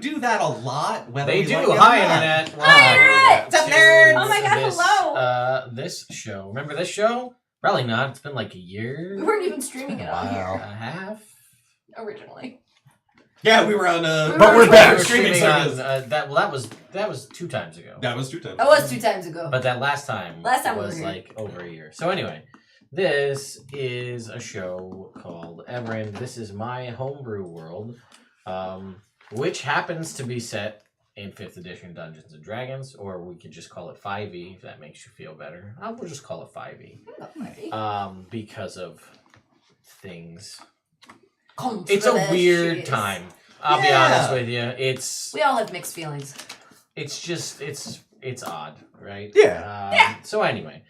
do that a lot. They do. Hi, Internet. Hi, Internet. What's up, nerds? Oh my God, hello. This show. Remember this show? Probably not. It's been like a year. We weren't even streaming it on here. A half. Originally. Yeah, we were on. But we're back. Streaming on, that was 2 times ago. That was 2 times. That was 2 times ago. But that last time was like over a year. So anyway, this is a show called Evrand. This is my homebrew world, which happens to be set in 5th edition Dungeons and Dragons, or we could just call it 5e if that makes you feel better. We'll just call it 5e. Because of things. It's a weird time. I'll be honest with you. We all have mixed feelings. It's just it's odd, right? Yeah. So anyway,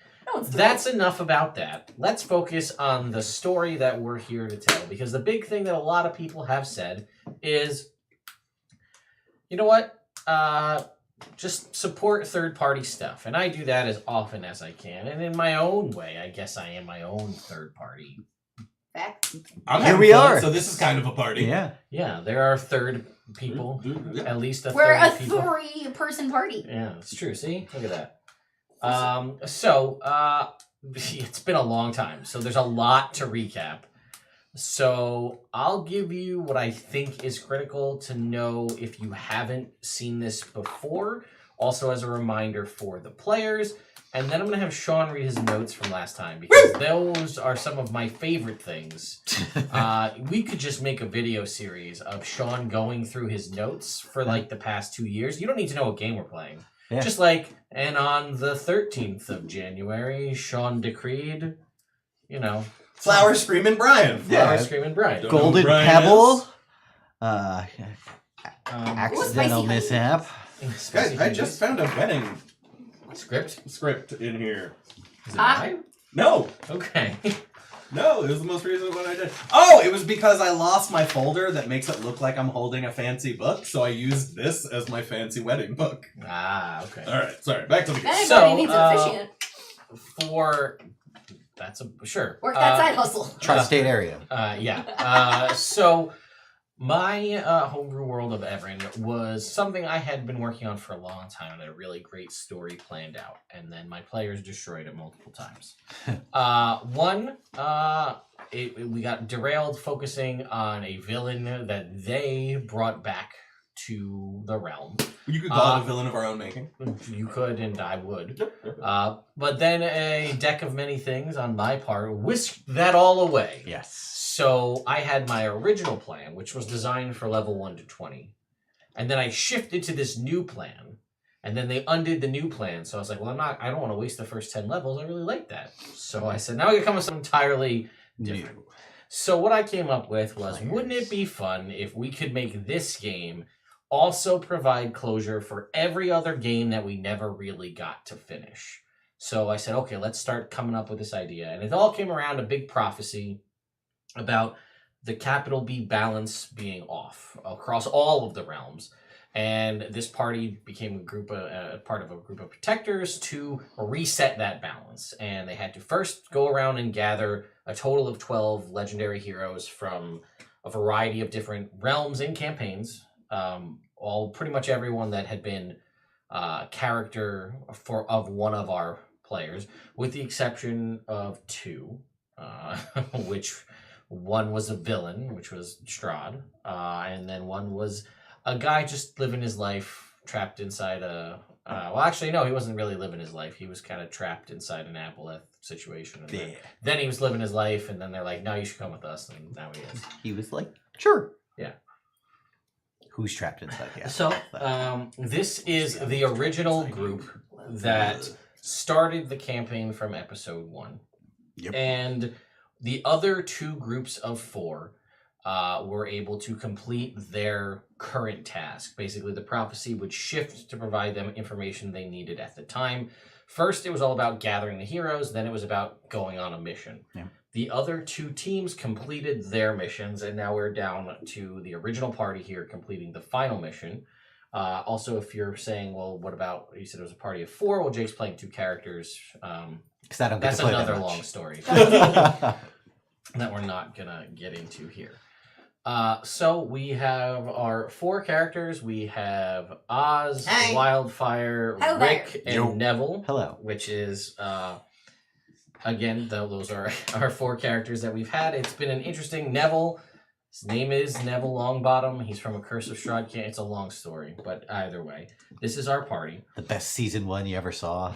that's enough about that. Let's focus on the story that we're here to tell, because the big thing that a lot of people have said is, you know what? Just support third-party stuff, and I do that as often as I can, and in my own way. I guess I am my own third-party. Here we are. So this is kind of a party. Yeah. There are third people, at least We're a people. 3-person party. Yeah, it's true. See, look at that. It's been a long time, so there's a lot to recap. So I'll give you what I think is critical to know if you haven't seen this before. Also, as a reminder for the players. And then I'm going to have Sean read his notes from last time, because those are some of my favorite things. We could just make a video series of Sean going through his notes for like the past 2 years. You don't need to know what game we're playing. Yeah. Just like, and on the 13th of January, Sean decreed, Flower Screaming Brian. Flower Screaming Brian. Golden Pebble. Accidental mishap. Guys, I just found a wedding script in here. Is it mine? No. Okay. No, it was the most recent one I did. Oh, it was because I lost my folder that makes it look like I'm holding a fancy book, so I used this as my fancy wedding book. Okay. All right, sorry. Back to the game. Anybody needs an officiant. Sure. Work that side hustle. Tri-state area. So my homebrew world of Evrand was something I had been working on for a long time, and a really great story planned out, and then my players destroyed it multiple times. We got derailed focusing on a villain that they brought back to the realm. You could call it a villain of our own making. You could, and I would. But then a deck of many things on my part whisked that all away. Yes. So I had my original plan, which was designed for level 1 to 20. And then I shifted to this new plan. And then they undid the new plan. So I was like, well, I don't want to waste the first 10 levels. I really like that. So I said, now I can come with something entirely different. So what I came up with was, wouldn't it be fun if we could make this game also provide closure for every other game that we never really got to finish? So I said, okay, let's start coming up with this idea. And it all came around a big prophecy about the capital B balance being off across all of the realms. And this party became part of a group of protectors to reset that balance. And they had to first go around and gather a total of 12 legendary heroes from a variety of different realms and campaigns. Pretty much everyone that had been character of one of our players, with the exception of 2, which one was a villain, which was Strahd, and then one was a guy just living his life trapped inside he wasn't really living his life. He was kind of trapped inside an Aboleth situation. And then he was living his life, and then they're like, no, you should come with us, and now he is. He was like, sure. Yeah. Who's trapped inside? Yeah. So, this is the original group that started the campaign from episode 1. Yep. And the other 2 groups of 4 were able to complete their current task. Basically, the prophecy would shift to provide them information they needed at the time. First, it was all about gathering the heroes. Then it was about going on a mission. Yeah. The other 2 teams completed their missions, and now we're down to the original party here completing the final mission. Also, if you're saying, well, what about, you said it was a party of 4, well, Jake's playing 2 characters. That's another long story that we're not going to get into here. So we have our 4 characters. We have Oz, Hey. Wildfire, Hello Rick, and Yo. Neville. Hello. Which is, again, those are our 4 characters that we've had. It's been an interesting Neville. His name is Neville Longbottom. He's from A Curse of Strahd. It's a long story, but either way, this is our party. The best season 1 you ever saw.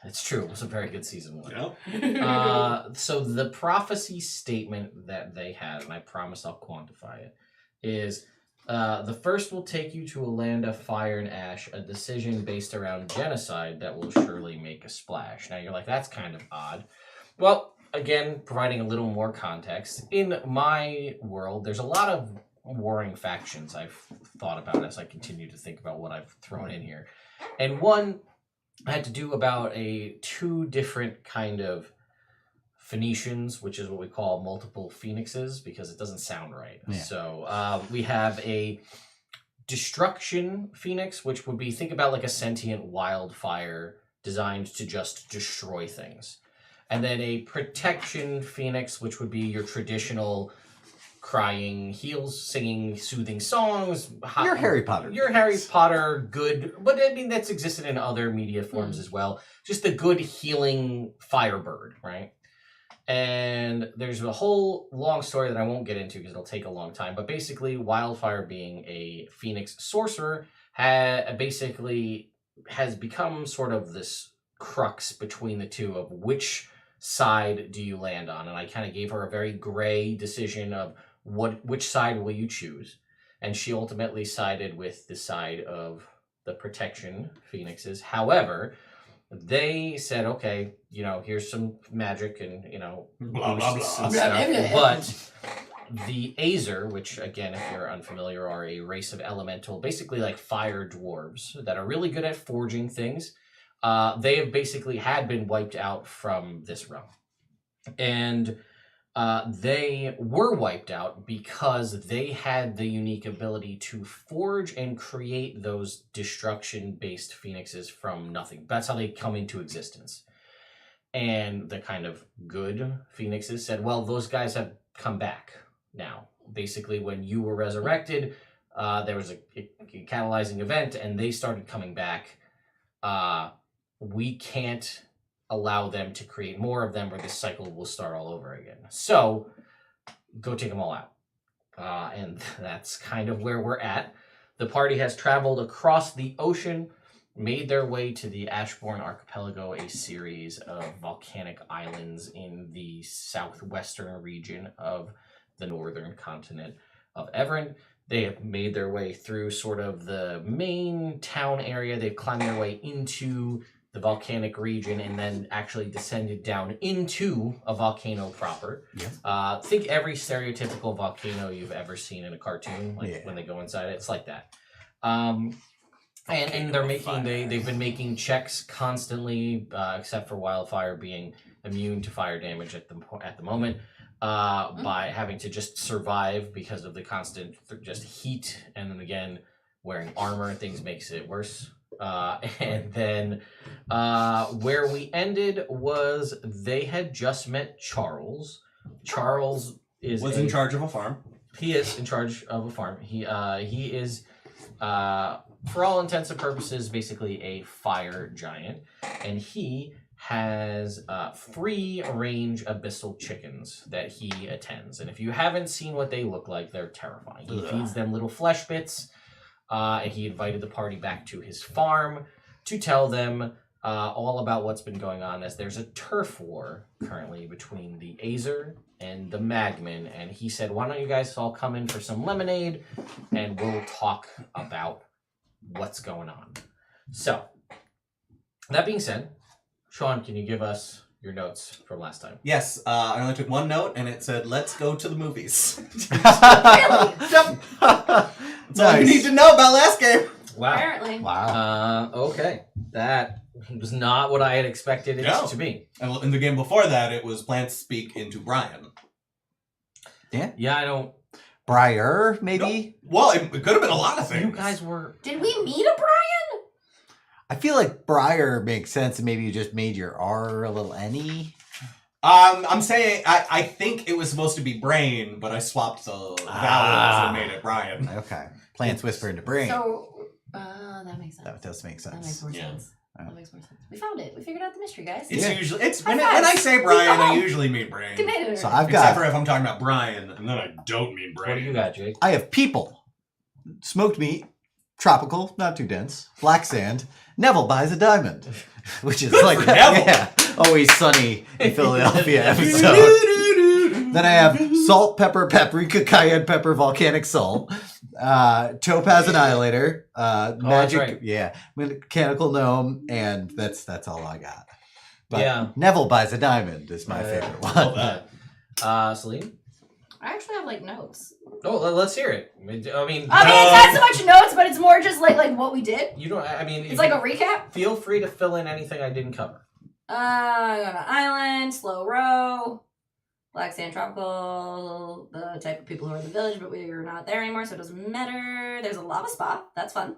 It's true. It was a very good season 1. Yep. So the prophecy statement that they had, and I promise I'll quantify it, is the first will take you to a land of fire and ash, a decision based around genocide that will surely make a splash. Now you're like, that's kind of odd. Well, again, providing a little more context, in my world, there's a lot of warring factions I've thought about as I continue to think about what I've thrown in here. And one had to do about 2 different kind of Phoenicians, which is what we call multiple phoenixes, because it doesn't sound right. Yeah. So we have a destruction phoenix, which would be, think about like a sentient wildfire designed to just destroy things. And then a protection phoenix, which would be your traditional crying, heels, singing soothing songs. You're Harry Potter. You're Harry Potter, good, but I mean that's existed in other media forms as well. Just a good healing firebird, right? And there's a whole long story that I won't get into because it'll take a long time. But basically, Wildfire, being a phoenix sorcerer, basically has become sort of this crux between the two of which side do you land on. And I kind of gave her a very gray decision of which side will you choose. And she ultimately sided with the side of the protection phoenixes. However, they said, okay, here's some magic and, Blah, blah, boosts blah. and stuff. But the Acer, which again, if you're unfamiliar, are a race of elemental, basically like fire dwarves that are really good at forging things. They have basically had been wiped out from this realm. And they were wiped out because they had the unique ability to forge and create those destruction-based phoenixes from nothing. That's how they come into existence. And the kind of good phoenixes said, well, those guys have come back now. Basically, when you were resurrected, there was a catalyzing event, and they started coming back. We can't allow them to create more of them, or this cycle will start all over again. So go take them all out. And that's kind of where we're at. The party has traveled across the ocean, made their way to the Ashbourne Archipelago, a series of volcanic islands in the southwestern region of the northern continent of Evrand. They have made their way through sort of the main town area. They've climbed their way into the volcanic region and then actually descended down into a volcano proper. Yeah. Think every stereotypical volcano you've ever seen in a cartoon, like Yeah. when they go inside it, it's like that. And they've been making checks constantly, except for Wildfire being immune to fire damage at the moment, by having to just survive because of the constant just heat, and then again wearing armor and things makes it worse. And then where we ended was they had just met Charles. Charles was in charge of a farm. He is in charge of a farm. He is, for all intents and purposes, basically a fire giant, and he has free-range abyssal chickens that he attends. And if you haven't seen what they look like, they're terrifying. He feeds them little flesh bits. And he invited the party back to his farm to tell them all about what's been going on, as there's a turf war currently between the Acer and the magmen. And he said, why don't you guys all come in for some lemonade and we'll talk about what's going on. So, that being said, Sean, can you give us your notes from last time? Yes, I only took one note, and it said, let's go to the movies. Really? Yep. That's all you need to know about last game. Wow. Apparently. Wow. Okay. That was not what I had expected it No. to be. And in the game before that, it was Plants Speak into Brian. Yeah, I don't... Briar, maybe? No. Well, it could have been a lot of things. You guys were... Did we meet a Brian? I feel like Briar makes sense, and maybe you just made your R a little any. I'm saying I think it was supposed to be brain, but I swapped the vowels and made it Brian. Okay. Plants whisper into brain. So, that makes sense. That does make That sense. makes more Yeah. sense. Oh. That makes more sense. We found it. We figured out the mystery, guys. It's Yeah. usually when High I five. say Brian, I Go. usually mean brain. Good night, So everyone. I've Except got. for if I'm talking about Brian, and then I don't mean brain. What do you got, Jake? I have people, smoked meat, tropical, not too dense, black sand. Neville buys a diamond, which is like for Neville. yeah, always sunny in Philadelphia episode. Then I have salt, pepper, paprika, cayenne pepper, volcanic salt, topaz annihilator, magic, right. yeah, mechanical gnome, and that's all I got. But Yeah. Neville buys a diamond is my favorite one. Celine? I actually have like notes. Oh, let's hear it. I mean, I mean, it's not so much notes, but it's more just like what we did. you don't. I mean, It's like a recap. Feel free to fill in anything I didn't cover. I got an island, slow row, black sand tropical, the type of people who are in the village, but we're not there anymore, so it doesn't matter. There's a lava spa. That's fun.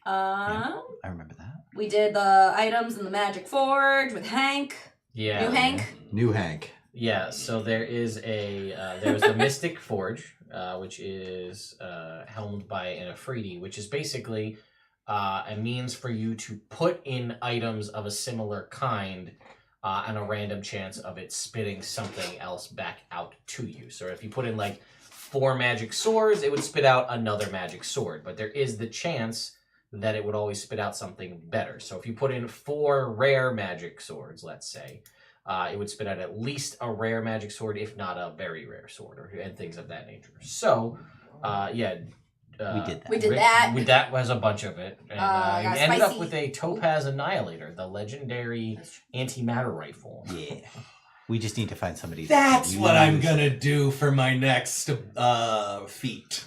I remember that. We did the items in the magic forge with Hank. Yeah. New Hank. New Hank. Yeah. So there is there's the Mystic Forge, which is helmed by an Afridi, which is basically a means for you to put in items of a similar kind and a random chance of it spitting something else back out to you. So if you put in like 4 magic swords, it would spit out another magic sword. But there is the chance that it would always spit out something better. So if you put in 4 rare magic swords, let's say, it would spit out at least a rare magic sword, if not a very rare sword, and things of that nature. So, yeah. We did that. We did that. That was a bunch of it. And got we ended up spicy. with a Topaz Annihilator, the legendary antimatter rifle. Yeah. We just need to find somebody. That's that what I'm use- gonna do for my next feat.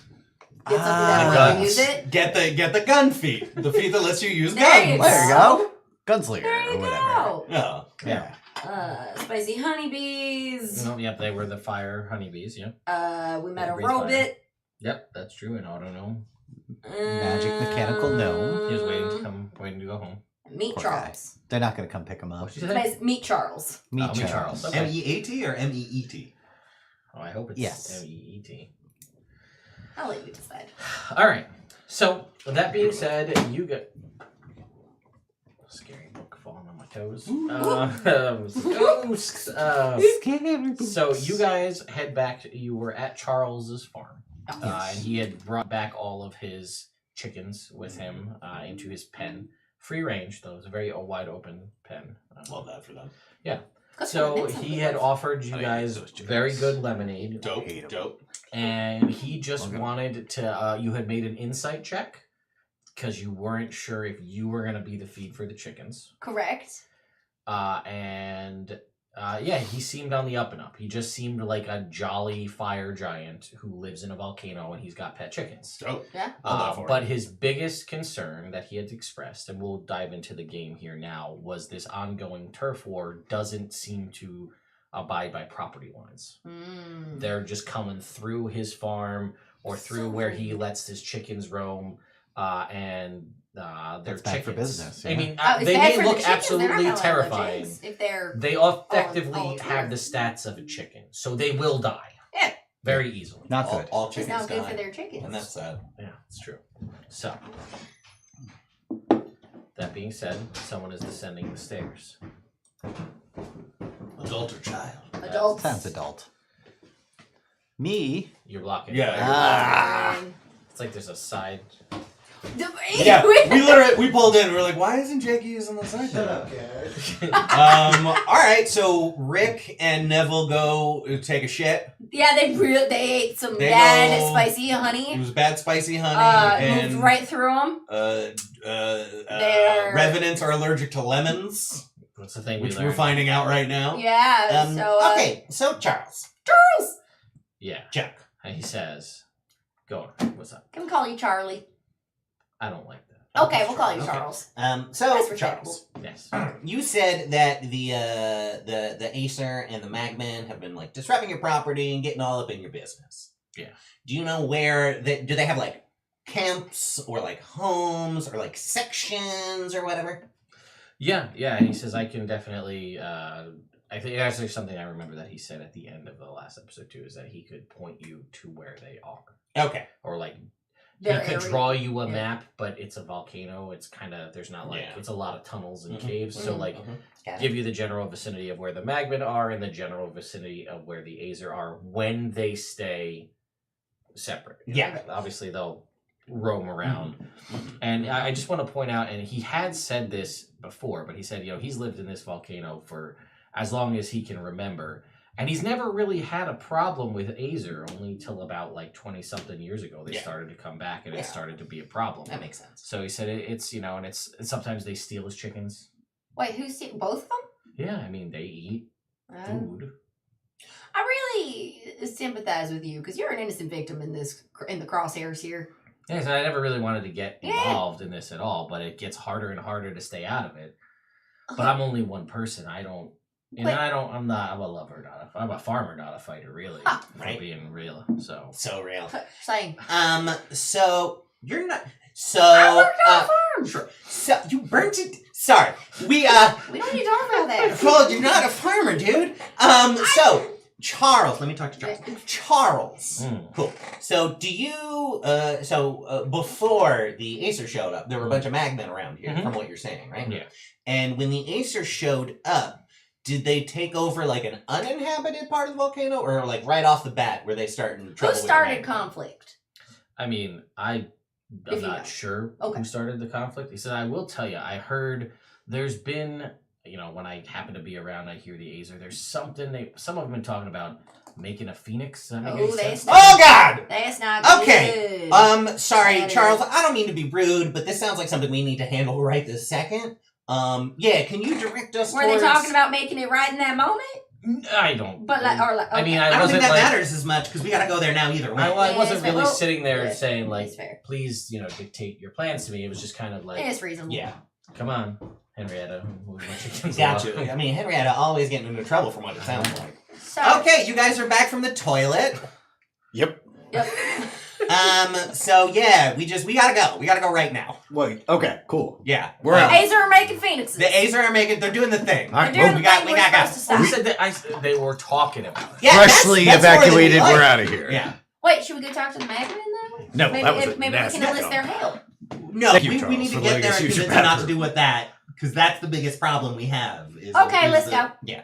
Get something Ah, that will guns. use it. Get the gun feat. The feat that lets you use There you guns. There you go. Gunslinger There you or whatever. go. Yeah. Yeah. Spicy honeybees. No, yep, they were the fire honeybees, yep. We met a Breathe fire. robot. Yep, that's true, an auto gnome. Magic mechanical gnome. He was waiting to go home. Meet Poor Charles. They're not going to come pick him up. What'd you say? Meet Charles. Meet Meet Charles. Charles. Okay. MEAT or MEET? Oh, I hope it's Yes. MEET. I'll let you decide. All right. So, with that being said, you get scary book falling on my toes. Ghosts. So you guys head back. You were at Charles's farm, and he had brought back all of his chickens with him into his pen. Free range, though. It was a very wide open pen. Love that for them. So he had offered you I hate guys those chickens. very good lemonade, Dope. and he just Okay. wanted to. You had made an insight check because you weren't sure if you were going to be the feed for the chickens. Correct. Yeah, he seemed on the up and up. He just seemed like a jolly fire giant who lives in a volcano and he's got pet chickens. Dope. Yeah. I'll for But it. his biggest concern that he had expressed, and we'll dive into the game here now, was this ongoing turf war doesn't seem to abide by property lines. Mm. They're just coming through his farm or through where he lets his chickens roam, and they're That's bad for chickens. business, I yeah. mean, Oh, it's they bad may for the look chickens. They're not absolutely gonna let terrifying. chickens if they're They effectively all have the stats of a chicken, so they will die. Yeah. Very easily. Not good. All it's chickens not good die. for their chickens. And that's sad. Yeah, it's true. So, that being said, someone is descending the stairs. Adult or child? Adults. Sounds adult. Me? You're blocking. Yeah. it. Ah. It's like there's a side. Yeah, we pulled in. We're like, why isn't Jake using the side? All right, so Rick and Neville go take a shit. Yeah, they ate some They bad go- spicy It honey. was bad spicy honey, and Moved right through them. They're- revenants are allergic to lemons, What's the thing which we we're learned? finding out right now. Yeah. So Charles, Charles. Yeah. Chuck. And he says, go on. What's up? Can we call you Charlie? I don't like that. Okay, we'll call you Okay. Charles. So That's respectable. Charles, Yes. you said that the Acer and the magmen have been like disrupting your property and getting all up in your business. Yeah. Do you know where do they have like camps or like homes or like sections or whatever? Yeah, and he says I can definitely I think actually something I remember that he said at the end of the last episode too is that he could point you to where they are. Okay. Or like Their he could area. draw you a Yeah. map, but it's a volcano. It's kind of there's not like Yeah. it's a lot of tunnels and Mhm. caves. So Mhm. like Got it. give you the general vicinity of where the magmen are and the general vicinity of where the Acer are when they stay separate. You know, Yeah. obviously they'll roam around. Mhm. And I just want to point out, and he had said this before, but he said, he's lived in this volcano for as long as he can remember. And he's never really had a problem with Acer only till about like 20 something years ago. They Yeah. started to come back and Yeah. it started to be a problem. That makes sense. So he said it's, and it's sometimes they steal his chickens. Wait, both of them? Yeah, I mean, they eat food. I really sympathize with you because you're an innocent victim in the crosshairs here. Yeah, so I never really wanted to get Yeah. involved in this at all, but it gets harder and harder to stay out of it. But I'm only one person. I'm a lover, I'm a farmer, not a fighter, really. Huh. If Right. I'm being real. So So real. Same. So you're not. So I worked on a farm. sure. So you burnt it. Sorry, we We don't need to talk about that. Well, you're not a farmer, dude. So Charles, let me talk to Charles. Charles. Cool. So do you? Before the Acer showed up, there were a bunch of magmen around here, Mhm. from what you're saying, right? Yeah. And when the Acer showed up, did they take over like an uninhabited part of the volcano, or like right off the bat were they starting trouble? Who with the started magmen? conflict? I mean, I'm If you know. not sure Okay. who started the conflict. He said, I will tell you, I heard there's been, when I happen to be around, I hear the Acer. There's something some of them been talking about making a phoenix. Does that make any Oh, sense? that's not, Oh God! that's not Okay. good. Sorry, That Charles. is- I don't mean to be rude, but this sounds like something we need to handle right this second. Yeah. Can you direct us? Were towards... they talking about making it right in that moment? I don't. But like, or like, I mean, okay. I don't wasn't think that like, matters as much because we got to go there now either way. I Yeah, wasn't it's fair. really Well, sitting there yeah, saying like, it's fair. please, dictate your plans to me. It was just kind of like, It's reasonable. Yeah. come on, Henrietta. move my chickens Gotcha. along." I mean, Henrietta always getting into trouble from what it sounds like. So, Okay, you guys are back from the toilet. Yep. Yep. So yeah, we gotta go. We gotta go right now. Wait. Okay. Cool. Yeah. We're out. Acer are making phoenixes. The Acer are they're doing the thing. All right. They're doing we the got- thing we we're got supposed to Who stop. said that they were talking about it? Yeah, Freshly that's more than evacuated. we like. We're out of here. Yeah. Wait, should we go talk to the magnet then? No, Maybe, that was a maybe we nasty can enlist dump. their help. No, Thank you, we Charles, need to for get letting there us and use your convince them not to bathroom. do with that because that's the biggest problem we have. Okay, let's go. Yeah.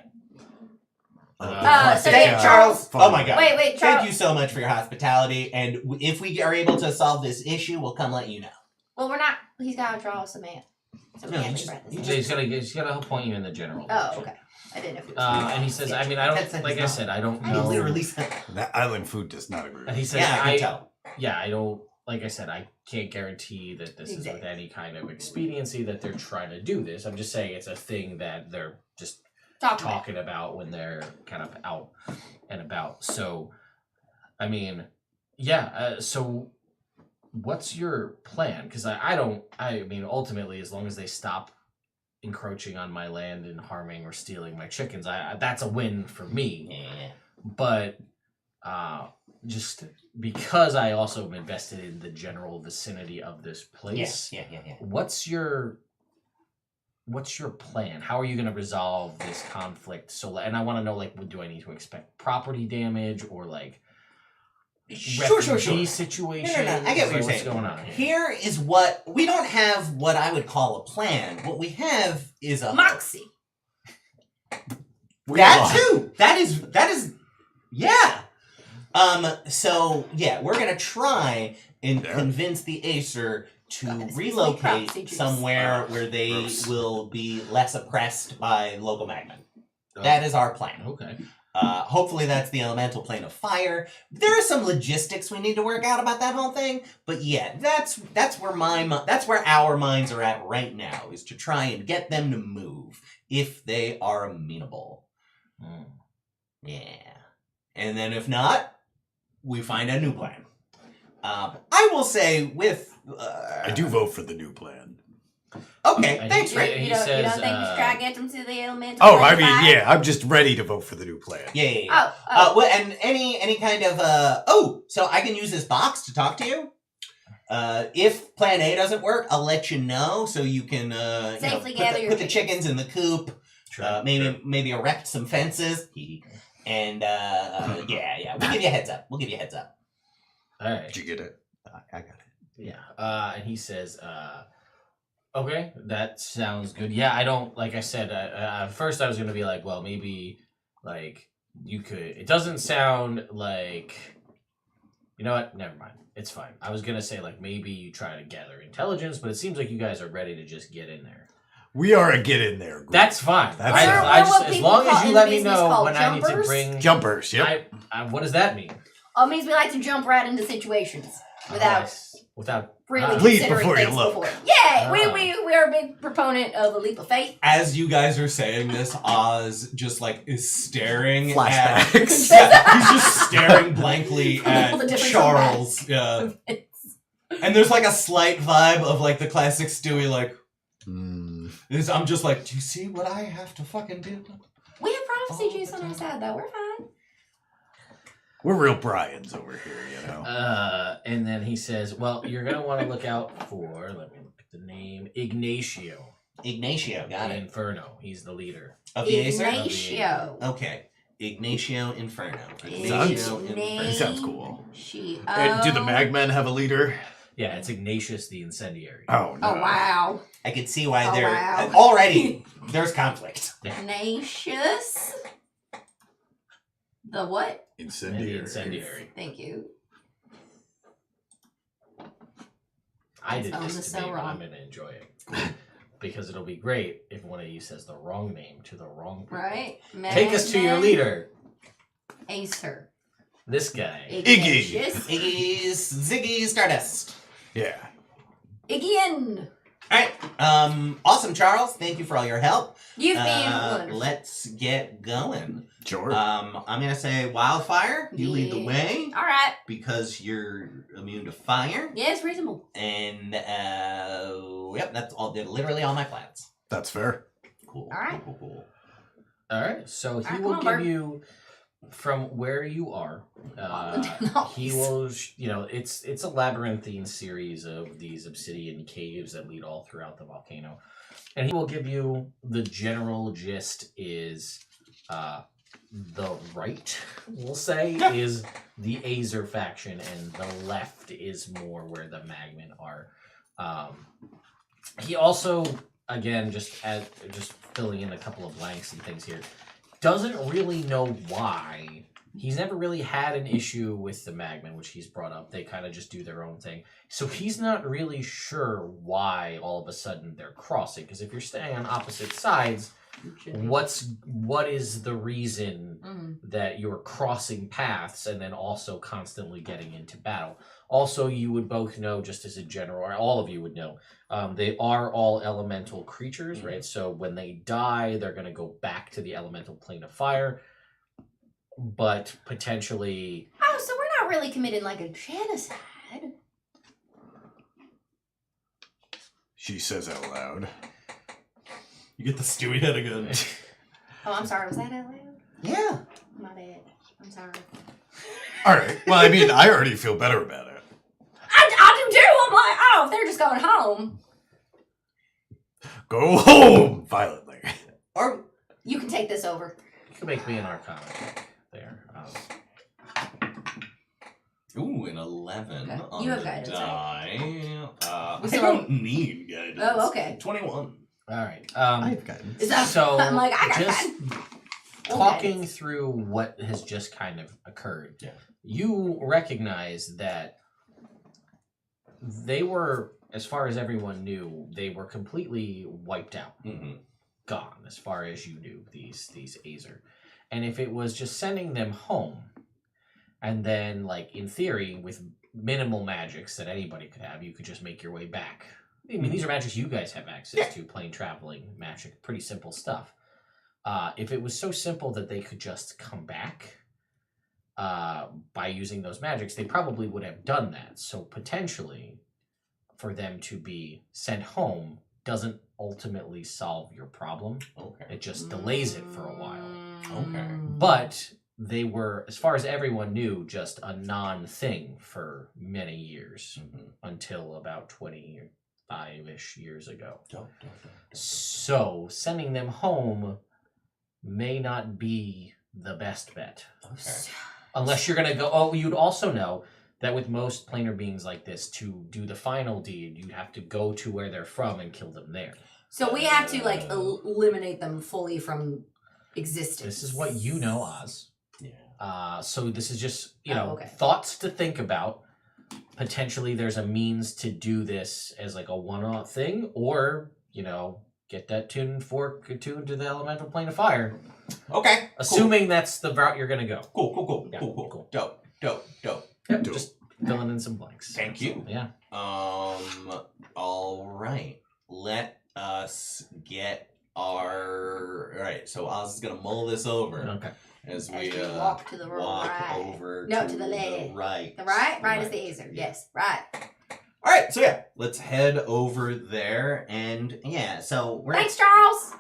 So Thank yeah, Charles. Fine. Oh my God. Wait, Thank Charles. you so much for your hospitality, and if we are able to solve this issue, we'll come let you know. Well, we're not. He's got to draw us a man. So we No, can't you leave just- right you this He's gonna point you in the general. Oh, direction. okay. I didn't know if it was. And he says, I mean, I don't, That's- like I said, I don't I know. literally said. That island food does not agree. And he says, Yeah, I can tell. yeah, I don't, like I said, I can't guarantee that this is with Exactly. any kind of expediency that they're trying to do this. I'm just saying it's a thing that they're just talking about when they're kind of out and about. So, I mean, yeah, so what's your plan? Because I mean, ultimately, as long as they stop encroaching on my land and harming or stealing my chickens, that's a win for me. Yeah. But just because I also am invested in the general vicinity of this place, Yeah. what's your plan? How are you going to resolve this conflict? So, and I want to know, like, do I need to expect property damage or like Sure. refugee situation? No, I get what you're What's saying. going on here? Here is what we don't have. What I would call a plan. What we have is a Moxie. That too. That is. Yeah. So yeah, we're gonna try and There. convince the Acer to Okay, so relocate prophecy juice. somewhere where they Gross. will be less oppressed by local magmen. Oh, That is our plan. okay. Hopefully that's the elemental plane of fire. There are some logistics we need to work out about that whole thing, but yeah, that's where that's where our minds are at right now, is to try and get them to move if they are amenable. Mm. Yeah, and then if not, we find a new plan. I will say with I do vote for the new plan. Okay, And thanks, he- Rick. You he don't think says, you should try to get them to the elemental? Oh, I mean, 25? yeah, I'm just ready to vote for the new plan. Yeah. Oh. Well, and any kind of so I can use this box to talk to you. If Plan A doesn't work, I'll let you know so you can Safely gather your put the chickens. chickens in the coop, True. Maybe erect some fences. And yeah, we'll give you a heads up. All right. Did you get it? I got it. Yeah. And he says, okay, that sounds good. Yeah, I don't, like I said, at first I was going to be like, well, maybe, like, you could, it doesn't sound like, you know what, never mind. It's fine. I was going to say, like, maybe you try to gather intelligence, but it seems like you guys are ready to just get in there. We are a get in there group. That's fine. That's I fine. just, as long as you let me know when I need to bring... Jumpers, yep. What does that mean? Oh, it means we like to jump right into situations without really Leap considering before you things look. before. Yeah, Ah. we are a big proponent of a leap of faith. As you guys are saying this, Oz just like is staring Flashbacks. he's just staring blankly All the at different Charles. Yeah. And there's like a slight vibe of like the classic Stewie, like I'm just like, do you see what I have to fucking do? We have prophecy juice on our side, though. We're fine. We're real Bryans over here, you know. And then he says, well, you're going to want to look out for, let me look at the name, Ignatius. Ignatio, got it. Inferno. He's the leader. Of the Acer? Ignatio. Okay. Ignatio Inferno. He sounds cool. She. Do the magmen have a leader? Yeah, it's Ignatius the Incendiary. Oh, no. Oh, wow. I could see why Oh, there wow. already there's conflict. Ignatius. The what? Incendiary. Incendiary. Thank you. I did Oh, this this to is me, so but wrong. I'm going to enjoy it. Because it'll be great if one of you says the wrong name to the wrong people. Right? Take us to your leader. Acer. This guy. Ignatius. Iggy's Ziggy Stardust. Yeah. Iggian. Alright. Awesome, Charles. Thank you for all your help. You've been wonderful. Let's get going. Sure. I'm gonna say Wildfire, you lead the way All right. because you're immune to fire. Yeah, it's reasonable. And yep, that's literally all my plans. That's fair. Cool. All right. Cool. All right. So he Alright, will come on, give Bert. you, from where you are, he will, it's a labyrinthine series of these obsidian caves that lead all throughout the volcano. And he will give you the general gist is the right, we'll say, is the Acer faction, and the left is more where the magmen are. He also, again, just filling in a couple of blanks and things here, doesn't really know why. He's never really had an issue with the magmen, which he's brought up. They kind of just do their own thing. So he's not really sure why all of a sudden they're crossing. Because if you're staying on opposite sides, what is the reason that you're crossing paths and then also constantly getting into battle? Also, you would both know, just as a general, or all of you would know, they are all elemental creatures, right? So when they die, they're going to go back to the elemental plane of fire. But potentially... Oh, so we're not really committing like a genocide. She says out loud. You get the Stewie head again. Oh, I'm sorry. Was that out loud? Yeah. My bad. I'm sorry. All right. Well, I mean, I already feel better about it. I do too. I'm like, oh, if they're just going home. Go home violently. Or You can take this over. You can make me an Arcana there. ooh, an 11 Okay. on You have the guidance, die. I So- don't need guidance. Oh, okay. 21. All right. I have guidance. Is that, So, I'm like, I got just that. talking through what has just kind of occurred, you recognize that they were, as far as everyone knew, they were completely wiped out, gone, as far as you knew, these Acer. And if it was just sending them home, and then, like, in theory, with minimal magics that anybody could have, you could just make your way back. I mean, these are magics you guys have access to, plain traveling magic, pretty simple stuff. If it was so simple that they could just come back by using those magics, they probably would have done that. So potentially, for them to be sent home doesn't ultimately solve your problem. Okay. It just delays it for a while. Okay. But they were, as far as everyone knew, just a non-thing for many years, until about 25-ish years ago. So sending them home may not be the best bet. Okay. Unless you're going to go... Oh, you'd also know that with most planar beings like this, to do the final deed, you'd have to go to where they're from and kill them there. So we have to like eliminate them fully from existence. This is what you know, Oz. Yeah. So this is just, you know, okay. thoughts to think about. Potentially there's a means to do this as like a one-off thing, or, you know, get that tuned to the elemental plane of fire. Okay. Assuming that's the route you're going to go. Cool. Yeah, Cool. cool. Dope. Yep, just filling in some blanks. Thank you. Yeah. All right. Let us get our. All right. So Oz is gonna mull this over Okay. as As we we walk to the right. over. No, to the left. Right. The right? Right is Right. the Acer. Yes, right. All right. So yeah, let's head over there, and yeah. So we're Thanks, Charles.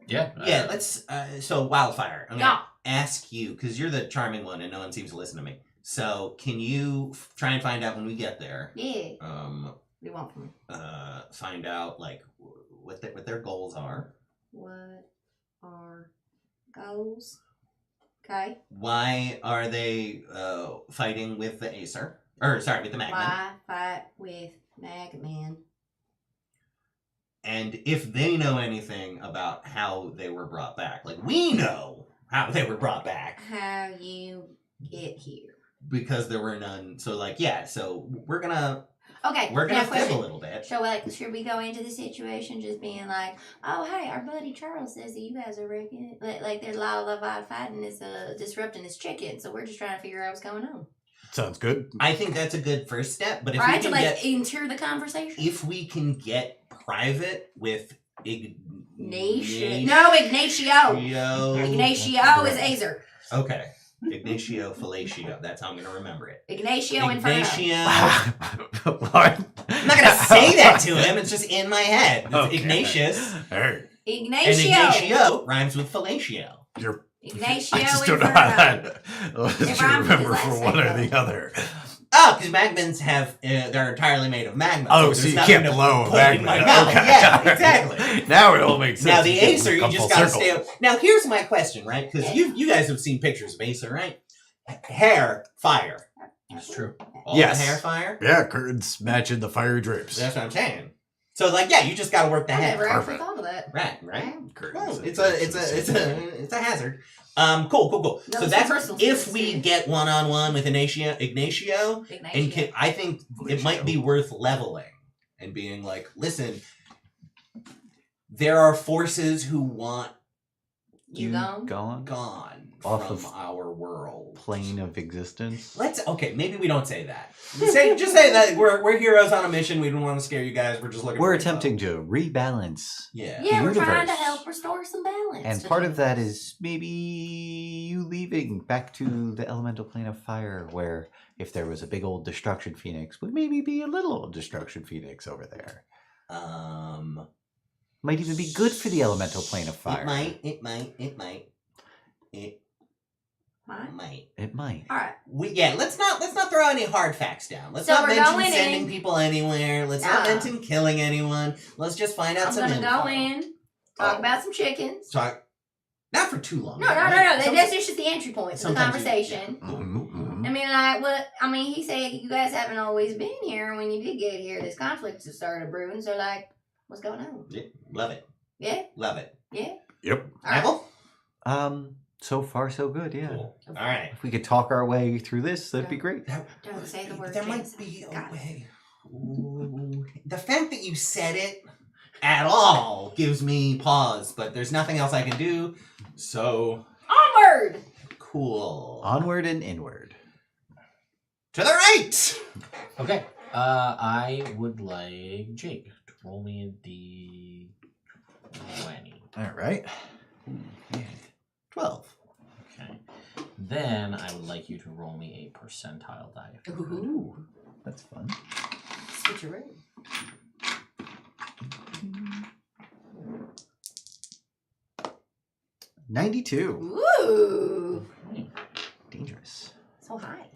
Yeah. yeah. Let's. So wildfire. I'm Yeah. gonna ask you because you're the charming one, and no one seems to listen to me. So can you try and find out when we get there? Yeah. What We want from find out like what their goals are. what are goals? Okay. Why are they fighting with the Acer? Or sorry, with the magmen? Why fight with magmen? And if they know anything about how they were brought back, like we know how they were brought back How you get here? because there were none. So like yeah, so we're gonna Okay. now fib a question. little bit. So, like, should we go into the situation just being like, oh, hey, our buddy Charles says that you guys are wrecking, like there's a lot of fighting is disrupting his chicken, so we're just trying to figure out what's going on. Sounds good. I think that's a good first step. But if Right? we To, can like, get enter the conversation? if we can get private with Ignatius. No, Ignatio. Ignatio is Acer. Okay. Ignatio Fellatio. That's how I'm going to remember it. Ignatio Inferno. Ignatio. What? I'm not going to say that to him. It's just in my head. It's Okay. Ignatius. Hey, And Ignatio. Ignatio rhymes with fellatio. you're. Ignatio I just don't know Inferno. how that. Let's It you rhymes with remember his for last one or name, the other. Oh, because magmens have, they're entirely made of magma. Oh, there's so you nothing can't to blow a put in my magnet. mouth. Okay. Yeah, exactly. Now it all makes sense. Now the can Acer, you come just full gotta circle. stay. Now here's my question, right? Because you guys have seen pictures of Acer, right? Hair, fire. That's true. All Yes. the hair, fire. Yeah, curtains matching the fiery drapes. That's what I'm saying. So like, yeah, you just gotta work the I head. never actually Perfect. thought of that. Right. Curtains. Oh, it's a hazard. Cool. No, So it's that's personal if space, we dude. get one-on-one with Ignatio, Ignatio. I think it might be worth leveling and being like, listen, there are forces who want You gone? gone Off from of our world. Plane of existence. Maybe we don't say that. Just say that we're heroes on a mission. We don't want to scare you guys. We're just looking. We're for attempting to rebalance. Yeah. Yeah, we're trying to universe. help restore some balance. And part of that is maybe you leaving back to the elemental plane of fire, where if there was a big old destruction phoenix, would maybe be a little old destruction phoenix over there. Might even be good for the elemental plane of fire. It might. Mine? It might. All right. Let's not throw any hard facts down. Let's So not we're mention going sending in- people anywhere. Let's not Nah. mention killing anyone. Let's just find out I'm some gonna info. go in, talk Oh. about some chickens. Talk. Not for too long. No. right? That's just the entry point to the Sometimes you- conversation. Mhm. I mean, like, what? I mean, he said you guys haven't always been here. When you did get here, this conflict has started brewing. So, like, what's going on? Yeah, love it. Yeah, Love it. yeah. Yep. All right. Neville? So far so good, yeah. Cool. All right. If we could talk our way through this, that'd be great. Don't say the word There might genocide. be a Got it. way. Ooh. The fact that you said it at all gives me pause, but there's nothing else I can do. So Onward. cool. Onward and inward. To the right. Okay. I would like Jake to roll me a D20. All right. 12. Okay. Then I would like you to roll me a percentile die. Ooh. That's fun. Switcheroo. 92. Ooh. Okay. Dangerous. So high.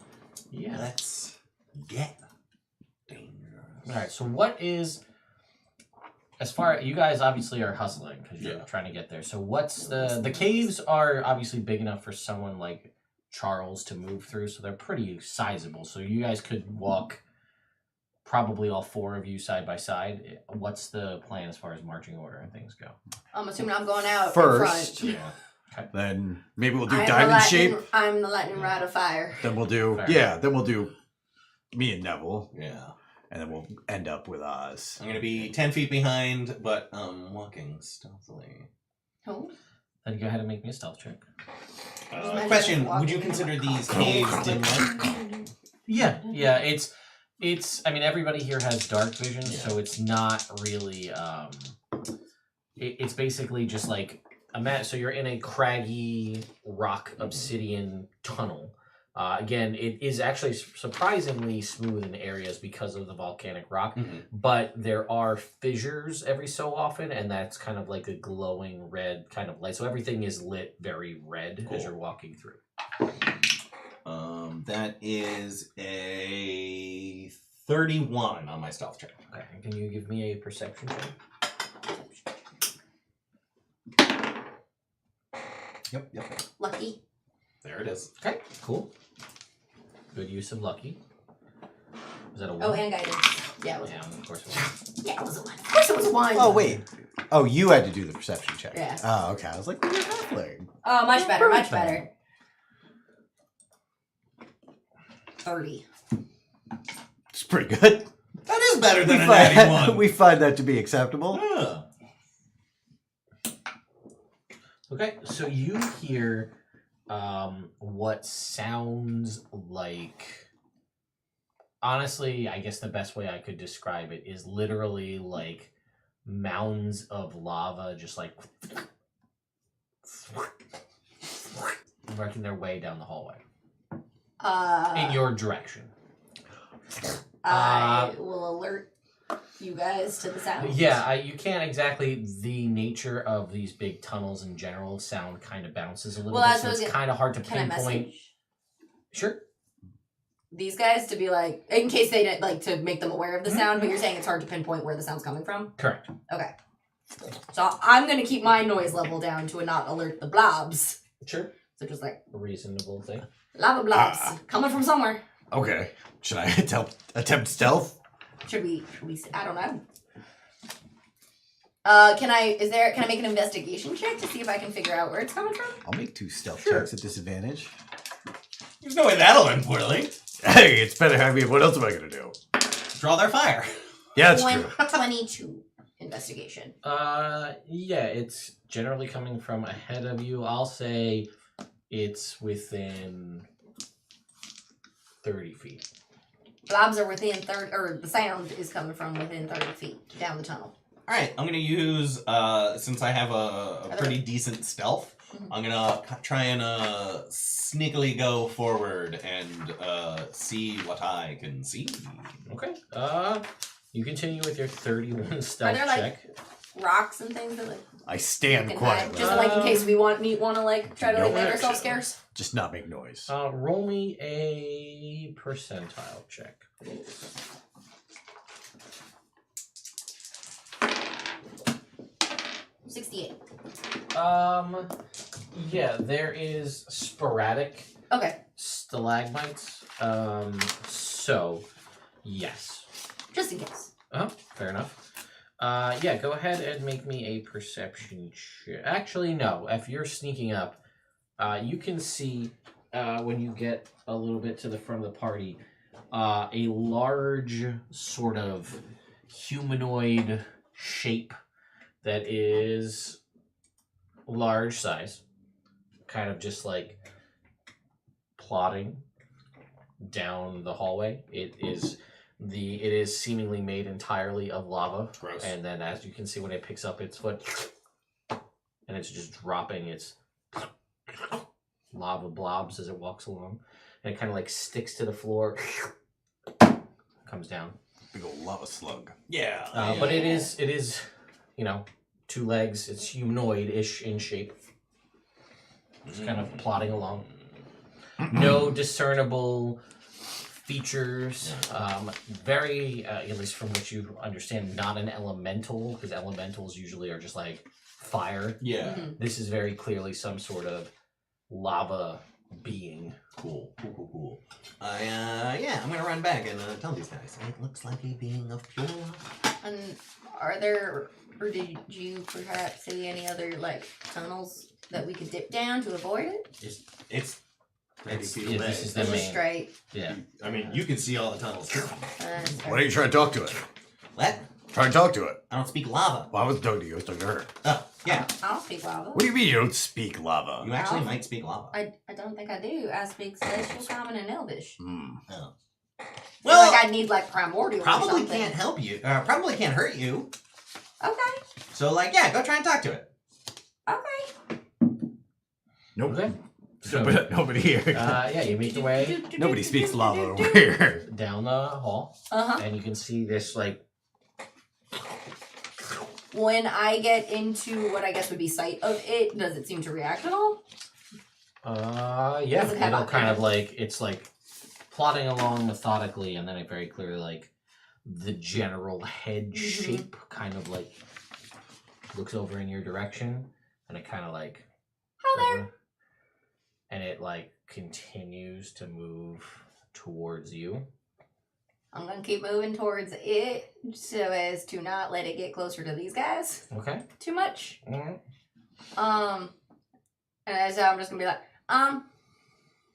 Yeah. Let's get dangerous. All right. So what is as far you guys obviously are hustling because you're trying to get there. So what's the caves are obviously big enough for someone like Charles to move through, so they're pretty sizable. So you guys could walk probably all 4 of you side by side. What's the plan as far as marching order and things go? I'm assuming I'm going out First. in front. Okay. Then maybe we'll do I'm diamond shape. I'm the lightning rod of fire. Then we'll do Then we'll do me and Neville. Yeah. And then we'll end up with Oz. I'm gonna be 10 feet behind, but walking stealthily. Oh. Then go ahead and make me a stealth check. Question: would you consider these caves dim lit? Yeah. It's. I mean, everybody here has dark vision, so it's not really. It's basically just like so you're in a craggy rock obsidian tunnel. Again, it is actually surprisingly smooth in areas because of the volcanic rock, but there are fissures every so often, and that's kind of like a glowing red kind of light. So everything is lit very red as you're walking through. That is a 31 on my stealth check. Okay, can you give me a perception check? Yep. Lucky. There it is. Okay, cool. Good use of lucky. Was that a 1? Oh, and guidance. Yeah, it was. Yeah, of course it was. Yeah, it was a 1. Of course, it was a 1. Oh wait. Oh, you had to do the perception check. Yeah. Oh, okay. I was like, you're halfling. Oh, much better. Much better. 30. It's pretty good. That is better than a natty one. We find that to be acceptable. Yeah. Okay, so you hear what sounds like. Honestly, I guess the best way I could describe it is literally like mounds of lava just like working their way down the hallway in your direction. I will alert you guys to the sound. Yeah, you can't exactly. The nature of these big tunnels in general, sound kind of bounces a little bit, so it's kind of hard to Can I pinpoint. message Sure. these guys to be like, in case they didn't like to make them aware of the sound, but you're saying it's hard to pinpoint where the sound's coming from? Correct. Okay. So I'm going to keep my noise level down to not alert the blobs. Sure. So just like, A reasonable thing. lava blobs coming from somewhere. Okay. Should I attempt stealth? Should we, I don't know. Can I make an investigation check to see if I can figure out where it's coming from? I'll make 2 stealth checks at disadvantage. There's no way that'll end poorly. Hey, it's better. I mean, what else am I going to do? Draw their fire. Yeah, that's true. 22 investigation. Yeah, it's generally coming from ahead of you. I'll say it's within 30 feet. Blobs are within 30, or the sound is coming from within 30 feet down the tunnel. All right, I'm gonna use since I have a pretty decent stealth. I'm gonna try and sneakily go forward and see what I can see. Mm-hmm. Okay. You continue with your 31 stealth Are there, like, check. Rocks and things that like I stand can hide, quietly. just like in case we want to like try to No like make action. ourselves scarce. Just not make noise. Roll me a percentile check, please. $68. Yeah, there is sporadic Okay, stalagmites. So, yes. just in case. Fair enough. Yeah, go ahead and make me a perception check. Actually, no. If you're sneaking up, you can see when you get a little bit to the front of the party, a large sort of humanoid shape that is large size, kind of just like plodding down the hallway. It is seemingly made entirely of lava. Gross. And then as you can see when it picks up its foot and it's just dropping its lava blobs as it walks along. And it kind of like sticks to the floor, comes down. Big old lava slug. Yeah. But it is, 2 legs. It's humanoid-ish in shape. Just kind of plodding along. No discernible features. Very, at least from what you understand, not an elemental, because elementals usually are just like fire. Yeah. This is very clearly some sort of lava being. Cool. I'm gonna run back and tell these guys. It looks like a being of pure love. And are there, or did you perhaps see any other like tunnels that we could dip down to avoid it? It's This is the Just main. straight. Yeah. I mean, you can see all the tunnels. Why don't you try to talk to it? what? Try and talk to it. I don't speak lava. Well, I wasn't talking to you. I was talking to her. Oh, yeah. I don't speak lava. What do you mean you don't speak lava? You actually might speak lava. I don't think I do. I speak Celestial, Common, and Elvish. Hmm. Oh. Well, like I need like Primordial or probably something. can't help you. Probably can't hurt you. Okay. So, like, yeah, go try and talk to it. Okay. Nope. Okay. So, Nobody here. yeah, you make your way Nobody speaks lava over here. down the hall, Uh-huh. and you can see this like. When I get into what I guess would be sight of it, does it seem to react at all? Yeah, Does it have it'll a- kind of like it's like plodding along methodically, and then it very clearly like the general head shape kind of like looks over in your direction, and it kind of like Hello there. and it like continues to move towards you. I'm gonna keep moving towards it so as to not let it get closer to these guys Okay. too much. Mm-hmm. And so I'm just gonna be like,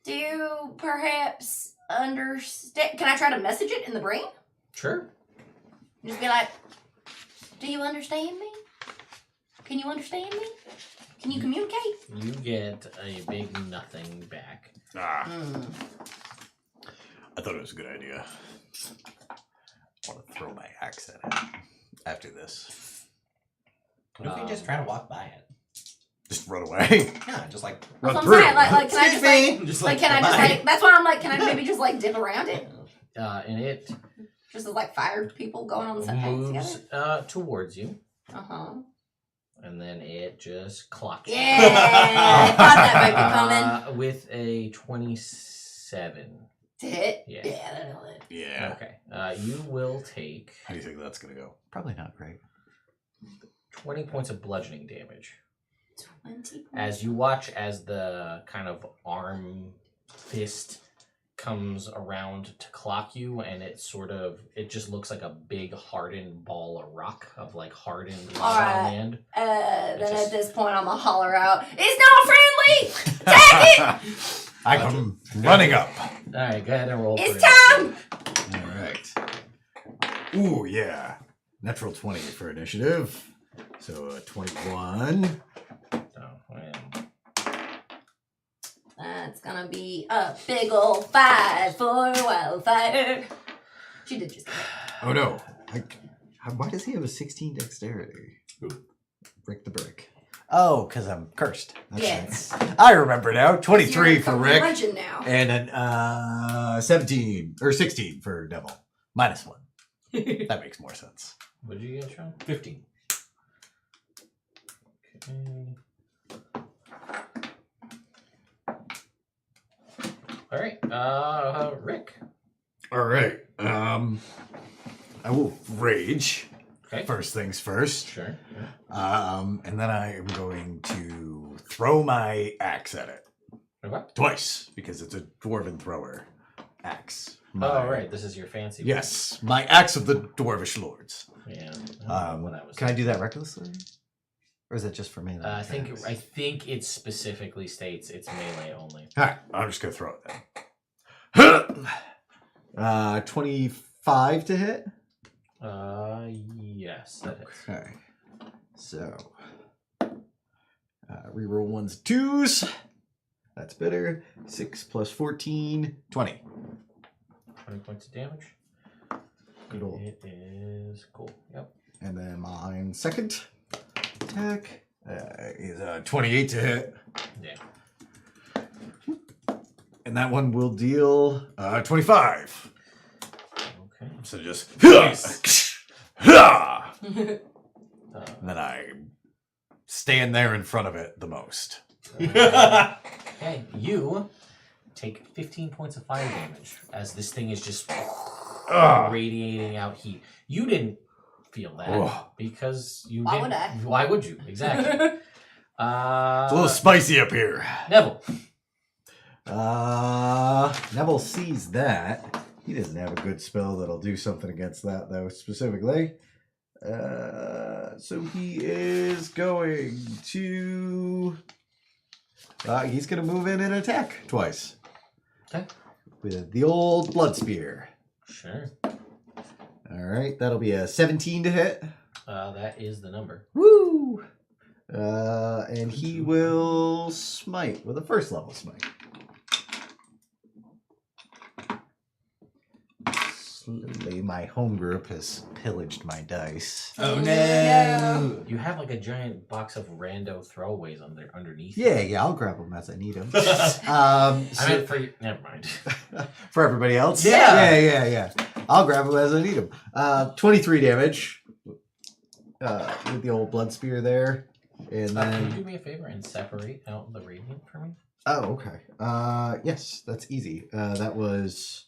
do you perhaps understand? Can I try to message it in the brain? Sure. Just be like, do you understand me? Can you understand me? Can you communicate? You get a big nothing back. Ah, I thought it was a good idea. I want to throw my axe at it after this. What if we just try to walk by it? Just run away. Yeah, just like Run That's through. what I'm saying. Like, can I just like, just like, can I just bye. like? That's why I'm like, can I maybe just like dip around it? And it Just as like fire people going on the same thing moves together. towards you, And and then it just clocks you. yeah, I thought that might be coming. With a 27. To hit. Yeah. Yeah, that'll hit. Yeah. Okay. You will take How do you think that's gonna go? Probably not great. 20 points of bludgeoning damage 20. as you watch as the kind of arm fist comes around to clock you, and it just looks like a big hardened ball of rock of like hardened Alright. land. Then just- at this point, I'm gonna holler out, "It's not friendly! Attack it! I come running up. All right, go ahead and roll. It's for time!" All right. Ooh, yeah. Natural 20 for initiative. So 21. Oh, and That's gonna be a big ol' 5 for Wildfire. She did just. Oh no. Why does he have a 16 dexterity? Who? Rick the Brick. Oh, because I'm cursed. That's Yes. right. I remember now. 23 You're for a Rick. curmudgeon now. And then 17 or 16 for Devil. -1. That makes more sense. what did you get, Sean? 15. Okay. All right, Rick. All right. I will rage. Okay. First things first. Sure. And then I am going to throw my axe at it. Okay. Twice, because it's a dwarven thrower axe. Oh, right. This is your fancy one. Yes, my axe of the dwarvish lords. Yeah. What I was Can I do that recklessly? Or is it just for me? I think it specifically states it's melee only. Alright, I'm just gonna throw it then. 25 to hit? Yes, that is. Okay. So reroll 1s, 2s. That's better. 6 plus 14, 20. 20 points of damage. Good old. It is cool. Yep. And then my second attack is 28 to hit. Yeah. And that one will deal 25. Okay. So just. Nice. And then I stand there in front of it the most. Okay. You take 15 points of fire damage as this thing is just radiating out heat. You didn't feel that because you Why didn't. would I? Why would you? Exactly. It's a little spicy up here. Neville. Neville sees that. He doesn't have a good spell that'll do something against that, though, specifically. So he is going to... he's going to move in and attack twice. Okay. With the old blood spear. Sure. All right, that'll be a 17 to hit. That is the number. Woo! And he will smite with a first level smite. Slowly, my home group has pillaged my dice. Oh no. You have like a giant box of rando throwaways underneath. Yeah, I'll grab them as I need them. I meant for you. Never mind. For everybody else? Yeah. I'll grab them as I need them. 23 damage with the old blood spear there. And Can then... you do me a favor and separate out the radiant for me? Oh, okay. Yes, that's easy. That was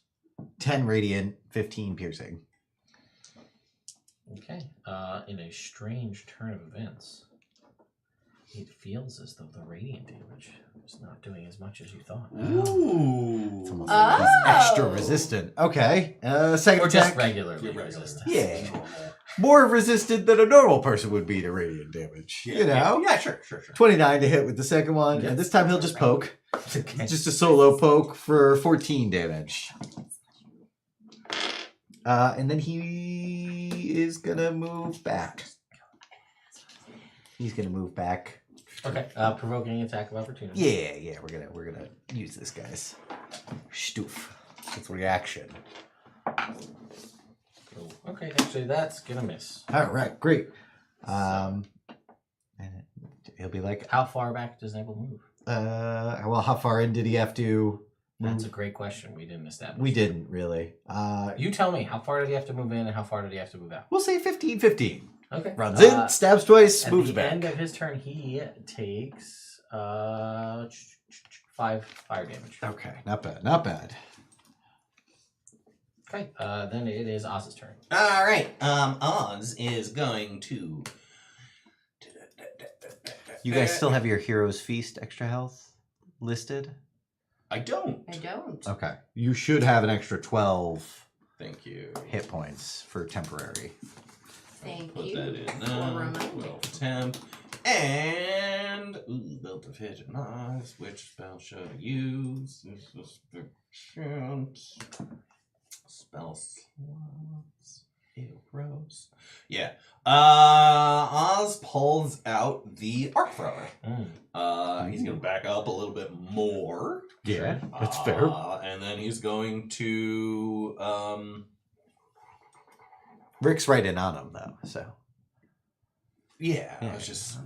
10 radiant, 15 piercing. Okay. In a strange turn of events, it feels as though the radiant damage is not doing as much as you thought. Ooh. It's almost like he's extra resistant. Okay. Second Or attack. just regularly Regular. resistant. Yeah. More resistant than a normal person would be to radiant damage. Yeah, you know? Yeah, sure. 29 to hit with the second one. And this time he'll just poke. Okay. Just a solo poke for 14 damage. And then he is going to move back. He's going to move back. Okay. Provoking attack of opportunity. Yeah, we're gonna use this, guys. Stoof. It's reaction. Cool. Okay, actually that's gonna miss. Alright, great. And he'll be like, How far back does Neville move? well, how far in did he have to move? That's a great question. We didn't establish. We didn't really. You tell me, how far did he have to move in and how far did he have to move out? We'll say 15-15. Okay. Runs in, stabs twice, At moves the back. end of his turn, he takes 5 fire damage. Okay, not bad. Okay, then it is Oz's turn. All right. Oz is going to. You guys still have your Hero's Feast extra health listed? I don't. I don't. Okay. You should have an extra 12 Thank you. hit points for temporary. Thank Put you that in for now. reminding. 12 temp. And belt of hit and eyes. Which spell should I use? This is spell slots. Ew, gross. Yeah. Oz pulls out the arc thrower. He's gonna back up a little bit more. Yeah, that's fair. And then he's going to Rick's right in on him, though, so. yeah, Yeah. I was just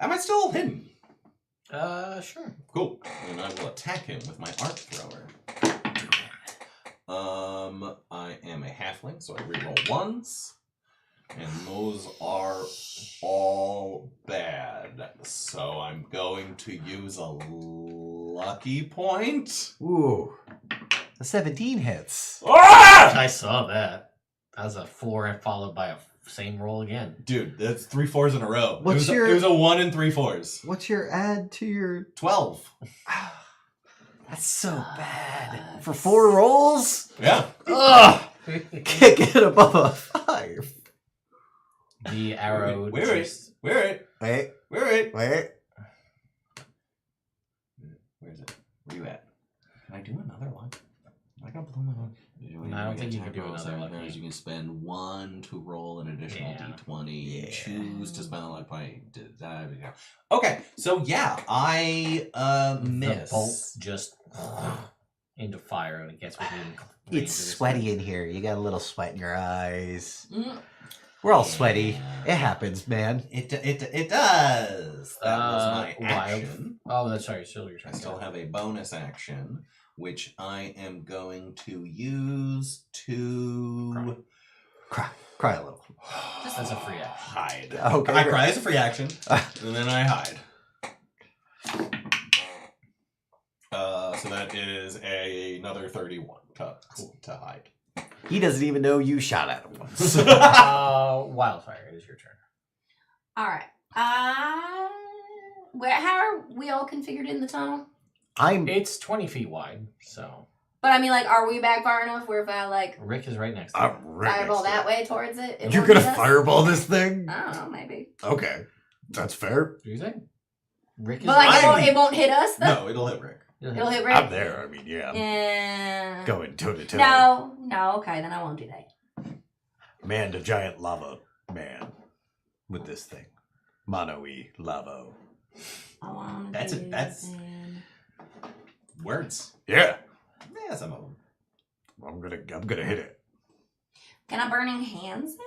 am I still hidden? Sure. Cool. And I will attack him with my arc thrower. I am a halfling, so I reroll ones. And those are all bad. So I'm going to use a lucky point. Ooh. The 17 hits. Ah! I saw that. That was a 4 followed by a same roll again. Dude, that's 3 4s in a row. What's it was a 1 and 3 4s. What's your add to your... 12. That's so bad. For 4 rolls? Yeah. Ugh! Can't get above a 5. The arrow Wait. just... Wait. Wait. Where is it? Where you at? Can I do another one? I got blow my own. I don't think you can do another lucky. You can spend 1 to roll an additional Yeah. d20. Yeah. Choose to spend a luck point. Okay, so yeah, I miss. The bolt just into fire and it gets within range It's of this sweaty in here. You got a little sweat in your eyes. Mm. We're all sweaty. It happens, man. It does. That was my wild. action. Oh, that's sorry. Still your turn. I still have a bonus action, which I am going to use to Cry a little. Just as a free action. Hide. Okay, I great. cry as a free action, and then I hide. So that is another 31 to hide. He doesn't even know you shot at him once. Wildfire, it is your turn. All right. How are we all configured in the tunnel? It's 20 feet wide, so. But I mean, like, are we back far enough where if I like Rick is right next to you. fireball that way towards it? You're gonna fireball this thing? I don't know, maybe. Okay, that's fair. Do you think? Rick is But like, it won't hit us though. No, it'll hit Rick. It'll hit Rick. I'm there. I mean, yeah. Yeah. Going toe to toe. No. Okay, then I won't do that. Man, the giant lava man with this thing. Mono-y lavo. That's words. Yeah. Yeah, some of them. I'm gonna hit it. Can I burning hands then?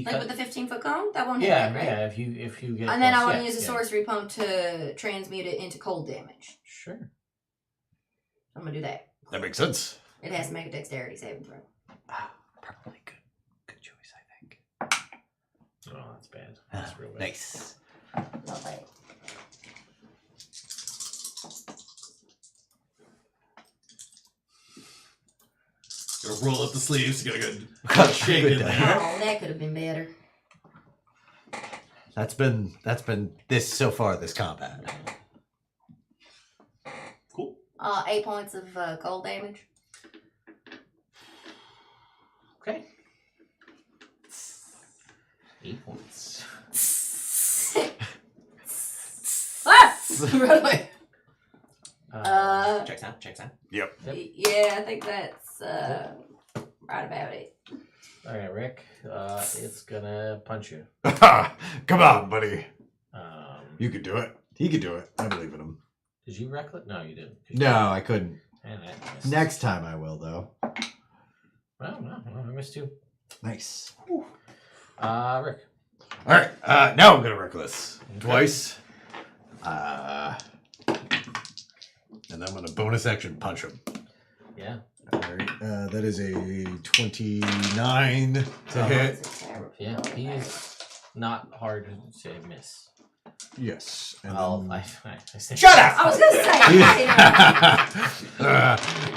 Like with the 15-foot cone? That won't hit Yeah, it, right? yeah. If you get. And then I close, want to use a sorcery pump to transmute it into cold damage. Sure. I'm gonna do that. That makes sense. It has to make a dexterity saving throw. Probably good choice, I think. Oh, that's bad. That's real bad. Nice. Lovely. Gotta roll up the sleeves. Gotta get shake in there. Oh, that could have been better. That's been this so far. This combat. Cool. 8 points of cold damage. Okay. 8 points. Ah! Run away. Checks out. Yep. Yeah, I think that's right about it. All right, Rick. It's gonna punch you. Come on, buddy. You could do it. He could do it. I believe in him. Did you Recklet? No, you didn't. No, I couldn't. And I missed. Next time I will, though. Well, no, I missed you. Nice. Rick. All right. Now I'm gonna reckless twice. And I'm gonna bonus action punch him. Yeah. All right. That is a 29 to hit. Yeah, he's not hard to miss. Yes. And I say, Shut up! I was gonna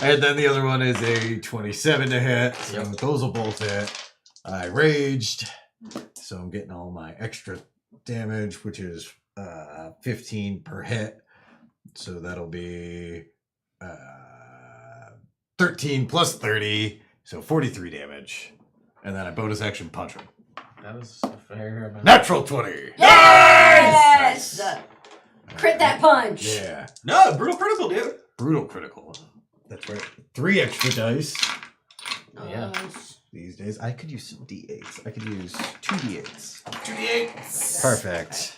say. and then the other one is a 27 to hit. So Yep. those will both hit. I raged, so I'm getting all my extra damage, which is 15 per hit. So that'll be 13 plus 30, so 43 damage. And then I bonus action punch him. that was a fair amount. Natural 20. Yes! Nice. Crit that punch. Yeah. No, brutal critical, dude. Brutal critical. That's right. 3 extra dice. Oh, yeah. These days, I could use some D8s. I could use 2 D8s. 2d8. Perfect.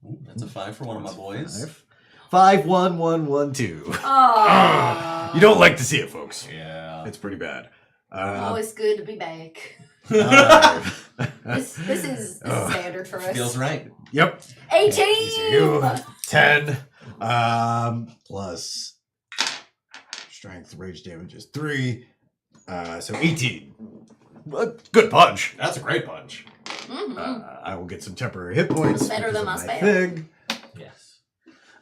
Ooh, that's a 5 for one of my boys. 5, 1, 1, 1, 2. Oh. You don't like to see it, folks. Yeah. It's pretty bad. Oh, it's good to be back. 5. This is standard for us. Feels right. Yep. 18! 10. Plus strength, rage damage is 3. So 18. Good punch. That's a great punch. Mm-hmm. I will get some temporary hit points. Better because than of my my spell. thing. Yes.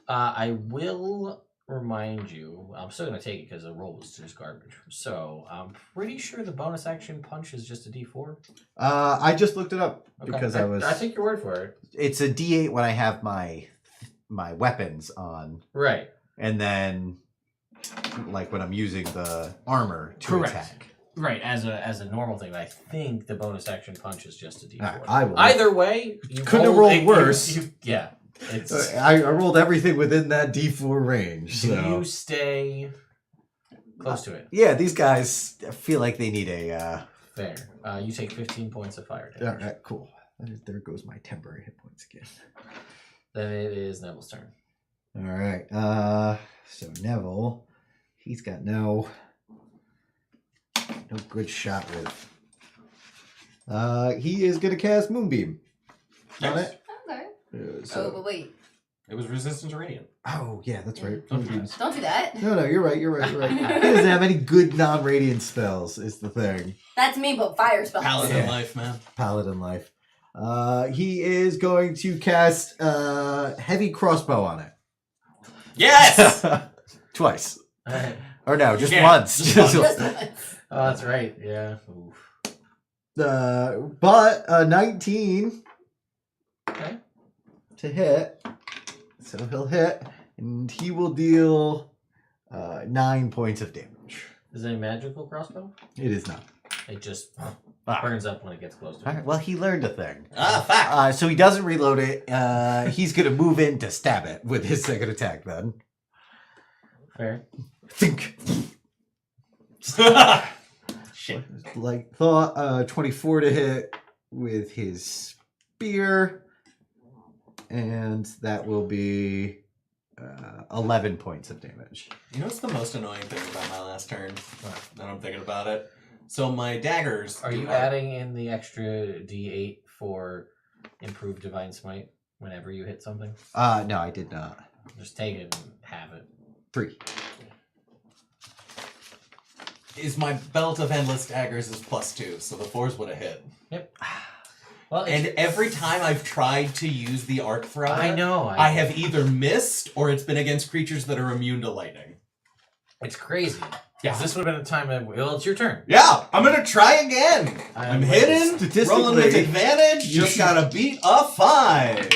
I will remind you, I'm still going to take it because the roll was just garbage. So I'm pretty sure the bonus action punch is just a D4. I just looked it up Okay. because I take your word for it. It's a D8 when I have my weapons on, Right. and then like when I'm using the armor to Correct. attack. Right, as a normal thing, I think the bonus action punch is just a D4. I will. Either way, you Couldn't have rolled worse. Yeah, it's. I rolled everything within that D4 range. Do So. you stay close to it? Yeah, these guys feel like they need a. Fair. You take 15 points of fire All damage. right, cool. There goes my temporary hit points again. Then it is Neville's turn. All right. So Neville, he's got no good shot with. He is gonna cast Moonbeam on it. Okay. So- Oh, but wait. It was resistant to radiant. Oh yeah, that's right. Don't do Moonbeams. Don't do that. No, you're right. He doesn't have any good non-radiant spells. Is the thing. That's me, but fire spells. Paladin Yeah. life, man. Paladin life. He is going to cast heavy crossbow on it. Yes! Twice. Alright. Or no, just Yeah, once. just once. Oh, that's right. Yeah. Oof. But 19 Okay. to hit. So he'll hit, and he will deal 9 points of damage. Is it a magical crossbow? It is not. It just Ah. burns up when it gets close to All it. right, well, he learned a thing. Fact. So he doesn't reload it. He's going to move in to stab it with his second attack then. Fair. Think. Shit. Like thought, 24 to hit with his spear. And that will be 11 points of damage. You know what's the most annoying thing about my last turn? Now I'm thinking about it. So my daggers. Are you adding in the extra D8 for improved divine smite whenever you hit something? No, I did not. Just take it and have it. 3. Is my belt of endless daggers is +2, so the 4s would have hit. Yep. Well, And every time I've tried to use the arc thrower, I know. I have either missed or it's been against creatures that are immune to lightning. It's crazy. Yeah. This would have been a time that. Well, it's your turn. Yeah, I'm gonna try again. I'm hidden, Statistically, rolling with advantage. you Just should- gotta beat a 5,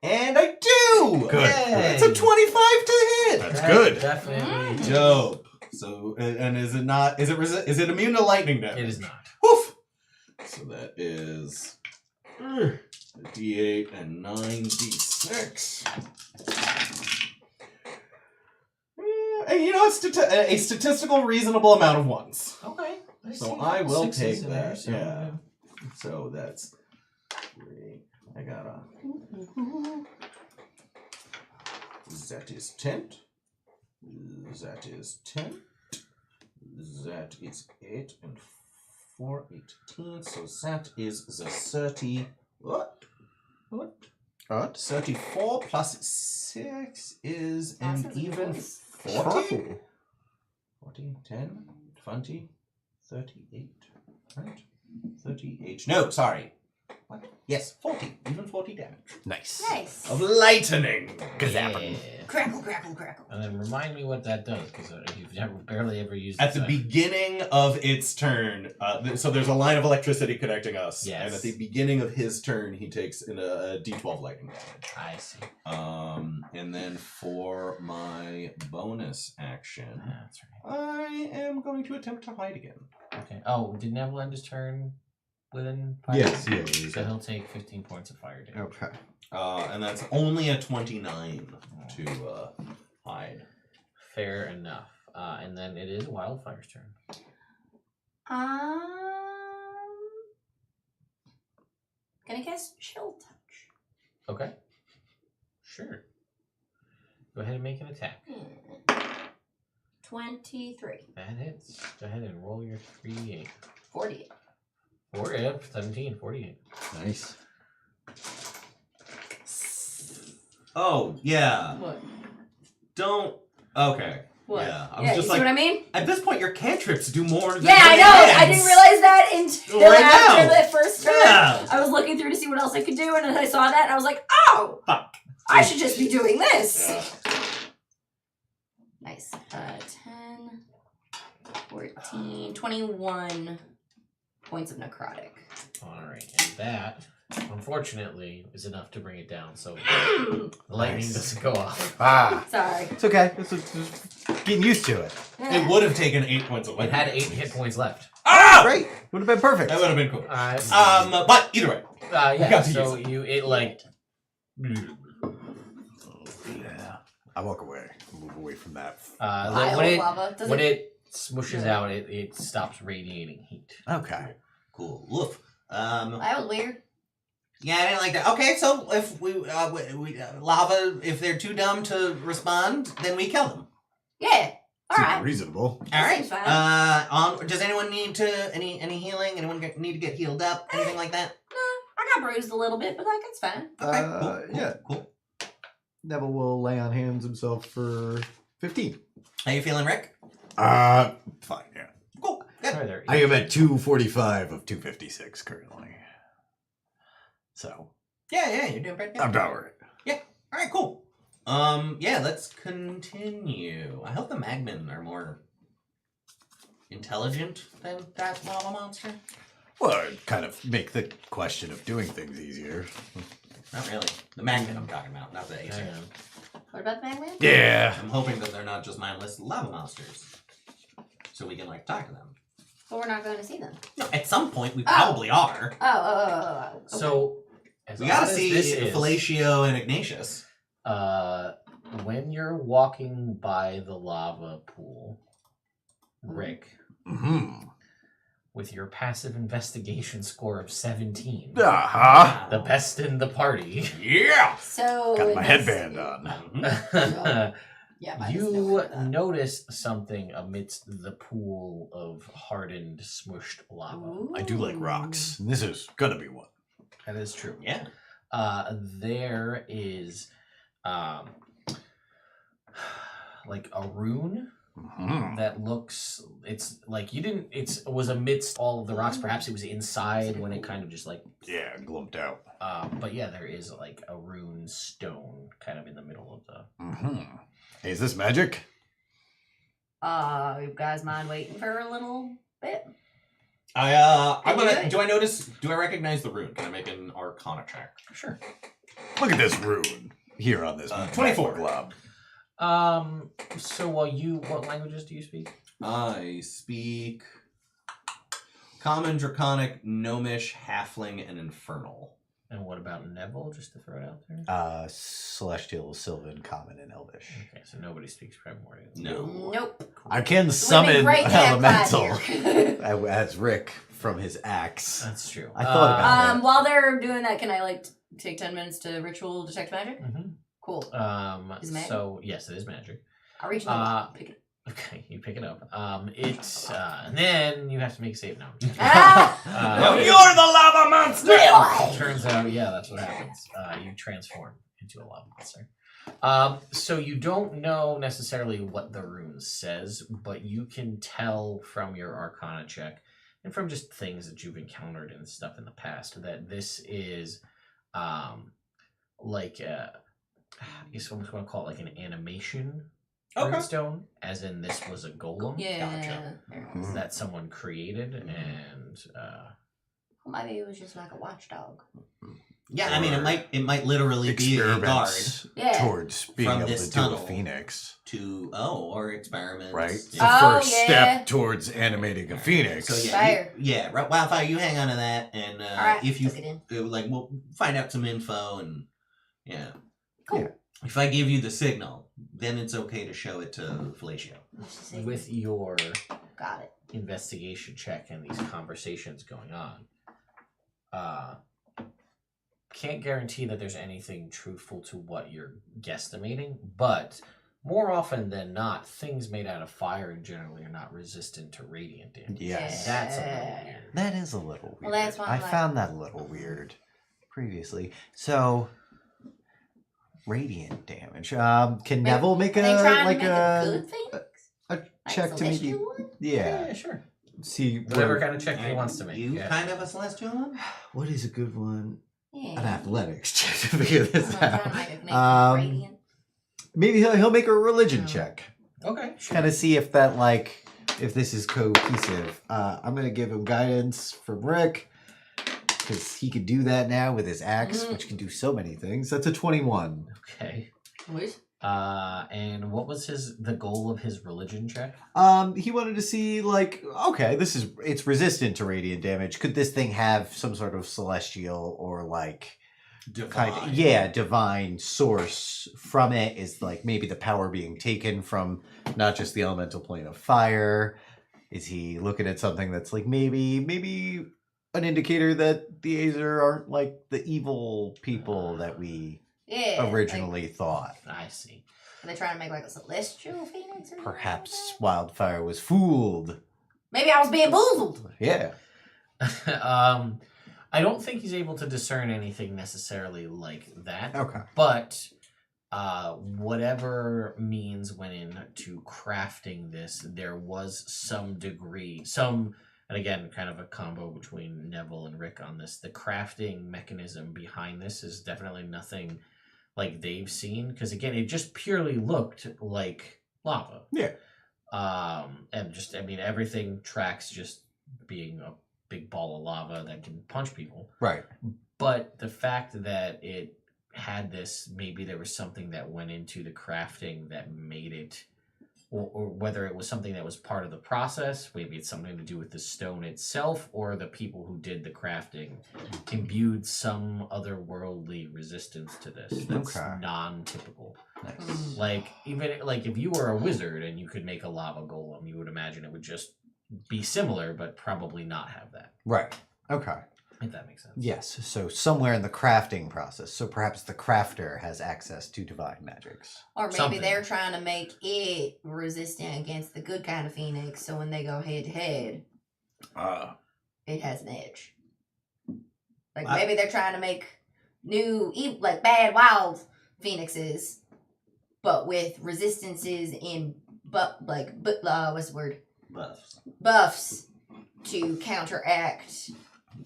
and I do. Good. It's a 25 to hit. That's good. Definitely. Dope. So, and is it not? Is it immune to lightning damage? It is not. Woof. So that is a D8 and 9d6. And you know, it's a statistical reasonable amount of ones. Okay. So I will Sixes take in there, that. so, Yeah. So that's 3. I got a. That is 10. That is 10. That is 8 and 4, 18. So that is the 30. What? 34 plus 6 is an Awesome. even 40? 40, 10, 20, 38, right? 38. No, sorry. What? Yes, 40. Even 40 damage. Nice. Nice. Of lightning. Yeah. Crackle, crackle, crackle. And then remind me what that does, because you've barely ever used At the this beginning of its turn, so there's a line of electricity connecting us. Yes. And at the beginning of his turn, he takes in a d12 lightning damage. I see. And then for my bonus action, That's right. I am going to attempt to hide again. Okay. Oh, did Neville end his turn within 5 Yes, minutes? yeah. So he'll take 15 points of fire damage. Okay. And that's only a 29 to hide. Fair enough. And then it is Wildfire's turn. Gonna cast Chill Touch. Okay. Sure. Go ahead and make an attack. 23. That hits. Go ahead and roll your 3d8. 48. 17, 48. Nice. Oh, yeah. What? Don't. Okay. What? Yeah, I was Yeah, you just see like, what I mean? at this point, your cantrips do more than Yeah, I know. I didn't realize that until Right after now. the first turn. Yeah. I was looking through to see what else I could do, and then I saw that, and I was like, oh! Fuck. I should just be doing this. Yeah. Nice. 10, 14, 21 points of necrotic. Alright, and that, unfortunately, is enough to bring it down, so the lightning Nice. doesn't go off. Ah. Sorry. It's okay. It's just getting used to it. It would have taken 8 points of It lightning. had 8 hit points left. Ah! Great. Would have been perfect. That would have been cool. Uh, But either way. yeah, got to so use it like... Yeah. I walk away. Move away from that. Pile when of it lava. Does when it? it smushes out, it stops radiating heat. Okay. Cool. Woof. That was weird. Yeah, I didn't like that. Okay, so if we lava, if they're too dumb to respond, then we kill them. Yeah. All Seems right. reasonable. All right. Seems fine. Does anyone need any healing? Anyone need to get healed up? Anything like that? I got bruised a little bit, but like it's fine. Okay. Cool. Yeah. Cool. Neville will lay on hands himself for 15. How you feeling, Rick? Fine, yeah. Cool. Good. Sorry, there. I am at 245 of 256 currently. So Yeah, you're doing pretty good. I'm down with it. All right, cool. Yeah, let's continue. I hope the magmen are more intelligent than that lava monster. Well, it'd kind of make the question of doing things easier. Not really. The magnet I'm talking about, not the I Acer. know. What about the magmen? Yeah. I'm hoping that they're not just mindless lava monsters. So we can, like, talk to them. But we're not going to see them. No, at some point we probably are. Oh. Okay. So, as We gotta odd as see this is, Fellatio and Ignatius. when you're walking by the lava pool, Rick, Mm-hmm. with your passive investigation score of 17, Uh-huh. the best in the party, Yeah. So Got my this- headband on. Mhm. Yeah, mine is you nowhere near that. notice something amidst the pool of hardened, smushed lava. I do like rocks. And this is gonna be one. That is true. Yeah. There is like a rune Mhm. that looks, it's like it was amidst all of the rocks. Perhaps it was inside when it kind of just like, Yeah, glumped out. but yeah, there is like a rune stone kind of in the middle of the. Mm-hmm. Hey, is this magic? You guys mind waiting for a little bit? I'm Can you gonna. do Do I recognize the rune? Can I make an Arcana check? Sure. Look at this rune here on this 24. glob. So what languages do you speak? I speak Common, Draconic, Gnomish, Halfling, and Infernal. And what about Neville, just to throw it out there? Celestial, Sylvan, Common, and Elvish. Okay, so nobody speaks Primordial. No. Nope. I can It would've been summon great to have elemental Clyde here. as Rick from his axe. That's true. I thought about it. While they're doing that, can I like take 10 minutes to ritual detect magic? Mhm. Cool. Um, Is it magic? so yes, it is magic. I'll reach my pick it. Okay, you pick it up. And then you have to make a save now. Ah! You're the lava monster! Turns out, yeah, that's what happens. You transform into a lava monster. So you don't know necessarily what the rune says, but you can tell from your Arcana check and from just things that you've encountered and stuff in the past that this is like I guess I'm just going to call it like an animation runestone, as in this was a golem Yeah. Mhm. that someone created, and Well, maybe it was just like a watchdog. Yeah, I mean, it might literally be a guard Experiments Yeah. towards being From able this to do a tunnel. phoenix. or experiments. Right? It's Yeah. the Oh, first yeah. step towards animating a phoenix. So Fire. Wildfire, you hang on to that, and All right. if you took it in. we'll find out some info, and yeah. Cool. Yeah. If I give you the signal, then it's okay to show it to Fellatio. What's the secret? with your Got it. investigation check and these conversations going on, can't guarantee that there's anything truthful to what you're guesstimating, but more often than not, things made out of fire generally are not resistant to radiant damage. Yes. That's a little weird. That is a little weird. Well, that's why I I'm like- found that a little weird previously. So, radiant damage. Can Neville make Are they trying like to make a good thing? a Like check to maybe? celestial one? Yeah. Sure. See Whatever where- kind of check he wants to make. You yeah. kind of a celestial one? What is a good one? Yeah. An athletics check to figure this I'm trying to out. make a connection Um, with radiant. Maybe he'll make a religion Oh. check. Okay. Sure. Kind of see if that if this is cohesive. I'm gonna give him guidance from Rick because he could do that now with his axe, Mhm. which can do so many things. That's a 21. Okay. What? And what was the goal of his religion check? He wanted to see okay, it's resistant to radiant damage. Could this thing have some sort of celestial or Divine. divine source from it? Is maybe the power being taken from not just the elemental plane of fire? Is he looking at something that's maybe an indicator that the Acer aren't the evil people that we Yeah. originally thought? I see. Are they trying to make like a celestial phoenix? Or Perhaps something Wildfire was fooled. like that? Maybe I was bamboozled. Yeah. I don't think he's able to discern anything necessarily like that. Okay. But whatever means went into crafting this, there was some degree, and and again, kind of a combo between Neville and Rick on this. The crafting mechanism behind this is definitely nothing like they've seen, because again, it just purely looked like lava. Yeah. And just, I mean, everything tracks just being a big ball of lava that can punch people. Right. But the fact that it had this, maybe there was something that went into the crafting that made it, or whether it was something that was part of the process, maybe it's something to do with the stone itself, or the people who did the crafting imbued some otherworldly resistance to this that's Okay. non-typical. Nice. Like, even like if you were a wizard and you could make a lava golem, you would imagine it would just be similar, but probably not have that. Right. Okay. If that makes sense. Yes. So somewhere in the crafting process. So perhaps the crafter has access to divine magics. Or maybe Something. they're trying to make it resistant against the good kind of phoenix, so when they go head to head, it has an edge. Like maybe they're trying to make new, like bad wild phoenixes, but with resistances in what's the word? Buffs to counteract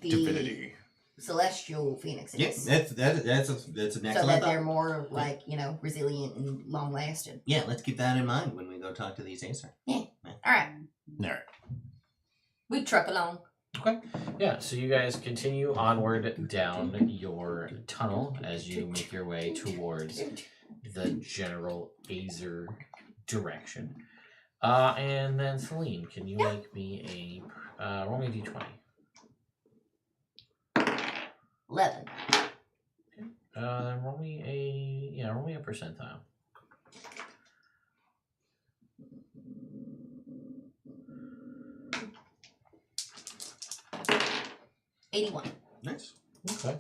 the Divinity. celestial phoenixes. Yes, that's an excellent So that thought. they're more like, resilient and long lasting. Yeah, let's keep that in mind when we go talk to these Acer. Alright. All right. We truck along. Okay. Yeah, so you guys continue onward down your tunnel as you make your way towards the general Acer direction. And then Celine, can you make me roll me a d20? 11. Then roll me a percentile. $81. Nice. Okay.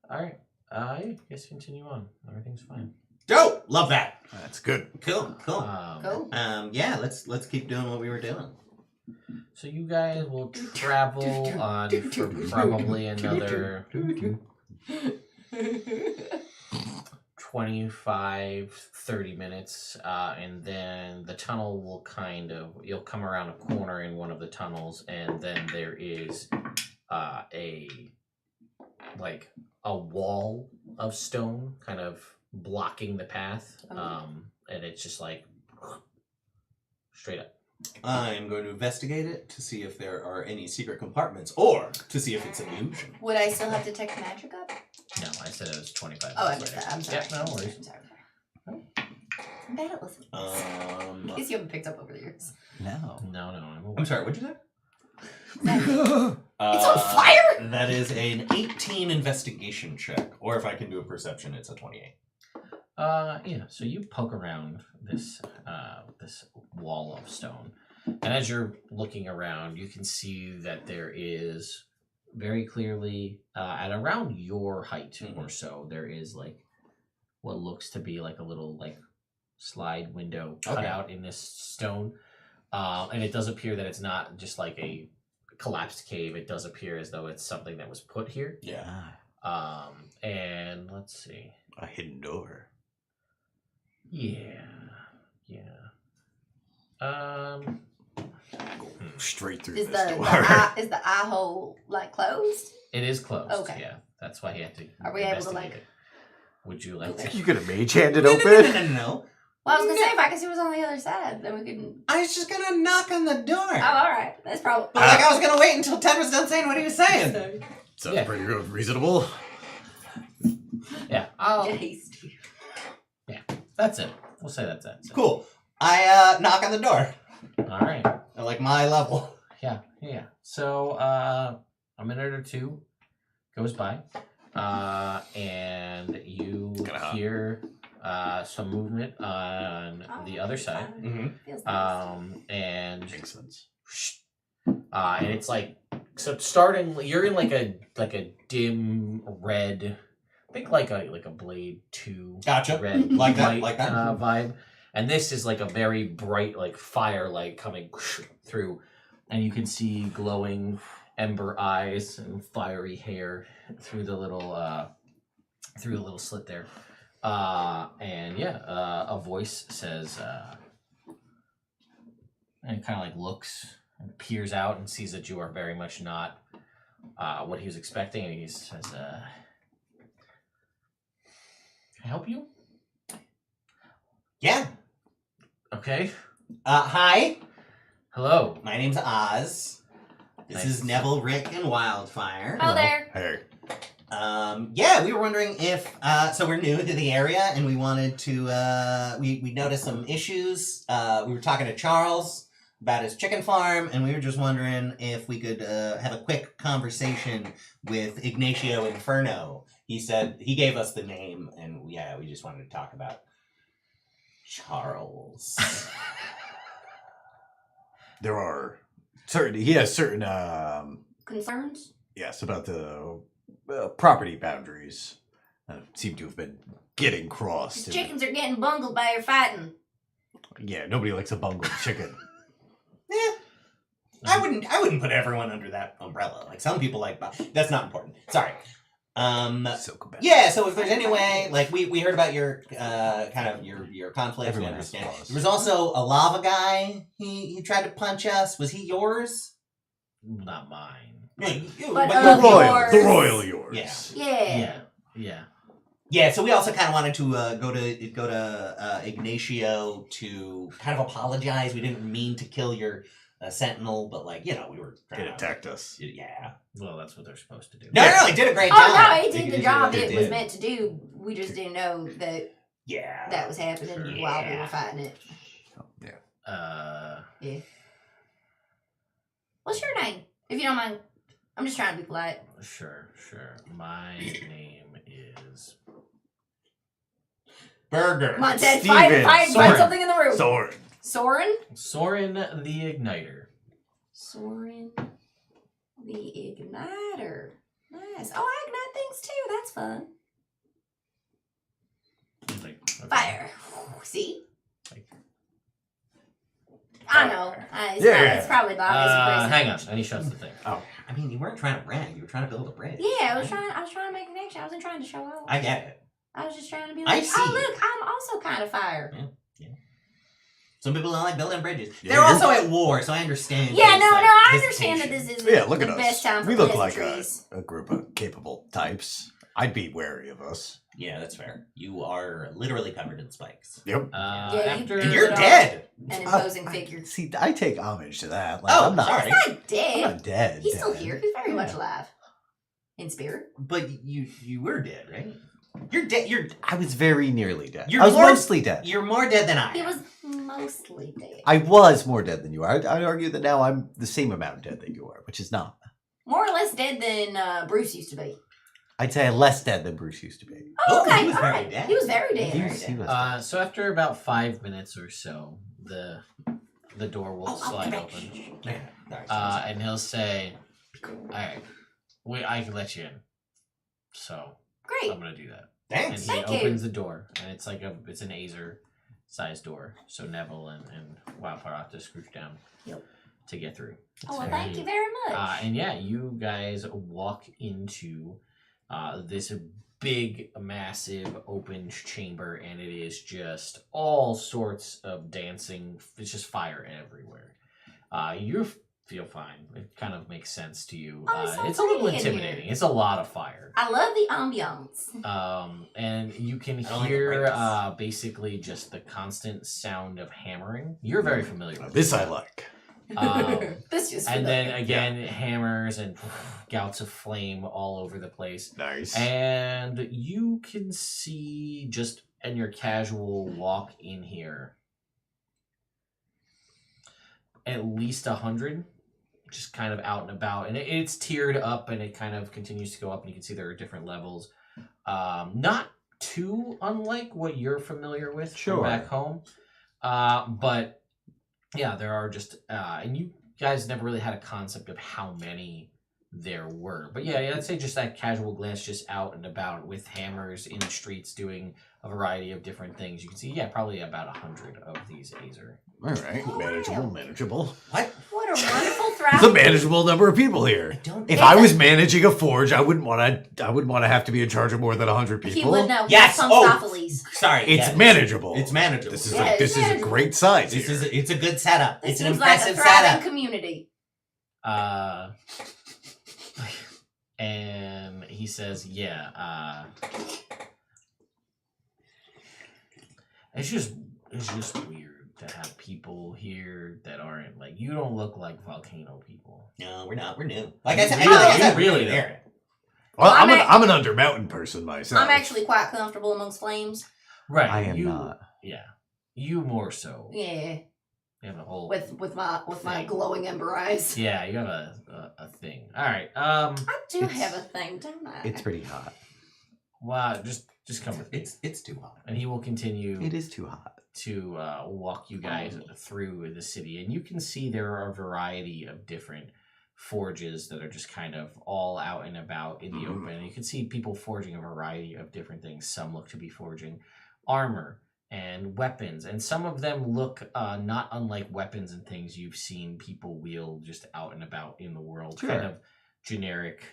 Alright. I guess continue on. Everything's fine. Dope. Love that. That's good. Cool. Cool. Go. Yeah. Let's keep doing what we were doing. So you guys will travel on for probably another 25, 30 minutes, and then the tunnel will you'll come around a corner in one of the tunnels, and then there is a wall of stone kind of blocking the path, and it's just like straight up. I'm going to investigate it to see if there are any secret compartments, or to see if it's an illusion. Would I still have to detect magic up? No, I said it was 25 Oh, I minutes missed later. that. I'm sorry. Yeah, no worries. I'm sorry. I'm bad at listening. In case you haven't picked up over the years. No. No, I'm aware. I'm sorry. What'd you say? It's on fire? That is an 18 investigation check, or if I can do a perception, it's a 28. Yeah. So you poke around this wall of stone, and as you're looking around, you can see that there is very clearly at around your height or so, there is like what looks to be like a little like slide window cut out in this stone, and it does appear that it's not just like a collapsed cave. It does appear as though it's something that was put here. Yeah. And let's see. A hidden door. Yeah. Straight through Is this the door. eye hole like closed? It is closed. Okay. Yeah, that's why he had to. Are we able to, investigate like- it. Would you like to? You gonna mage hand it No. open? No. Well, I was gonna say if I could see what's on the other side, then we could. I was just gonna knock on the door. Oh, all right. That's probably. But I was gonna wait until Ted was done saying what he was saying. Sounds Yeah. pretty reasonable. Yeah. Heist. That's it. We'll say that's it. Cool. I knock on the door. All right. At like my level. Yeah. So a minute or two goes by, and you Kinda hear some movement on the other side. Mm-hmm. Feels nice. And Makes sense. and it's like, so starting, you're in like a dim red, I think like a Blade 2 Gotcha. red Like that, light, vibe, and this is like a very bright like firelight coming through, and you can see glowing ember eyes and fiery hair through the little slit there, and a voice says, and kind of like looks and peers out and sees that you are very much not what he was expecting, and he says, "Can I help you?" Yeah. Okay. Hi. Hello. My name's Oz. This Nice. is Neville, Rick, and Wildfire. Oh, there. Hey. Yeah, we were wondering if, so we're new to the area and we wanted to, we noticed some issues. We were talking to Charles about his chicken farm and we were just wondering if we could, have a quick conversation with Ignacio Inferno. He said, he gave us the name and yeah, we just wanted to talk about Charles. There are he has certain, Concerns? yes, about the property boundaries seem to have been getting crossed. His chickens are getting bungled by your fighting. Yeah, nobody likes a bungled chicken. Yeah. I wouldn't put everyone under that umbrella. Like some people like, that's not important. Sorry. Silk back. Yeah, so if there's any way, like we heard about your kind of your conflict, we Everyone has understand. flaws. There was also a lava guy. He tried to punch us. Was he yours? Not mine. No, But, The yours. royal yours. Yeah. Yeah. Yeah. Yeah, so we also kind of wanted to go to Ignacio to kind of apologize. We didn't mean to kill your sentinel, but like we were trying It to attacked us. Yeah. Well, that's what they're supposed to do. No, he did a great job. Oh, no, he did the job He it was did. meant to do. We just didn't know that Yeah. that was happening Sure. while we Yeah. were fighting it. Yeah. What's your name? If you don't mind. I'm just trying to be polite. Sure. My name is Burger. Come on, Ted, Steven, find Soren. something in the room. Sword. Soren? Soren the Igniter. Soren the Igniter. Nice. Oh, I ignite things too. That's fun. He's like, okay. Fire. See? Like- I know. It's probably Bobby's hang on, and he shuts the thing. I mean, you weren't trying to brag. You were trying to build a bridge. Yeah, I was trying to make a connection. I wasn't trying to show off. I get it. I was just trying to be I like, see. oh look, I'm also kind of fire. Some people don't like building bridges. Yeah, They're you're- also at war, so I understand. Yeah, things no, like I understand that hesitation. this is Yeah, look the at best us. time for We look like pleasantries. a group of capable types. I'd be wary of us. Yeah, that's fair. You are literally covered in spikes. Yep. Yeah, you- After And you're Good dead. An imposing figure. See, I take homage to that. Like, Oh, I'm not. sorry. He's not dead. I'm not dead. He's still dead. here. He's very much alive. In spirit. But you were dead, right? You're dead. I was very nearly dead. You're I was more- mostly dead. You're more dead than I He am. was mostly dead. I was more dead than you are. I'd argue that now I'm the same amount dead that you are, which is not. More or less dead than Bruce used to be. I'd say less dead than Bruce used to be. Oh, Okay, he was all very right. dead. He was very dead. He very was- dead. he was So after about 5 minutes or so, the door will Oh, slide okay. open, Yeah, sorry. and he'll say, "All right, I can let you in, so Great. I'm gonna do that." Thanks. And he Thank you. opens the door, and it's like it's an Acer sized door, so Neville and Wildfire have to scooch down Yep. to get through. Oh, well, thank you very much. And yeah, you guys walk into this big, massive, open chamber, and it is just all sorts of dancing. It's just fire everywhere. You feel fine. It kind of makes sense to you. Oh, it's so it's a little pretty in here. intimidating. It's a lot of fire. I love the ambiance. And you can I don't like hear breaks. basically just the constant sound of hammering. You're very familiar with This I like. This just and then again, hammers and gouts of flame all over the place. Nice. And you can see just in your casual walk in here at least 100 just kind of out and about. And it's tiered up and it kind of continues to go up, and you can see there are different levels. Not too unlike what you're familiar with from Sure. back home. But yeah, there are just and you guys never really had a concept of how many there were. But yeah, I'd say just that casual glance just out and about with hammers in the streets doing a variety of different things. You can see, probably about 100 of these Acer. All right. Oh, Manageable, wow. manageable. What? What a wonderful thrive. It's a manageable number of people here. don't. If I was managing a forge, I wouldn't want to have to be in charge of more than 100 people. He would know. Yes. Sophocles. Sorry. It's yeah, manageable. It's manageable. This is Yeah, it's this is a manageable. great size. This here. is it's a good setup. This It's an seems like a impressive thriving setup. community. And he says, yeah, it's just weird to have people here that aren't like, you don't look like volcano people. No, we're not. We're new. Like I said, Really, we're there. Well, I'm I'm an undermountain person myself. I'm actually quite comfortable amongst flames. Right. I am not. Yeah. You more so. Yeah, You have a whole with my thing. glowing ember eyes. Yeah, you have a thing. All right. I do It's- have a thing, don't I? It's pretty hot. Wow, just come with me. It's too hot. And he will continue It is too hot. to walk you guys through the city, and you can see there are a variety of different forges that are just kind of all out and about in the open. You can see people forging a variety of different things. Some look to be forging armor and weapons, and some of them look not unlike weapons and things you've seen people wield just out and about in the world. Sure. Kind of generic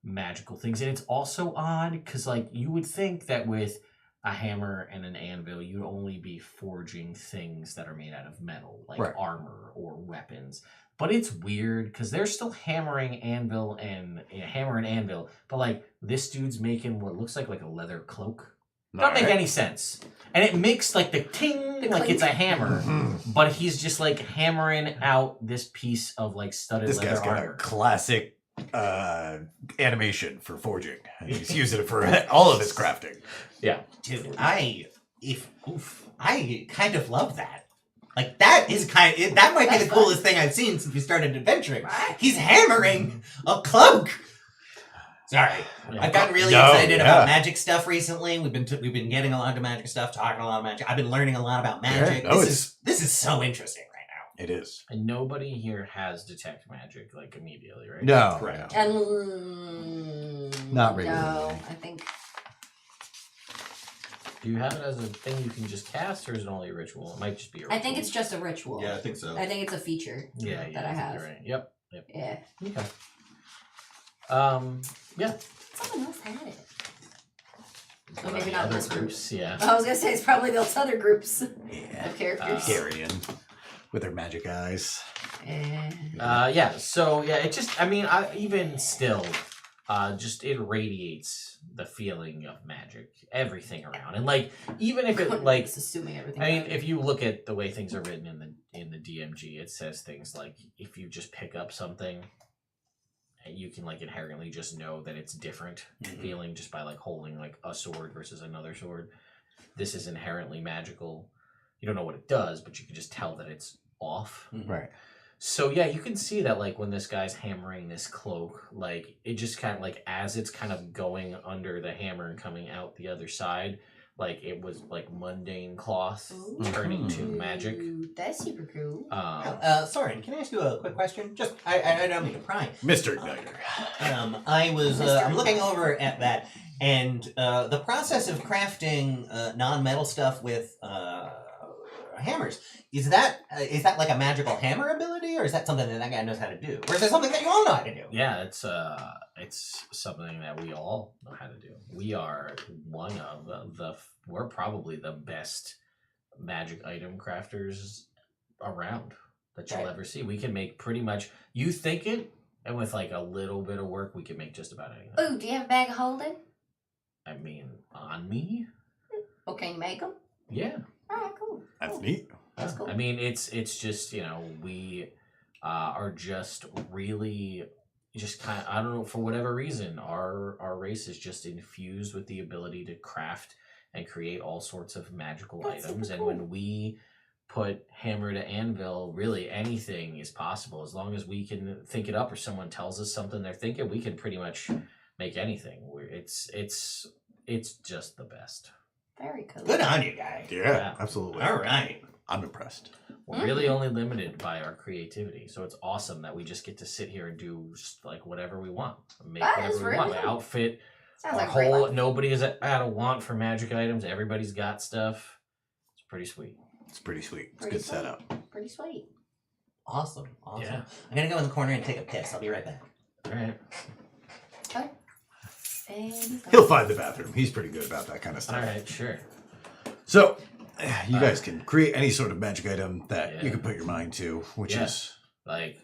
magical things. And it's also odd because like you would think that with a hammer and an anvil, you'd only be forging things that are made out of metal, like Right. armor or weapons. But it's weird because they're still hammering anvil and hammer and anvil, but like this dude's making what looks like a leather cloak. Don't make any sense. And it makes like the ting, like clink. it's a hammer, Mhm. but he's just like hammering out this piece of like studded This leather guy's got armor. a classic animation for forging. And he's using it for all of his crafting. Yeah. Dude, I kind of love that. Like that is that might be That's the coolest thing I've seen since we started adventuring. Right? He's hammering a cloak. Sorry, Yeah. I've gotten really No, excited yeah. about magic stuff recently. We've been getting a lot into magic stuff, talking a lot of magic. I've been learning a lot about magic. no, this is so interesting right now. It is. And nobody here has detect magic like immediately, right? No. Correct. no. And Not really. No, I think Do you have it as a thing you can just cast, or is it only a ritual? It might just be a ritual. I think it's just a ritual. I think so. I think it's a feature. yeah, that I think have. you're right. Yep. Yeah. Okay. Yeah. Someone else had it. One Or of maybe the not other this group. groups. Yeah. I was gonna say it's probably those other groups Yeah. of characters. Garian with their magic eyes. Yeah. So yeah, it just, even still, just it radiates the feeling of magic, everything around, and like even if it like, Just assuming everything. I mean, about it. if you look at the way things are written in the DMG, it says things like if you just pick up something, you can like inherently just know that it's different feeling just by like holding like a sword versus another sword. This is inherently magical. You don't know what it does, but you can just tell that it's off. Right. So yeah, you can see that like when this guy's hammering this cloak, like it just kind of like as it's kind of going under the hammer and coming out the other side, like it was like mundane cloth turning to magic. Ooh, that's super cool. Soren, can I ask you a quick question? Just I don't mean to pry. Mr. Igniter. I was I'm looking over at that, and the process of crafting non-metal stuff with hammers, is that like a magical hammer ability, or is that something that guy knows how to do, or is that something that you all know how to do? Yeah, it's something that we all know how to do. We are one of we're probably the best magic item crafters around that you'll Right. ever see. We can make pretty much, you think it, and with like a little bit of work, we can make just about anything. Ooh, do you have a bag of holding? I mean, on me? Or can you make them? Yeah. Alright, cool. That's cool. neat. That's cool. I mean, it's just, we are just really just kind of, I don't know, for whatever reason, our race is just infused with the ability to craft and create all sorts of magical That's items. super And cool. when we put hammer to anvil, really anything is possible. As long as we can think it up or someone tells us something they're thinking, we can pretty much make anything. It's just the best. Very cool. Good on you, guy. Yeah, absolutely. All right. I'm impressed. We're really only limited by our creativity, so it's awesome that we just get to sit here and do just like whatever we want, make That whatever is we want. really My cool. outfit, Sounds our like a great whole life. nobody is at a want for magic items. Everybody's got stuff. It's pretty sweet. It's pretty sweet. It's Pretty good sweet. setup. Pretty sweet. Awesome. Yeah. I'm gonna go in the corner and take a piss. I'll be right back. All right. And He'll find the bathroom. He's pretty good about that kind of stuff. All right. Sure. So, you guys can create any sort of magic item that you Yeah. can put your mind to, which Yeah. is... Like,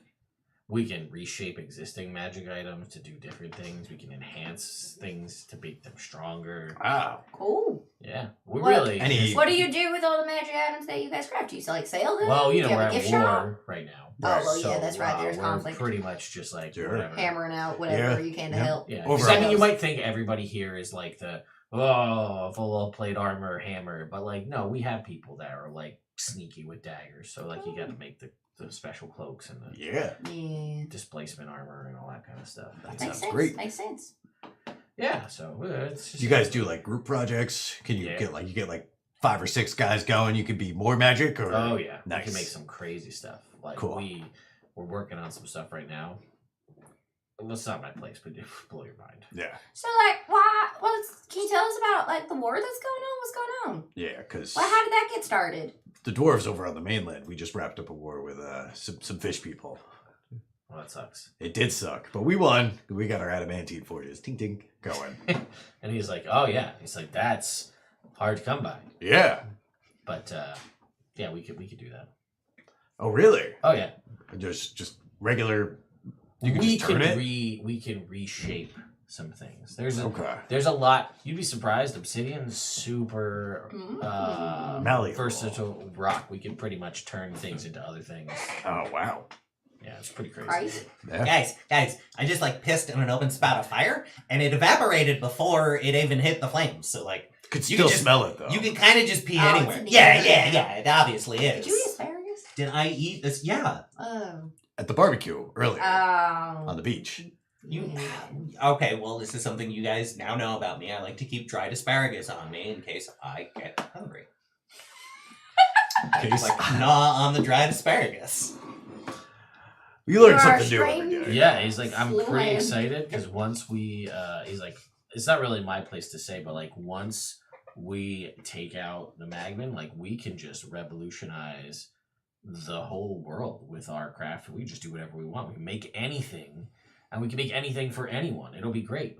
we can reshape existing magic items to do different things. We can enhance things to make them stronger. Wow. cool. Yeah, we What- really. Any- What do you do with all the magic items that you guys craft? Do you sell them? Well, Do you know, have we're a at gift war shop? right now. Oh, well, yeah, that's right. There's we're conflict. pretty much just like Sure. whatever. Hammering out whatever you can to help. Yeah, Over 'cause, I mean, on you those. might think everybody here is like the full plate armor hammer, but like no, we have people that are like sneaky with daggers. So like you got to make the special cloaks and the Yeah. Yeah. displacement armor and all that kind of stuff. Makes sounds sense. great. Makes sense. Yeah, so it's just, Do you guys do like group projects? Can you Yeah. get like 5 or 6 guys going? You could be more magic or... Oh yeah, we Nice. can make some crazy stuff. Like Cool. we're working on some stuff right now. Well, it's not my place, but it will blow your mind. Yeah. So, like, why? Can you tell us about like the war that's going on? What's going on? Yeah, because Well, how did that get started? the dwarves over on the mainland, we just wrapped up a war with some fish people. Well, that sucks. It did suck, but we won. We got our adamantine forges. Ting ting going. And he's like, oh yeah, he's like that's hard to come by, Yeah. but yeah, we could do that. Oh, really? Oh yeah, Just regular... You can we just turn can it? we can reshape some things. There's Okay. there's a lot. You'd be surprised. Obsidian's super Malleable. versatile rock. We can pretty much turn things into other things. Oh, wow. Yeah, it's pretty crazy. Crazy. Yeah. Guys, I just like pissed in an open spout of fire, and it evaporated before it even hit the flames. So like, Could You still can just- smell it, though. you can kind of just pee Oh, it's anywhere. in the Yeah, air. it obviously is. Did you eat asparagus? Did I eat this? Yeah. Oh. At the barbecue earlier on Oh. the beach. You okay? Well, this is something you guys now know about me. I like to keep dried asparagus on me in case I get hungry. I just like to gnaw on the dried asparagus. You learn You are something new strange. every day. Yeah, he's like, I'm pretty Fluid. excited because once we, he's like, it's not really my place to say, but like once we take out the magmen, like we can just revolutionize the whole world with our craft. We just do whatever we want. We can make anything, and we can make anything for anyone. It'll be great.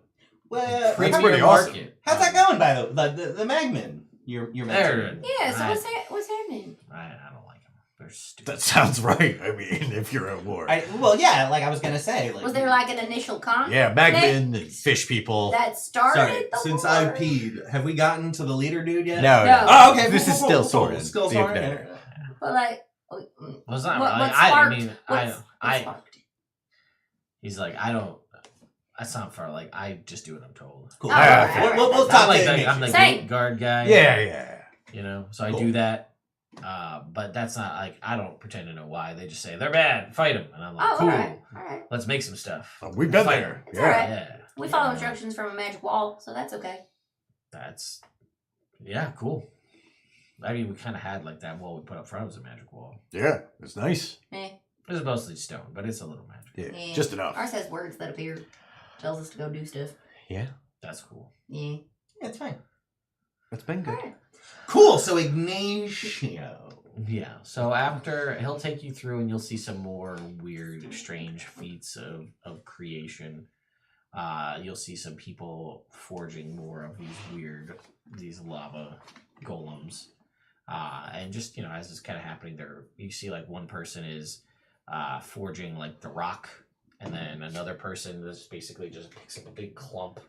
Well, That's pretty awesome. market. how's that going by the magmen? You're There. mentioning? Yeah. So Right. what's happening? I don't like them. They're stupid. That sounds right. I mean, if you're at war. Well, yeah. Like I was gonna say. Like, Was there like an initial conflict Yeah, magmen and fish people. that started Sorry, the since war? I peed, have we gotten to the leader dude yet? No, No. Oh, okay. This cool, is cool, still cool, sorted. cool. Still The sorted. Ignatius. But like, Well, it's not what really. sparked? I mean, What I. sparked it? He's like, I don't. That's not for like. I just do what I'm told. Cool. Oh, Yeah, alright, alright. We'll I'm talk like to the, I'm Ignatius. the Same. gate guard guy. Yeah. You know, so I Cool. do that. But that's not like I don't pretend to know why. They just say they're bad, fight them, and I'm like, Oh, cool. alright, alright. Let's make some stuff. We've been Fight there. 'em. It's Yeah. alright. Yeah, We follow Yeah. instructions from a magic wall, so that's okay. That's cool. I mean, we kind of had like that wall we put up front was a magic wall. Yeah, it's nice. Eh. It was mostly stone, but it's a little magic. Yeah, Yeah. just enough. Ours has words that appear, tells us to go do stuff. Yeah, That's cool. Yeah. Yeah, it's fine. it's been good. Alright. Cool. So Ignatio. Yeah. So after he'll take you through, and you'll see some more weird, strange feats of creation. You'll see some people forging more of these lava golems, and just as it's kind of happening, you see like one person is forging like the rock, and then another person just basically just picks up a big clump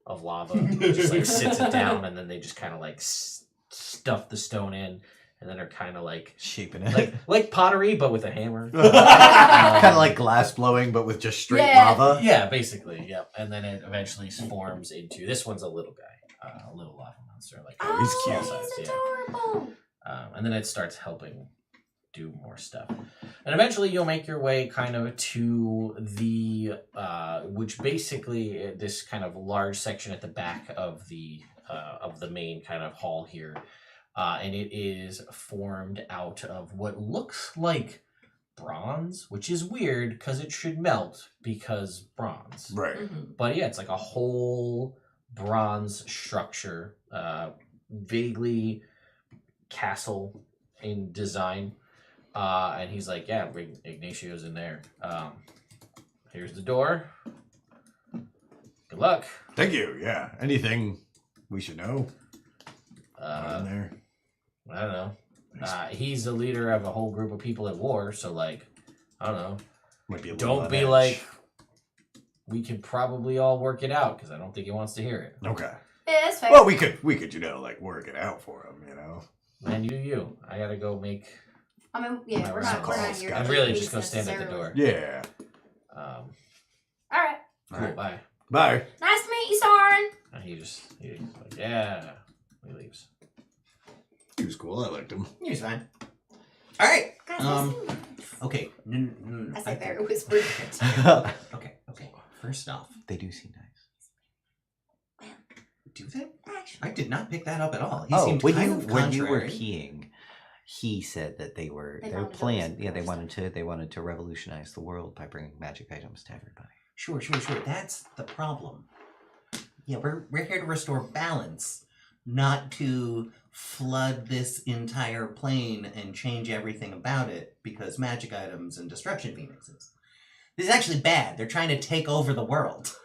of lava, just like sits it down, and then they just kind of like stuff the stone in, and then they're kind of like Shaping it. like pottery, but with a hammer. Kind of like glass blowing, but with just straight Yeah. lava. Yeah, basically, yep. And then it eventually forms into this one's a little guy, a little lava monster, like Oh, he's cute. he's yeah. adorable. And then it starts helping do more stuff, and eventually you'll make your way kind of to the which basically this kind of large section at the back of the main kind of hall here, and it is formed out of what looks like bronze, which is weird because it should melt because bronze. Right. Mhm. But yeah, it's like a whole bronze structure, vaguely castle in design. And he's like, yeah, bring Ignatius in there. Here's the door. Good luck. Thank you. Yeah. Anything we should know? In there. I don't know. He's the leader of a whole group of people at war, so like, I don't know. Might be a little Don't on be edge. like, we can probably all work it out, because I don't think he wants to hear it. Okay. Yeah, that's fair. Well, we could, like work it out for him, you know. Man, you do you. I gotta go make. I mean, yeah, we're not calls, your guys. I'm really piece just gonna stand at the door. Yeah. All right. Cool, Alright. bye. Bye. Nice to meet you, Soren. And he's like, yeah. He leaves. He was cool. I liked him. He was fine. All right. Guys, I see you. Okay. No. I say very whispered. Okay. First off, They do seem nice. do they? Actually, I did not pick that up at all. He Oh, seemed when kind you of when you were contrary. peeing, he said that they were They their wanted to plan. listen Yeah, they first. wanted to revolutionize the world by bringing magic items to everybody. Sure. That's the problem. Yeah, we're here to restore balance, not to flood this entire plane and change everything about it because magic items and destruction phoenixes. This is actually bad. They're trying to take over the world.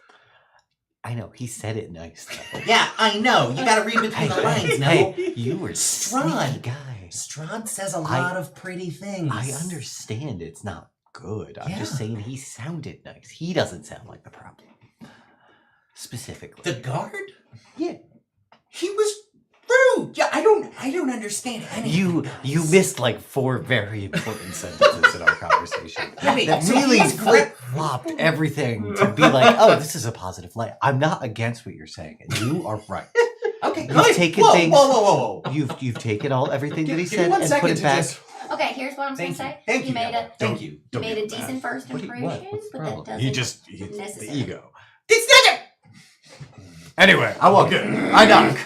I know he said it nice. Though. Yeah, I know. You got to read between the lines. No, Hey, you were Strahd. sneaky guy. Strahd says a lot of pretty things. I understand it's not good. I'm just Yeah. saying he sounded nice. He doesn't sound like the problem. Specifically. The guard? Yeah. He was rude. Yeah, I don't understand anything. You missed like 4 very important sentences in our conversation. Yeah, wait, That so really he's flip flopped everything to be like, oh, this is a positive light. I'm not against what you're saying, and you are right. Okay, You've wait, taken whoa, things- Whoa. You've taken everything that he Give me said 1 and second put it to back. just- okay, here's what I'm Thank gonna you. say. Thank you you, made Neville. a Thank you. you made a get decent first What impression, what's the but that problem? doesn't. He's the necessary. ego. It's not Anyway, I walk in. I knock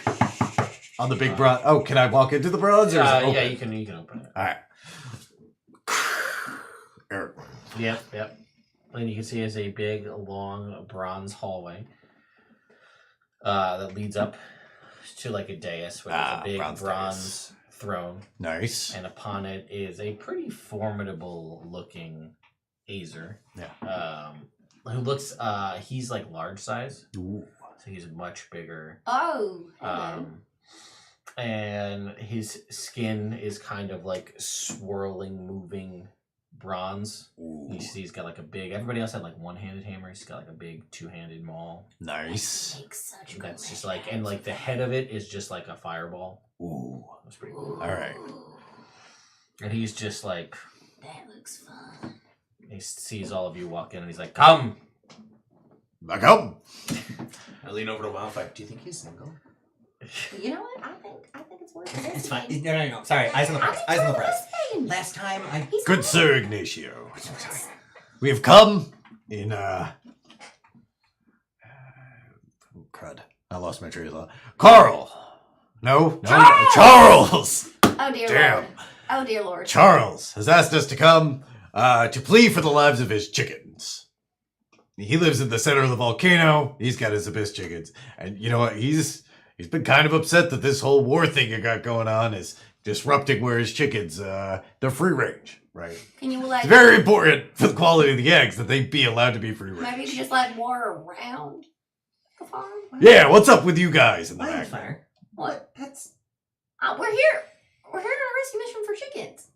on the big bronze. Oh, can I walk into the bronze? Or is it open? Yeah, you can open it. All right. Eric. Yep. And you can see it's a big, long bronze hallway that leads up to like a dais where there's a big bronze bronze throne, Nice. and upon it is a pretty formidable looking Acer. Yeah. Who looks he's like large size, Ooh. so he's much bigger. Oh, hello. And his skin is kind of like swirling, moving bronze. Ooh. You see he's got like a big, everybody else had like one-handed hammer. He's got like a big two-handed maul. Nice. Makes such good That's just magic like, and like the head of it is just like a fireball. Ooh. That's pretty cool. All right. And he's just like, That looks fun. he sees all of you walk in and he's like, come. Back up. I lean over to Wildfire. Do you think he's single? You know what? I think it's worth it. It's fine. No. Sorry, eyes on the prize. Eyes on the prize. Last time I... Good Sir Ignatio. We have come in crud. I lost my train of thought. Carl. No. Charles. Oh dear Damn. lord. Oh dear lord. Charles has asked us to come to plead for the lives of his chickens. He lives in the center of the volcano. He's got his abyss chickens, and you know what? He's been kind of upset that this whole war thing you got going on is disrupting where his chickens they're free range, right? Can you like It's very important for the quality of the eggs that they be allowed to be free range. maybe you could just like war around the farm? Yeah, what's up with you guys in the back? Wildfire? What? That's... We're here. We're here on a rescue mission for chickens.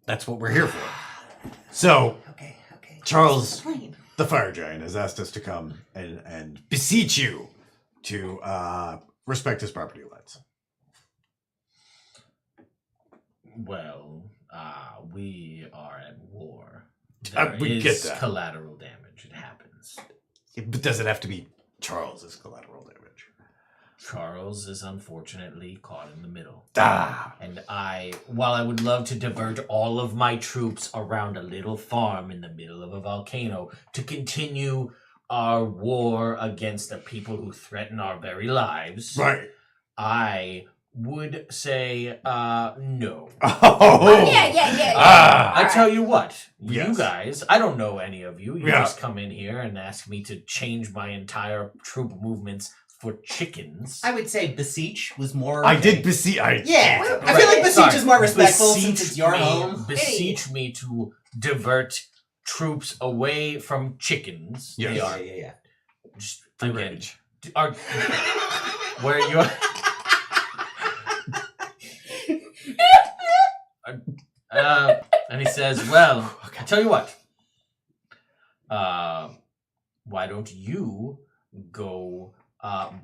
That's what we're here for. So Okay. Charles, Explain. the fire giant, has asked us to come and beseech you to respect his property rights. Well, we are at war. We There get is that. collateral damage. It happens. But does it have to be Charles's collateral damage? Charles is unfortunately caught in the middle. Ah, And while I would love to divert all of my troops around a little farm in the middle of a volcano to continue our war against the people who threaten our very lives, right. I would say no. Oh, Yeah. Ah. I tell you what, you Yes. guys, I don't know any of you. You Yeah. just come in here and ask me to change my entire troop movements for chickens. I would say beseech was more. I did beseech. Yeah, Well, I feel like beseech Sorry. is more respectful Beseech since it's your me- home. Beseech me to divert troops away from chickens. Yes. They Yeah, are yeah, yeah. just Free again, range. are where you and he says, "Well, I tell you what. Why don't you go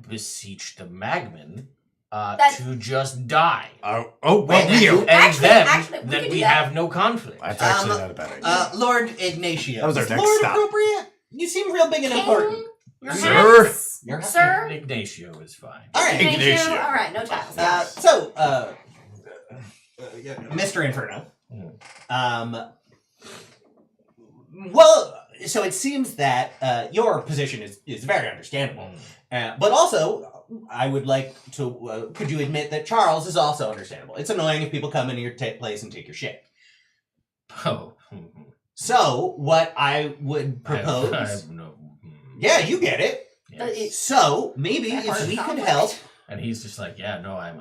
beseech the magmen to just die? Well, Wait, Leo. you- And Actually, we then could we do that. have no conflict." That's actually not a bad idea. Lord Ignatius. That was our is next Lord stop. appropriate? You seem real big and important. Your Sir? Highness? Your Sir? Ignatio is fine. All right. Ignatius. All right, no titles. Mr. Inferno. Mm. Well, so it seems that your position is very understandable. But also, I would like to, could you admit that Charles is also understandable? It's annoying if people come into your place and take your shit. Oh. So, what I would propose... I have no. Yeah, you get it. Yes. So, maybe That part if of we could conflict. help... And he's just like, yeah, no, I'm.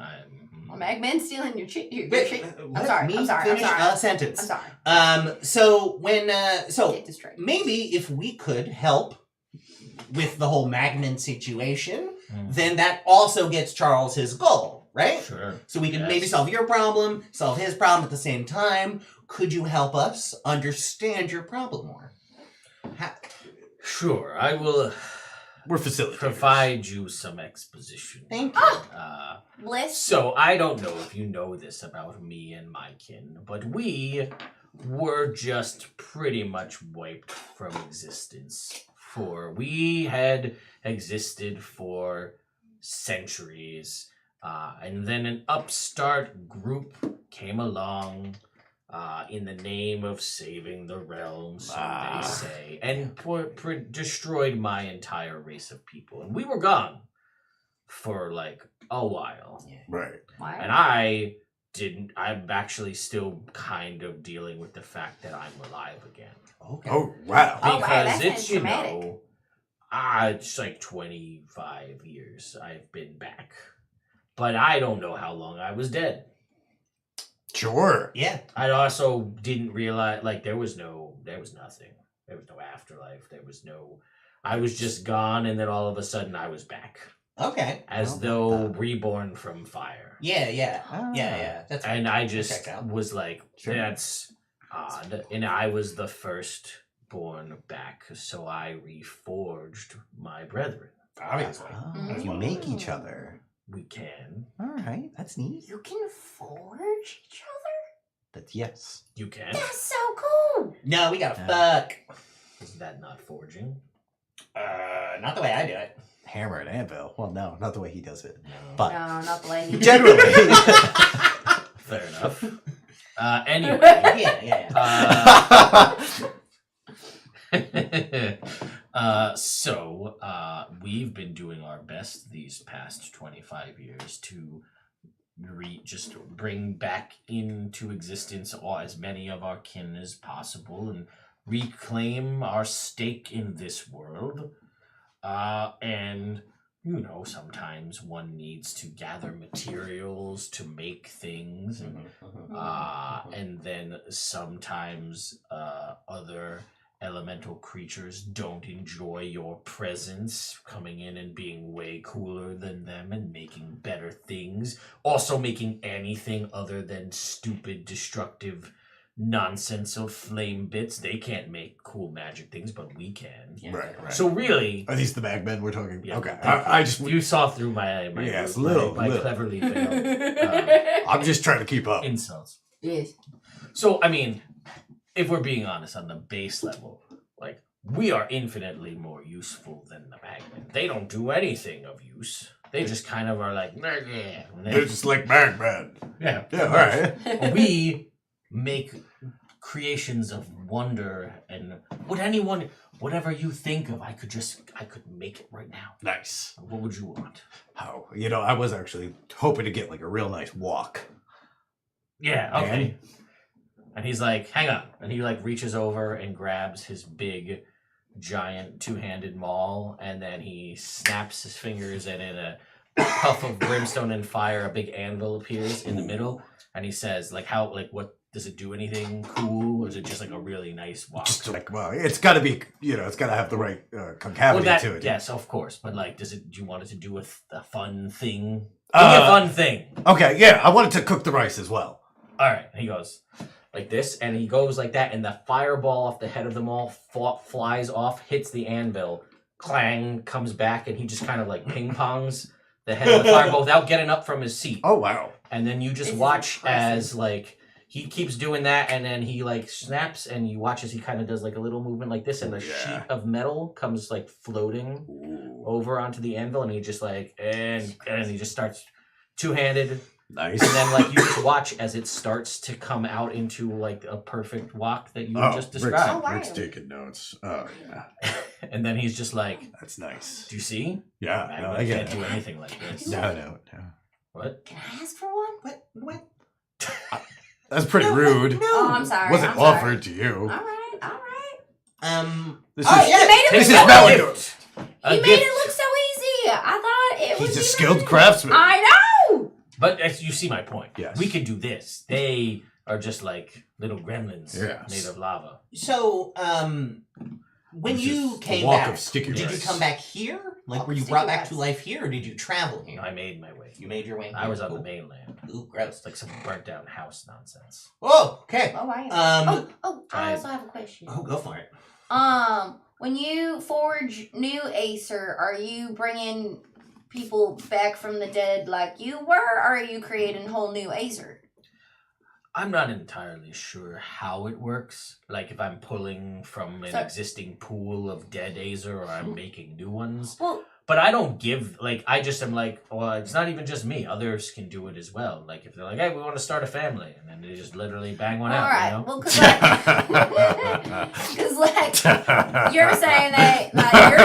Well, Magmen's stealing your shit. Wait, I'm let sorry. me I'm sorry. finish I'm sorry. a sentence. I'm sorry. So when so Get distracted. maybe if we could help with the whole magnet situation, Mm. then that also gets Charles his goal, right? Sure. So we could maybe Yes. solve your problem, solve his problem at the same time. Could you help us understand your problem more? Sure, I will We're facilitators. provide you some exposition. Thank you. Bliss. So I don't know if you know this about me and my kin, but we were just pretty much wiped from existence. We had existed for centuries, and then an upstart group came along in the name of saving the realm, so they say, and destroyed my entire race of people. And we were gone for like a while. Right. Why? And I'm actually still kind of dealing with the fact that I'm alive again. Okay. Oh, wow. Oh, wow, Because that it's, sounds you traumatic. know, it's like 25 years I've been back. But I don't know how long I was dead. Sure. Yeah. I also didn't realize, like, there was nothing. There was no afterlife. I was just gone, and then all of a sudden I was back. Okay. As Oh, though reborn from fire. Yeah. Yeah. Ah. Yeah. That's And I Check just out. was like, Sure. that's odd. And I was the first born back, so I reforged my brethren. obviously. Oh, you make each other. We can. All right, that's neat. You can forge each other? That's yes. You can. That's so cool. No, we gotta Yeah. fuck. Is that not forging? Not the way I do it. Hammer and anvil. Well, no, not the way he does it. No. But No, not the way he generally, Fair enough. Anyway. Yeah. So we've been doing our best these past 25 years to just bring back into existence as many of our kin as possible and reclaim our stake in this world. And, you know, sometimes one needs to gather materials to make things, and then sometimes other elemental creatures don't enjoy your presence, coming in and being way cooler than them and making better things, also making anything other than stupid, destructive nonsense of flame bits. They can't make cool magic things, but we can. Right. So really, Are these the magmen we're talking? Yeah, Okay. thank I just. you saw through my Yes, my little. cleverly veiled I'm just trying to keep up. insults. Yes. So, I mean, if we're being honest on the base level, like, we are infinitely more useful than the magmen. They don't do anything of use. They just kind of are like, yeah. They're just like magmen. Yeah. Yeah. All right. We make creations of wonder, and whatever you think of, I could make it right now. Nice. What would you want? Oh, I was actually hoping to get like a real nice walk. Yeah, okay. And- And he's like, hang on. And he like reaches over and grabs his big giant two-handed maul, and then he snaps his fingers, and in a puff of brimstone and fire, a big anvil appears in the middle, and he says, what does it do? Anything cool, or is it just like a really nice walk? Just like, well, it's got to be, it's got to have the right concavity to it. Yes, of course, but like, do you want it to do a fun thing? Give me a fun thing. Okay, yeah, I wanted to cook the rice as well. All right, he goes like this, and he goes like that, and the fireball off the head of them all flies off, hits the anvil, clang, comes back, and he just kind of like ping-pongs the head of the fireball without getting up from his seat. Oh, wow. And then you just watch as like he keeps doing that, and then he like snaps, and you watch as he kind of does like a little movement like this, and the sheet of metal comes like floating over onto the anvil, and he just like and he just starts two-handed. Nice. And then like you just watch as it starts to come out into like a perfect walk that you just described. Rick's taking notes. Oh, yeah. And then he's just like, that's nice. Do you see? Yeah, no, I I can't get do it. anything like this. No. What? Can I ask for one? What? That's pretty rude. Oh, I'm sorry. Wasn't I'm sorry. offered to you. All right. This He made it look so easy. He made it look so easy. I thought it was. He's a skilled craftsman. I know. But as you see my point. Yes. We can do this. They are just like little gremlins made of lava. So, when you came walk back, of sticky did you rice. come back here? Like, were you Sticky brought back rice. to life here, or did you travel here? I made my way. You made your way. I here. was on Cool. the mainland. Ooh, gross. It's like some burnt down house nonsense. Oh, okay. Oh, I Um, I also have a question. Oh, go for it. When you forge new Acer, are you bringing people back from the dead like you were, or are you creating a whole new Acer? I'm not entirely sure how it works. Like if I'm pulling from an existing pool of dead Acer or I'm making new ones. Well, But I don't give, like, I just am like, well, it's not even just me. Others can do it as well. Like, if they're like, hey, we want to start a family. And then they just literally bang one all out, right. you know? Well, because like you're saying that like you're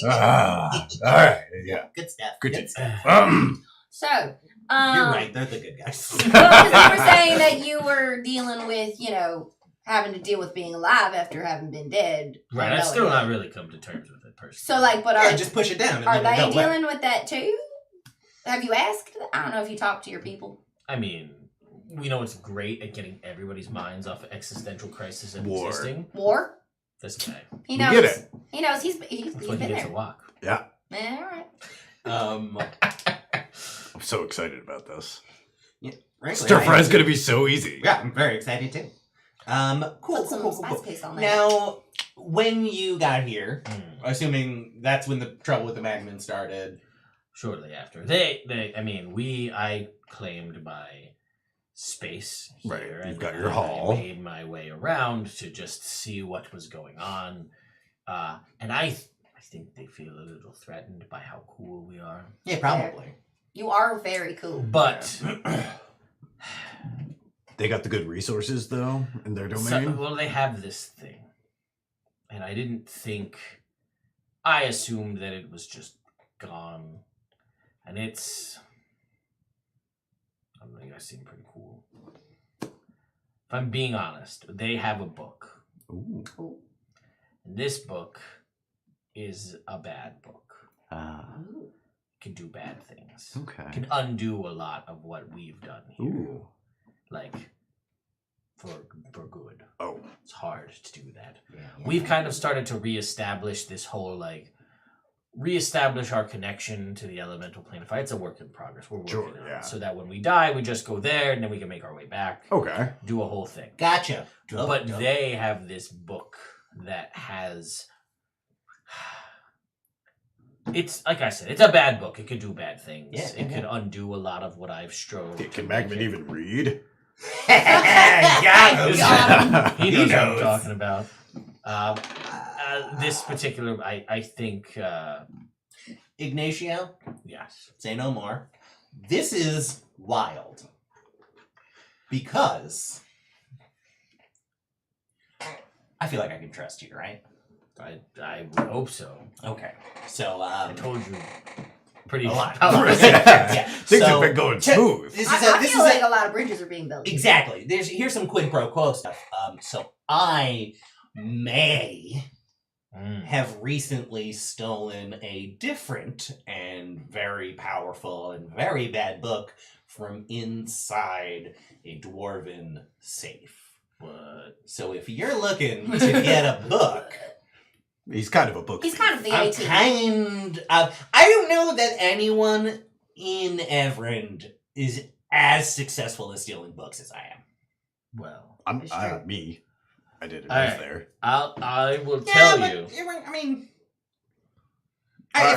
All right, yeah. Good stuff. Good stuff. So, You're right. They're the good guys. well, 'cause you were saying that you were dealing with, having to deal with being alive after having been dead. Right, I've still not really come to terms with it personally. So, like, but Yeah, just push it down. And are then it'll they go away. dealing with that too? Have you asked? I don't know if you talked to your people. I mean, we know it's great at getting everybody's minds off of existential crisis and War. existing. War? This guy. He We knows. get it. He knows. He's That's when he been gets there. a walk. Yeah, Yeah, all right. I'm so excited about this. Frankly, Stir I am fry's too. gonna be so easy. Yeah, I'm very excited too. Cool. Put some cool, spice cool. paste on that. Now, when you got here, Hmm. assuming that's when the trouble with the magmen started. Shortly after. I claimed my space here. Right, you've and got your I hall. made my way around to just see what was going on. And I think they feel a little threatened by how cool we are. Yeah, probably. You are very cool. But They got the good resources though in their domain. they have this thing. And I assumed that it was just gone. And I think I seem pretty cool. If I'm being honest, they have a book. Ooh. And this book is a bad book. Ooh. It can do bad things. Okay. It can undo a lot of what we've done here. Ooh. Like, for good. Oh. It's hard to do that. Yeah. We've kind of started to reestablish this whole, reestablish our connection to the elemental plane of fire. It's a work in progress. We're working on yeah. it. So that when we die, we just go there, and then we can make our way back. Okay. Do a whole thing. Gotcha. But they have this book that has... It's, like I said, it's a bad book. It could do bad things. Yeah, It could undo a lot of what I've strove to Can Magman even read? Got Got He He knows what I'm knows. talking about. This particular, I think, Ignatius, yes. say no more. This is wild. Because I feel like I can trust you, right? I would hope so. Okay. So, I told you pretty A lot. powerful. Yeah. Things So, have been going to- smooth. This is I this feel is like a lot of bridges are being built. exactly. Here's some quid pro quo stuff. So I may have recently stolen a different and very powerful and very bad book from inside a dwarven safe. What? So if you're looking to get a book, He's kind of a book He's thief. kind of the I'm 18. kind of. I don't know that anyone in Evrand is as successful at stealing books as I am. Well, It's true. Me. I did it. All I was right. there. I will Yeah, tell but you. I mean,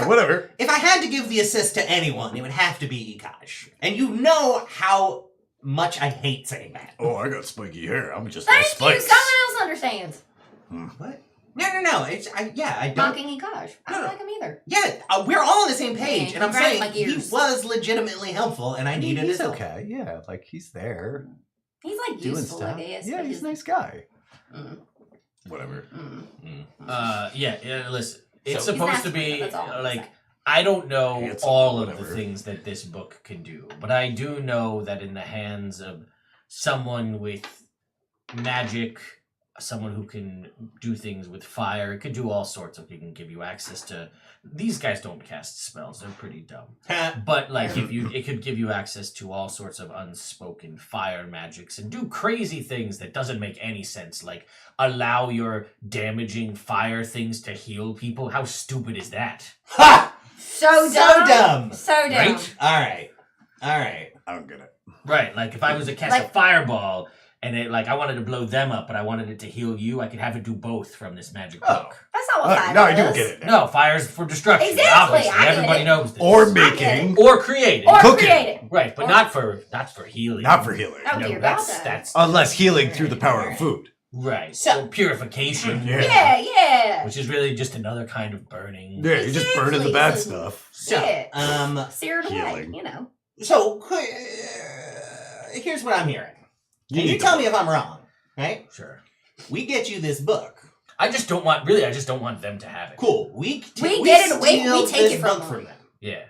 Whatever. if I had to give the assist to anyone, it would have to be Ikaj. And you know how much I hate saying that. Oh, I got spiky hair. I'm just Thank all you. spikes. Someone else understands. What? No. I don't. Mocking Ikaj. I No, don't no. like him either. Yeah, we're all on the same page, Yeah, and I'm he grinds saying my he gears. was legitimately helpful, and I needed he's his help. okay. Yeah, like he's there He's like doing useful, stuff. I guess. Yeah, but he's his- a nice guy. Mm, Whatever. mm. Yeah. Listen, it's So- supposed He's to be that's all I'm like saying. I don't know It's all of the whatever. things that this book can do, but I do know that in the hands of someone with magic, someone who can do things with fire, it could do all sorts of. It can give you access to. These guys don't cast spells; they're pretty dumb. But like, it could give you access to all sorts of unspoken fire magics and do crazy things that doesn't make any sense. Like allow your damaging fire things to heal people. How stupid is that? Ha! So So dumb. dumb. So dumb. Right? All right. I don't get it. Right. Like if I was to cast a Like- fireball and it like I wanted to blow them up, but I wanted it to heal you, I could have it do both from this magic book. That's not what fire No, I do does. get it. now. No, fire's for destruction. Exactly, Obviously, I get everybody it. knows this. Or get making. or creating. Or Cooking. creating. Right, but or- not for healing. Not for healing. Oh, No, dear that's God, no. that's Unless healing through the power of food. right. So- Or purification. Yeah. Yeah. Which is really just another kind of burning. Yeah, you're just burning the bad Exactly. stuff. So, Yeah. Seared away, Healing. you know. so here's what I'm hearing. And you need tell the me if I'm wrong, right? Sure. We get you this book. I just don't want them to have it. Cool. We get it away, steal we take this it from book them. them. Yeah.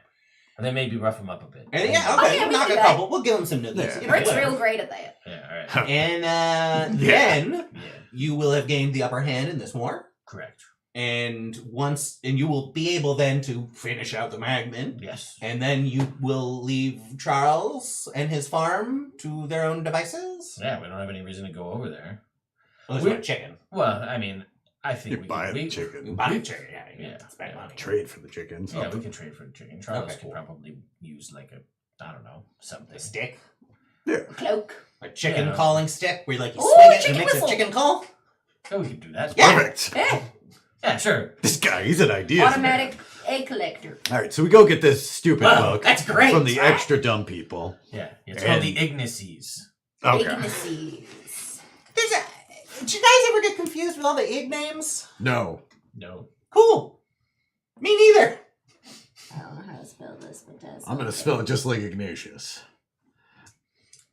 And then maybe rough them up a bit. And yeah, Oh, okay, yeah, we'll we knock do a that. couple. We'll give them some nuggets. Yeah. You know, Rick's whatever. real great at that. Yeah, alright. And Yeah. then Yeah. you will have gained the upper hand in this war. Correct. And you will be able then to finish out the magmen. Yes. And then you will leave Charles and his farm to their own devices. Yeah, we don't have any reason to go over there. Well, We- it's chicken. Well, I mean, I think You we buy can, the we, You chicken. buy the chicken, yeah. You Yeah, spend yeah. money. Trade for the chickens. Yeah, we can trade for the chicken. Charles Okay, could cool. probably use like I don't know, something. A stick. Cloak. A chicken Yeah. calling stick where like you Ooh, swing it and chicken it makes whistle. a chicken call. Yeah, we can do that. Yeah. Perfect. Yeah. Yeah, sure. This guy, he's an idea. Automatic egg collector. All right, so we go get this stupid Wow, book that's great. from the Right? extra dumb people. Yeah, it's called the And- Ignatius. Okay. Ignices. Did you guys ever get confused with all the Ig names? No. No. Cool. Me neither. I don't know how to spell this, but that's I'm gonna spell it just like Ignatius.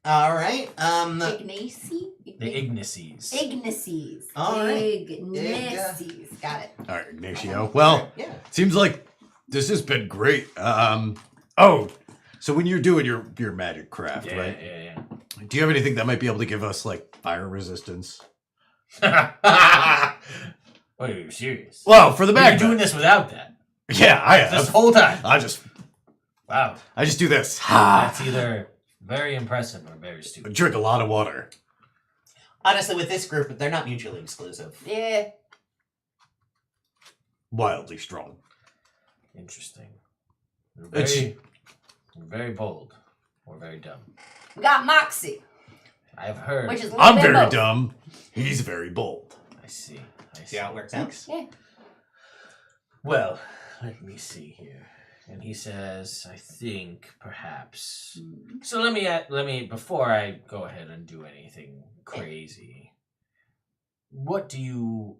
All right. Ignatius? The Ignacies. Ignacies. All right. Ignacies. Got it. All right, Ignatio. Well, yeah. seems like this has been great. Oh, so when you're doing your magic craft, Yeah, right? yeah, Do you have anything that might be able to give us like fire resistance? yeah. Wait, are you serious? Well, for the You've been magnet. doing this without that Yeah, I this have. whole time. I just Wow, do this. that's either very impressive or very stupid. Drink a lot of water. Honestly, with this group, they're not mutually exclusive. Yeah. Wildly strong. Interesting. You're It's- you're very bold or very dumb. We got Moxie, I've heard. which is a little I'm bit very both. dumb. He's very bold. I see. See how it works out? Yeah. Well, let me see here. And he says, I think perhaps. So let me before I go ahead and do anything crazy.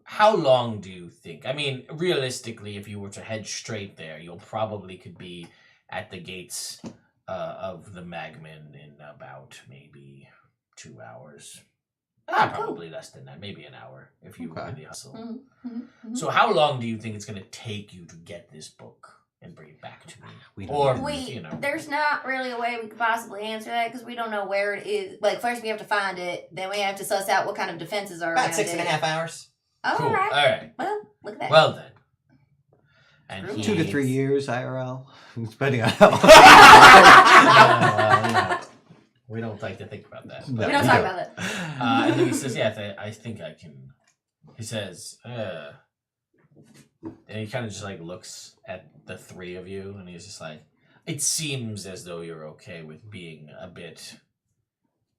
How long do you think? I mean, realistically, if you were to head straight there, you'll probably could be at the gates of the magmen in about maybe 2 hours. Oh, cool. Probably less than that, maybe an hour if you Okay. really hustle. Mhm, mhm, mhm. So how long do you think it's going to take you to get this book? and bring it back to me. We Or, We you know. there's not really a way we could possibly answer that because we don't know where it is. Like first we have to find it, then we have to suss out what kind of defenses are About around 6.5 hours. Oh, Cool. all right. Alright. Well, look at that. Well then. And he, 2 to 3 years IRL, depending on how. we don't like to think about that. No. we don't talk about it. And then he says, yeah, I think I can. He says, and he kind of just like looks at the three of you and he's just like, it seems as though you're okay with being a bit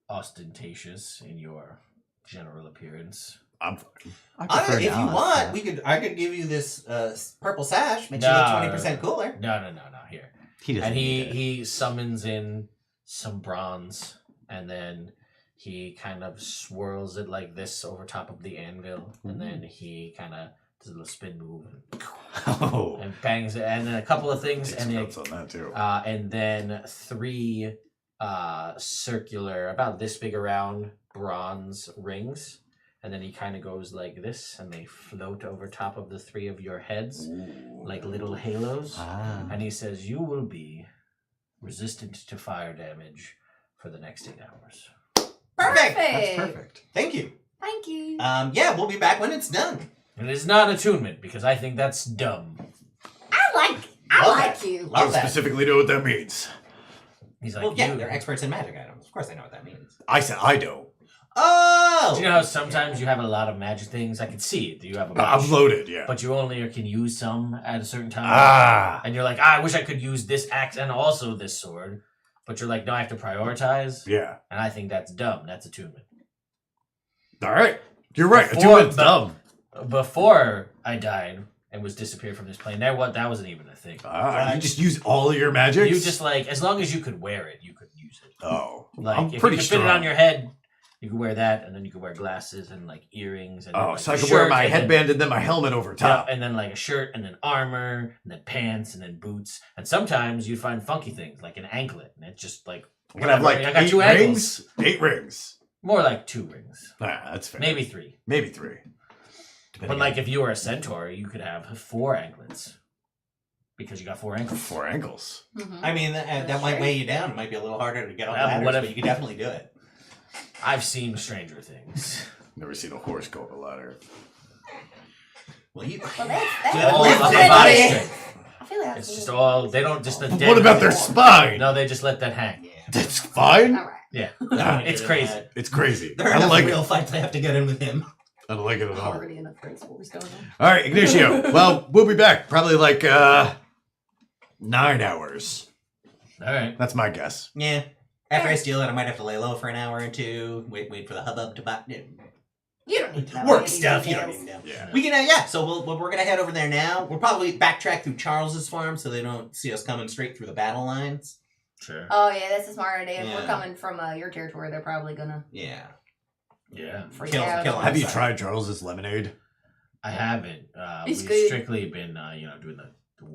ostentatious in your general appearance. I'm fine. If you want, I could give you this purple sash. Makes you look 20% cooler. No, here. He doesn't. And need it. he summons in some bronze, and then he kind of swirls it like this over top of the anvil, and then he kind of does a little spin move Oh, and bangs it, and then a couple of things, take and some then, notes on that too. and then 3 circular, about this big around bronze rings, and then he kind of goes like this, and they float over top of the 3 of your heads like little halos. And he says, you will be resistant to fire damage for the next 8 hours. Perfect. That's perfect. Thank you. Thank you. Yeah, we'll be back when it's done. And it is not attunement, because I think that's dumb. I Love like that. you. I Love don't that. specifically know what that means. He's like, Well, yeah, you. they're experts in magic items. Of course, they know what that means. I said I don't. Oh. Do you know how sometimes you have a lot of magic things? I can see it. You have a I'm bunch, loaded, yeah. but you only can use some at a certain time. Ah, And you're like, I wish I could use this axe and also this sword. But you're like, no, I have to prioritize. yeah. And I think that's dumb. That's attunement. All right, you're right. Before- Attunement's dumb. Before I died and was disappeared from this plane, that wasn't even a thing. You just use all of your magics. You just like, as long as you could wear it, you could use it. Oh, Like I'm if pretty you could strong. fit it on your head, you could wear that, and then you could wear glasses and like earrings. And then, Oh, like, so I a could wear shirt, my and then- headband and then my helmet over Yeah, top. and then like a shirt, and then armor, and then pants, and then boots. And sometimes you find funky things like an anklet, and it's just like I'm gonna have like I got 8 2 ankles. rings. 8 rings. More like 2 rings, Ah, that's fair. maybe 3. Maybe 3. But like if you were a centaur, you could have 4 anklets because you got 4 ankles. 4 ankles. Mhm. I mean, that might weigh you down. It might be a little harder to get on Yeah, but ladders, what but if- you could definitely do it. I've seen stranger things. Never seen a horse go up a ladder. Well, you. Well, that's All Lift upper it, body buddy. strength. I feel like It's just all they don't just. But what about their spine? No, they just let that hang. Yeah. That's fine. All right. Yeah, Ah, it's crazy. It's crazy. There are I don't enough like real it. fights they have to get in with him. I don't like it at all. Already enough for what was going on. All right, Ignicio. Well, we'll be back. Probably like 9 hours. All right. That's my guess. Yeah. After I steal it, I might have to lay low for an hour or 2. Wait for the hubbub to buy. You don't need to know Work any stuff. You don't details. need to know. Yeah. We can, yeah. So we're gonna head over there now. We'll probably backtrack through Charles's farm so they don't see us coming straight through the battle lines. Sure. Oh yeah, that's a smart idea. If Yeah. we're coming from your territory, they're probably gonna Yeah. Yeah. freak Kill- out. kill Have you Sorry. tried Charles's lemonade? I haven't. It's We've good. strictly been, doing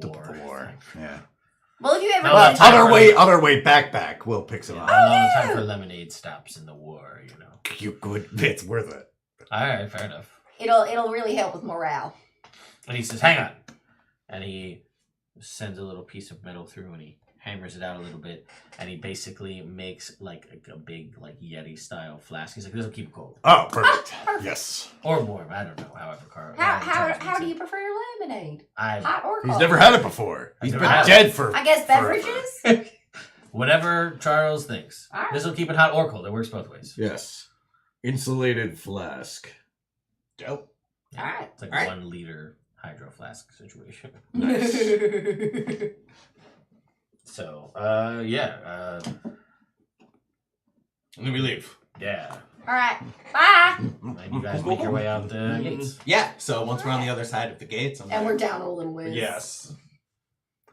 the war. The war. thing. Yeah. Well, if you ever No, want time Other for- way, back. We'll pick some Yeah, up. not a long yeah. time for lemonade stops in the war. You good? It's worth it. All right, fair enough. it'll really help with morale. And he says, "Hang on," and he sends a little piece of metal through, and he hammers it out a little bit, and he basically makes like a big like Yeti style flask. He's like, "This will keep it cold Oh, perfect. Perfect. Yes. or warm. I don't know. However, How do you prefer your lemonade? I Hot or cold? He's never had it before. He's never been had it. dead for. I guess forever. beverages. whatever Charles thinks. All right. This will keep it hot or cold. It works both ways. Yes. Insulated flask. Dope. All right. It's like All right. 1 liter hydro flask situation. So, yeah, And then we leave. yeah. All right. Bye. And you guys make your way out the gates. Yeah. So once we're on the other side of the gates, I'm And like, we're down a little ways. yes.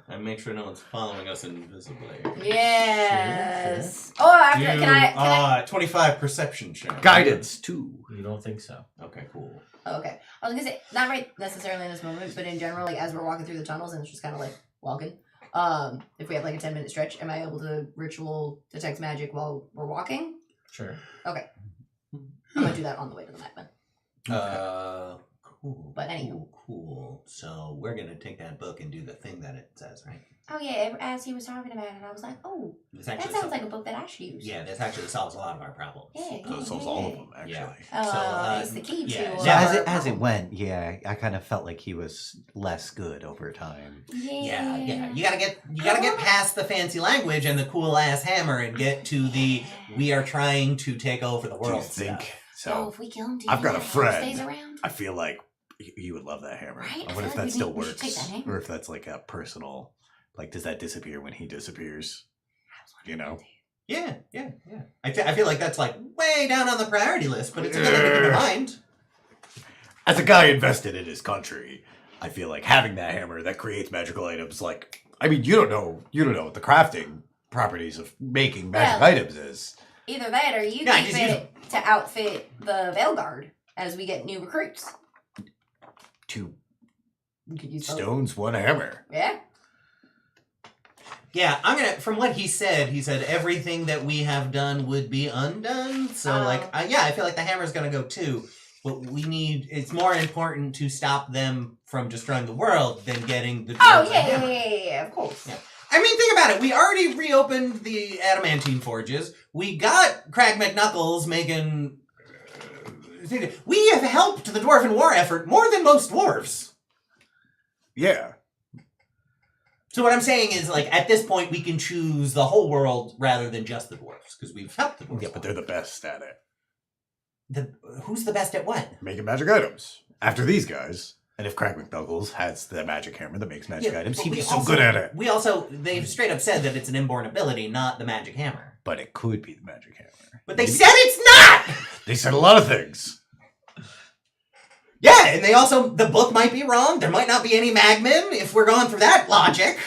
And make sure no one's following us invisibly. Yes. Oh, after can I? 25 perception check. Guidance 2. You don't think so? Okay, cool. Oh, okay. I was gonna say not right necessarily in this moment, but in general, like as we're walking through the tunnels and it's just kind of like walking. If we have like a 10-minute stretch, am I able to ritual detect magic while we're walking? Sure. I'm gonna do that on the way to the map then. Ooh, But anywho. cool. So we're gonna take that book and do the thing that it says, right? Oh yeah, as he was talking about it, I was like, oh, This that actually sounds like a book that I should use. Yeah, this actually solves a lot of our problems. Yeah, So it solves all of them, actually. Yeah. It's the key yeah. to. So as it went, yeah, I kind of felt like he was less good over time. Yeah. You gotta get past the fancy language and the cool ass hammer and get to the we are trying to take over the Do you world think stuff. So so? if we kill him, do you I've think got a that hammer friend. Stays around? I feel like he would love that hammer. Right? I I wonder if feel like that still we should take works, that hammer. or if that's like a personal. Like, does that disappear when he disappears? You know. Yeah. I feel like that's like way down on the priority list, but it's a good thing to keep in mind. As a guy invested in his country, I feel like having that hammer that creates magical items. Like, I mean, you don't know what the crafting properties of making magic Well, items is. Either that, or you Yeah, keep just use it to outfit the Veil Guard as we get new recruits. 2 You could use both. stones, 1 hammer. Yeah. Yeah, from what he said everything that we have done would be undone. So I feel like the hammer's gonna go too. But it's more important to stop them from destroying the world than getting the Oh dwarves yeah, and hammer. of course. Yeah. I mean, think about it. We already reopened the adamantine forges. We got Crag McKnuckles making. We have helped the dwarven war effort more than most dwarves. Yeah. So what I'm saying is, like, at this point, we can choose the whole world rather than just the dwarves because we've helped the dwarves. Yeah, but they're the best at it. Who's the best at what? Making magic items. After these guys. And if Craig McDougall has the magic hammer that makes magic Yeah, items, but he'd we be so also- good at it. They've straight up said that it's an inborn ability, not the magic hammer. But it could be the magic hammer. But they said it's not! They said a lot of things. Yeah, and they also, the book might be wrong. There might not be any magmen if we're going through that logic.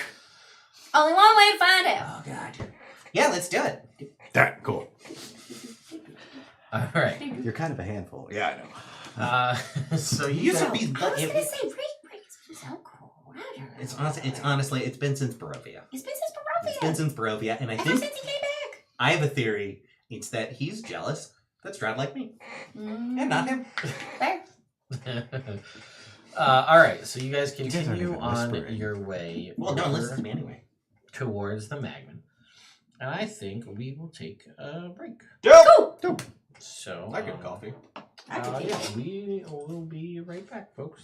Only one way to find out. Oh, God. Yeah, let's do it. That cool. All right. You're kind of a handful. Yeah, I know. So You you used to guys- be... I was gonna say Break's so cool. I don't know. It's honestly, it's been since Barovia. It's been since It's been since Barovia, and I Ever think since he came back. I have a theory. It's that he's jealous that's Strad like me, and not him. Fair. All right, so you guys guys aren't continue even on whispering. your way Well, don't over listen to me anyway. towards the magmen, and I think we will take a break. Cool. So I get coffee. I can take yeah, it. we will be right back, folks.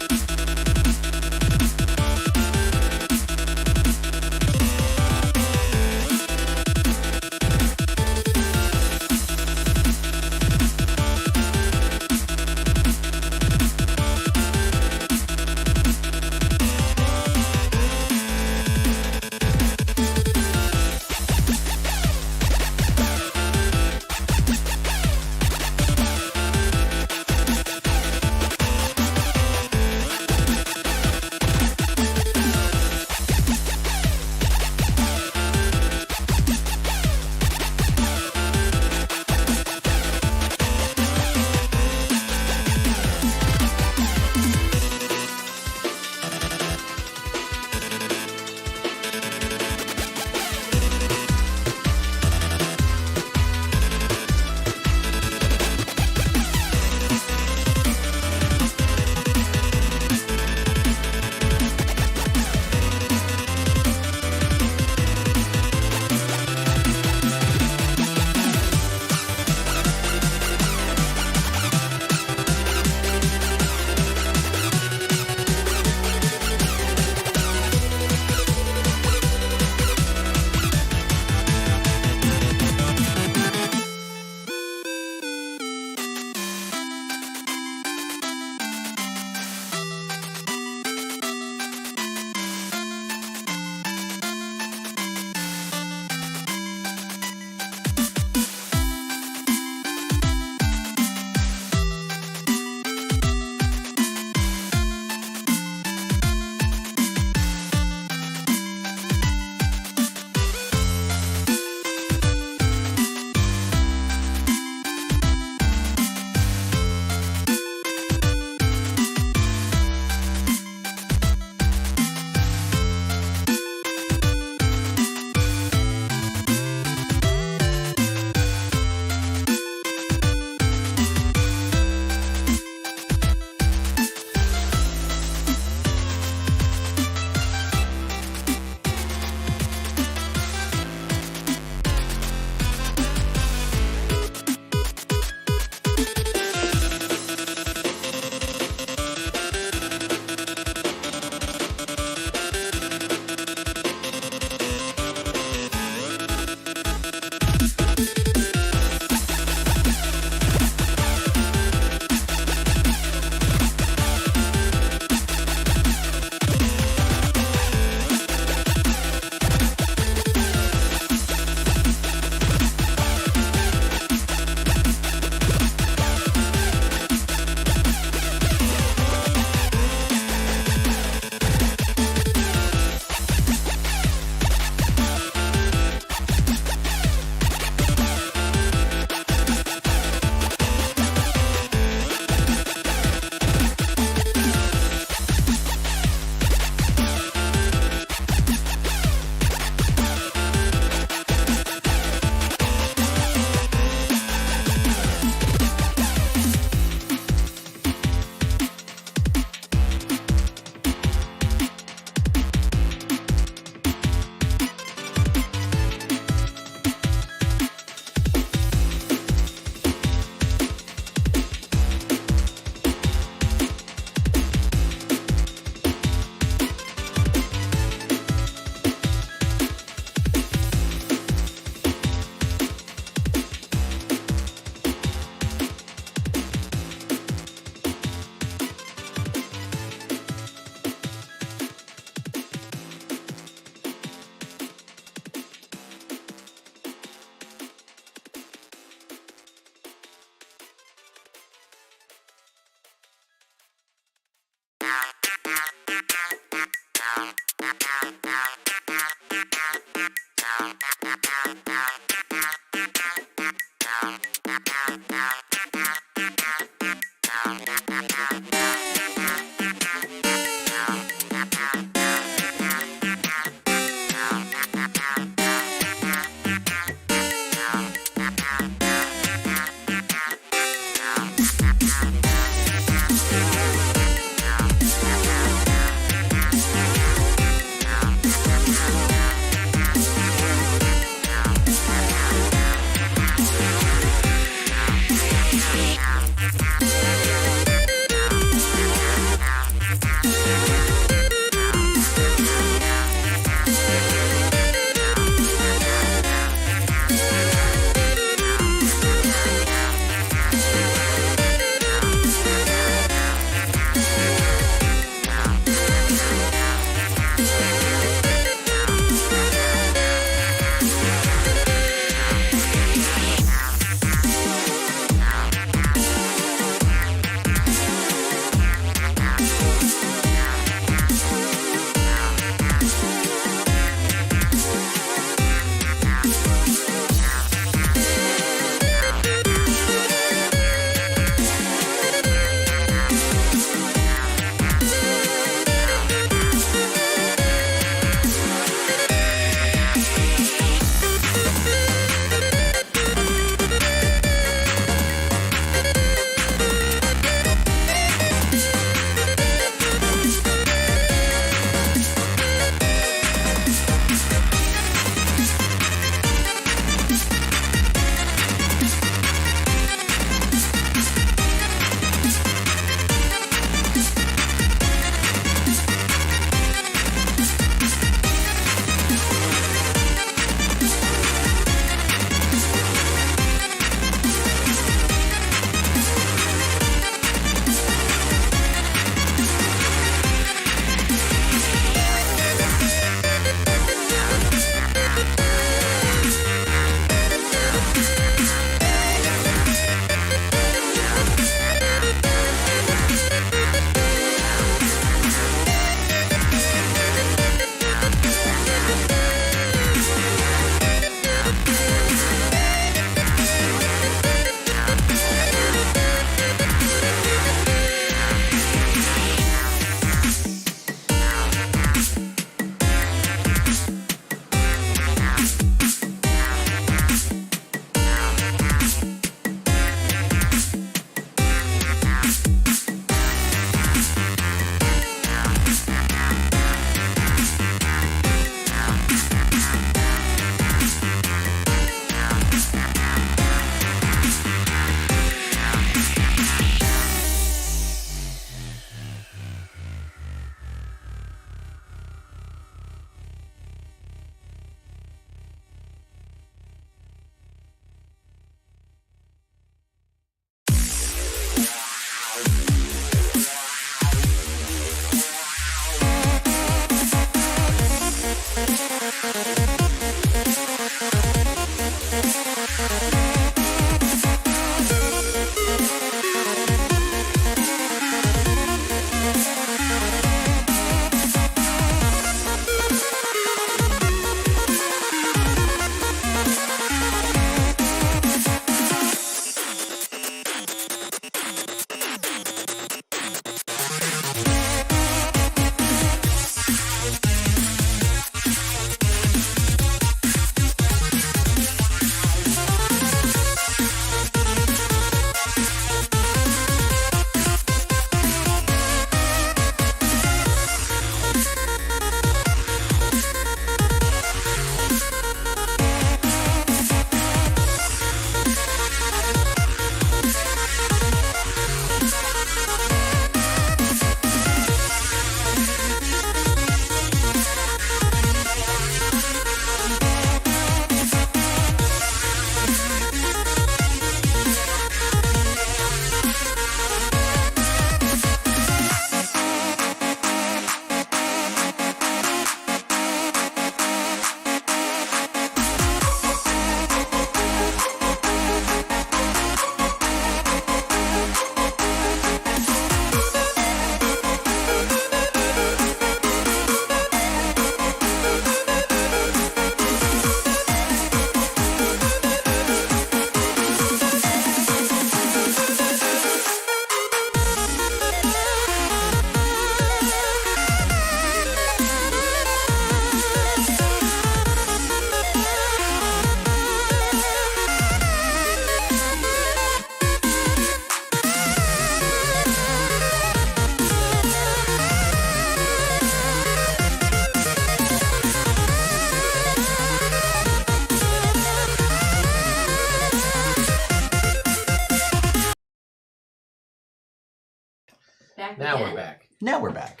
Back Now again? we're back. Now we're back.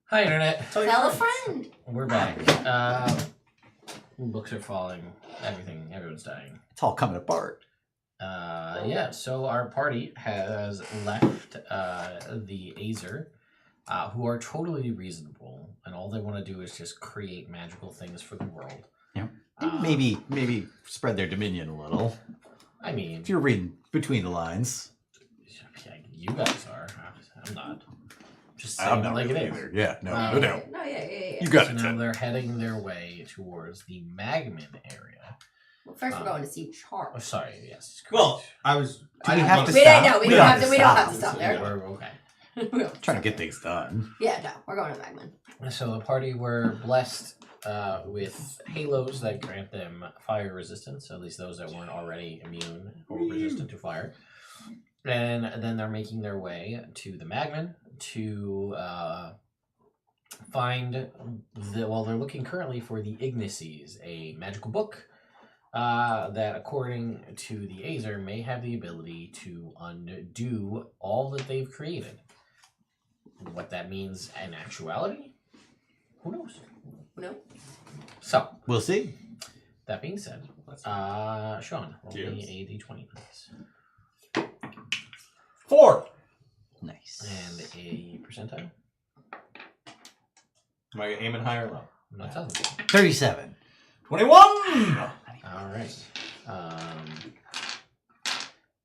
Hi, Internet. Tell a friend. We're back. Books are falling. Everyone's dying. It's all coming apart. Yeah, so our party has left the Acer, who are totally reasonable, and all they want to do is just create magical things for the world. Yeah. And maybe spread their dominion a little. I mean, If you're reading between the lines. yeah, you guys are. I'm not. Just saying I'm not like really it is. either. Yeah, no, Uh, no doubt. No, yeah. You got So it, now Ted. they're heading their way towards the magmen area. Well, first we're going to see Oh, Charles. sorry, yes. Well, I was. Do I we didn't have want to We stop? don't know. We We don't don't have to. We don't have to stop. stop there. We're okay. We don't Trying to stop get there. things done. Yeah, no, we're going to Magman. So the party were blessed with halos that grant them fire resistance, at least those that weren't already immune or resistant to fire. And then they're making their way to the magmen to find they're looking currently for the Ignatius, a magical book that, according to the Acer, may have the ability to undo all that they've created. What that means in actuality, who knows? No. So, We'll see. that being said, Sean, roll me a d20, please. 4. Nice. And a percentile. Am I aiming high or low? I'm not telling you. 37. 21. All right.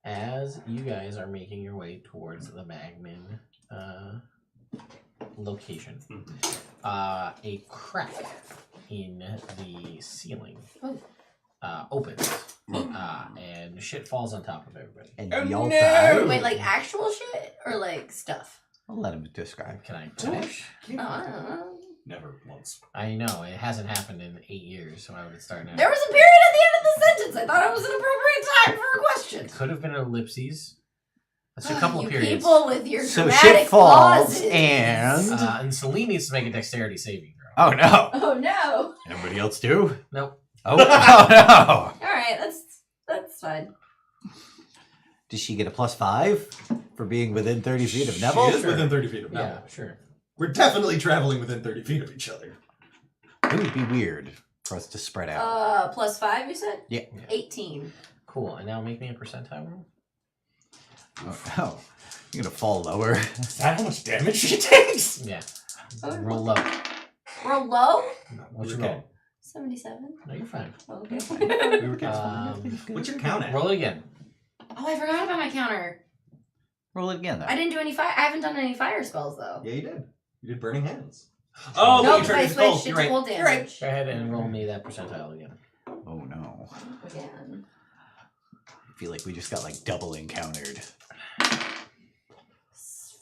As you guys are making your way towards the magmen location, a crack in the ceiling opens, and shit falls on top of everybody. And Oh, y'all no! die. Wait, like actual shit or like stuff? I'll let him describe. Can I finish? Oh, I don't know. Never once. I know it hasn't happened in 8 years, so I would start now. There was a period at the end of the sentence. I thought it was an appropriate time for a question. It could have been ellipses. That's a couple you of periods. people with your So dramatic shit falls pauses. and... And Celine needs to make a dexterity saving throw. Oh no. Oh no! Anybody else do? Nope. Oh, oh All right, that's fine. no. Does she get a +5 for being within 30 feet of Neville? She is within 30 feet of Yeah, Neville. sure. We're definitely traveling within 30 feet of each other. It would be weird for us to spread out. +5, you said? Yeah. 18. Cool. And now make me a percentile roll. Oh no. You're gonna fall lower. Is that how much damage she takes? Yeah. Oh. Roll low. Roll low? What's your Okay. roll? 77. No, you're fine. Okay. We were getting What's your count at? Roll it again. Oh, I forgot about my counter. Roll it again though. I didn't do any fire. I haven't done any fire spells though. Yeah, you did. You did Burning Hands. Oh, No, but you because I turned it cold. switched it You're to right. cold You're right. damage. Go ahead and roll me that percentile again. Oh no. Again. I feel like we just got like double encountered.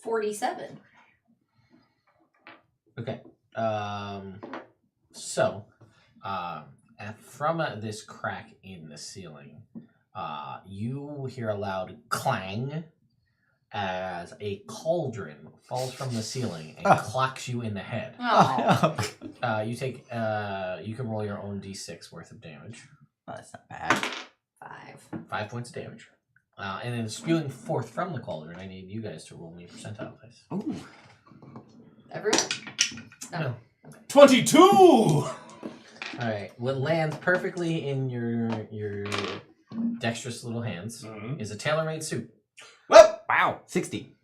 47. Okay. So, from this crack in the ceiling, you hear a loud clang as a cauldron falls from the ceiling and clocks you in the head. Oh. You take, you can roll your own d6 worth of damage. Well, that's not bad. 5. 5 points of damage. And then spewing forth from the cauldron, I need you guys to roll me percentile dice. Ooh. Everyone? No. 22! Alright, what lands perfectly in your dexterous little hands is a tailor-made suit. Well, Wow. 60.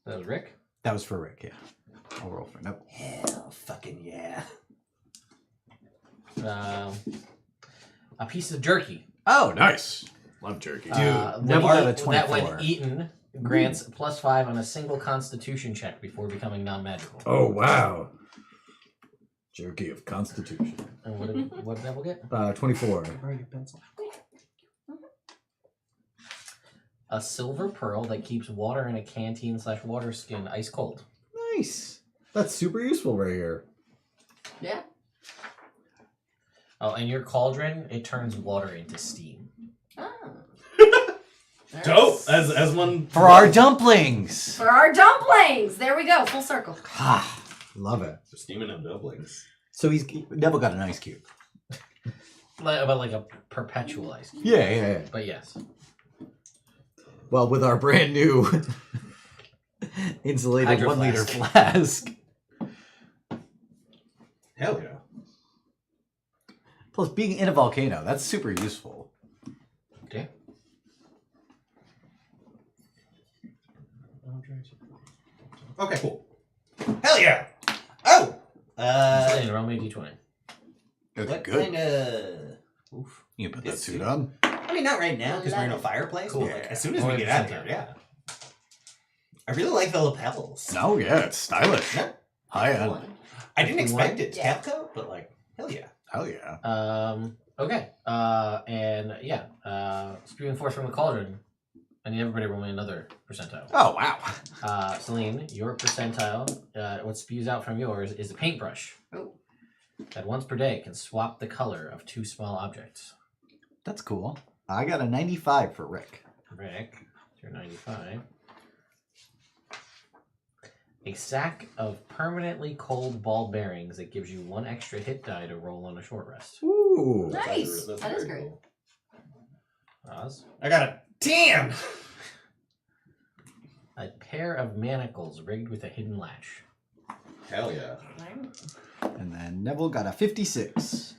That was Rick. That was for Rick, yeah. I'll roll for nope. hell fucking yeah. A piece of jerky. Oh, nice. Love jerky. Neville when got a that 24. when eaten grants +5 on a single Constitution check before becoming non-magical. Oh, wow. Jerky of Constitution. And what did Neville get? 24. A silver pearl that keeps water in a canteen/water skin ice cold. Nice. That's super useful right here. Yeah. Oh, and your cauldron, it turns water into steam. Oh. Dope! As one. For our dumplings! For our dumplings! There we go. Full circle. Ha! Love it. For steaming up dumplings. So Neville got an ice cube. About like a perpetual ice cube. Yeah. But yes. Well, with our brand new Insulated Hydro 1 liter flask. flask. Hell yeah. Plus, being in a volcano, that's super useful. Okay. Okay, cool. Hell yeah. Oh! Celine, roll me a d20. That's What good. kind of... Oof. You can put that This suit suit? on. I mean, not right now, because we're in a 11. fireplace, Cool. but like, as soon as Or we get out of here, percentile. yeah. I really like the lapels. No, yeah, it's stylish. Yeah. High end. One. I didn't 51? expect it to Yeah. Capco, but like, hell yeah. Hell yeah. Okay. And yeah. Spewing forth from the cauldron. I need everybody to roll me another percentile. Oh, wow. Celine, your percentile, what spews out from yours is a paintbrush. Oh. That once per day can swap the color of 2 small objects. That's cool. I got a 95 for Rick. Rick, you're 95. A sack of permanently cold ball bearings that gives you 1 extra hit die to roll on a short rest. Ooh. Nice. That's That is very great. cool. Oz. I got a 10! A pair of manacles rigged with a hidden latch. Hell yeah. And then Neville got a 56.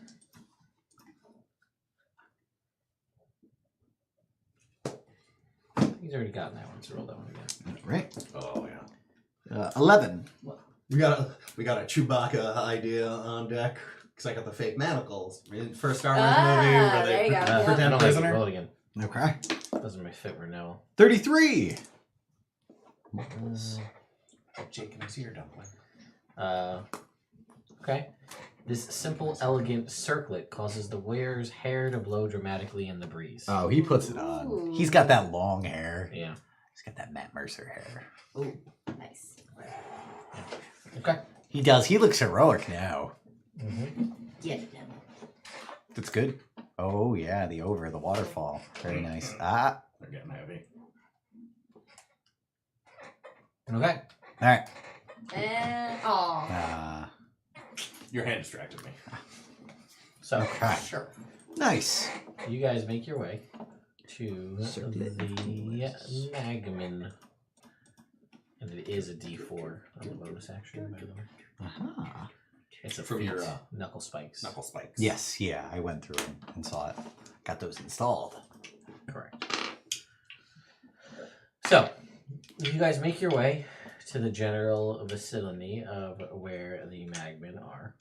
He's already gotten that one, so roll that one again. Right. Oh yeah. 11. We got a Chewbacca idea on deck. Because I got the fake manacles. First Star Wars movie where there you they go. I pretend don't a like it. prisoner. Roll it again. Okay. Doesn't really fit where no. 33. Jake and his ear dumpling. Okay. This simple, elegant circlet causes the wearer's hair to blow dramatically in the breeze. Oh, he puts it on. Ooh. He's got that long hair. Yeah. He's got that Matt Mercer hair. Ooh, nice. Okay. He does. He looks heroic now. Mm-hmm. Yeah. That's good. Oh, yeah. The waterfall. Very nice. Ah. They're getting heavy. Okay. All right. And oh, Your hand distracted me. So Okay. sure. Nice. you guys make your way to Circlet. the magmen. And it is a D4 on the bonus action, by the way. Uh-huh. It's a From feat. your, knuckle spikes. Knuckle spikes. Yes. Yeah. I went through and saw it. Got those installed. Correct. So, you guys make your way to the general vicinity of where the magmen are.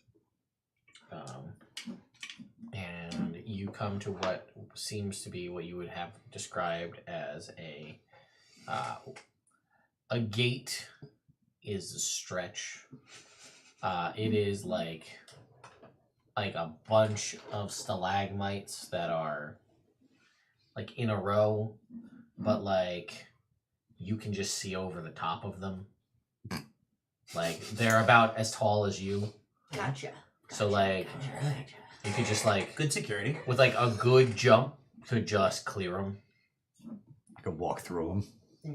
And you come to what seems to be what you would have described as a gate is a stretch. It is like a bunch of stalagmites that are like in a row, but like you can just see over the top of them. Like they're about as tall as you. Gotcha. So like you could just like Good security. with like a good jump to just clear them. I could walk through them.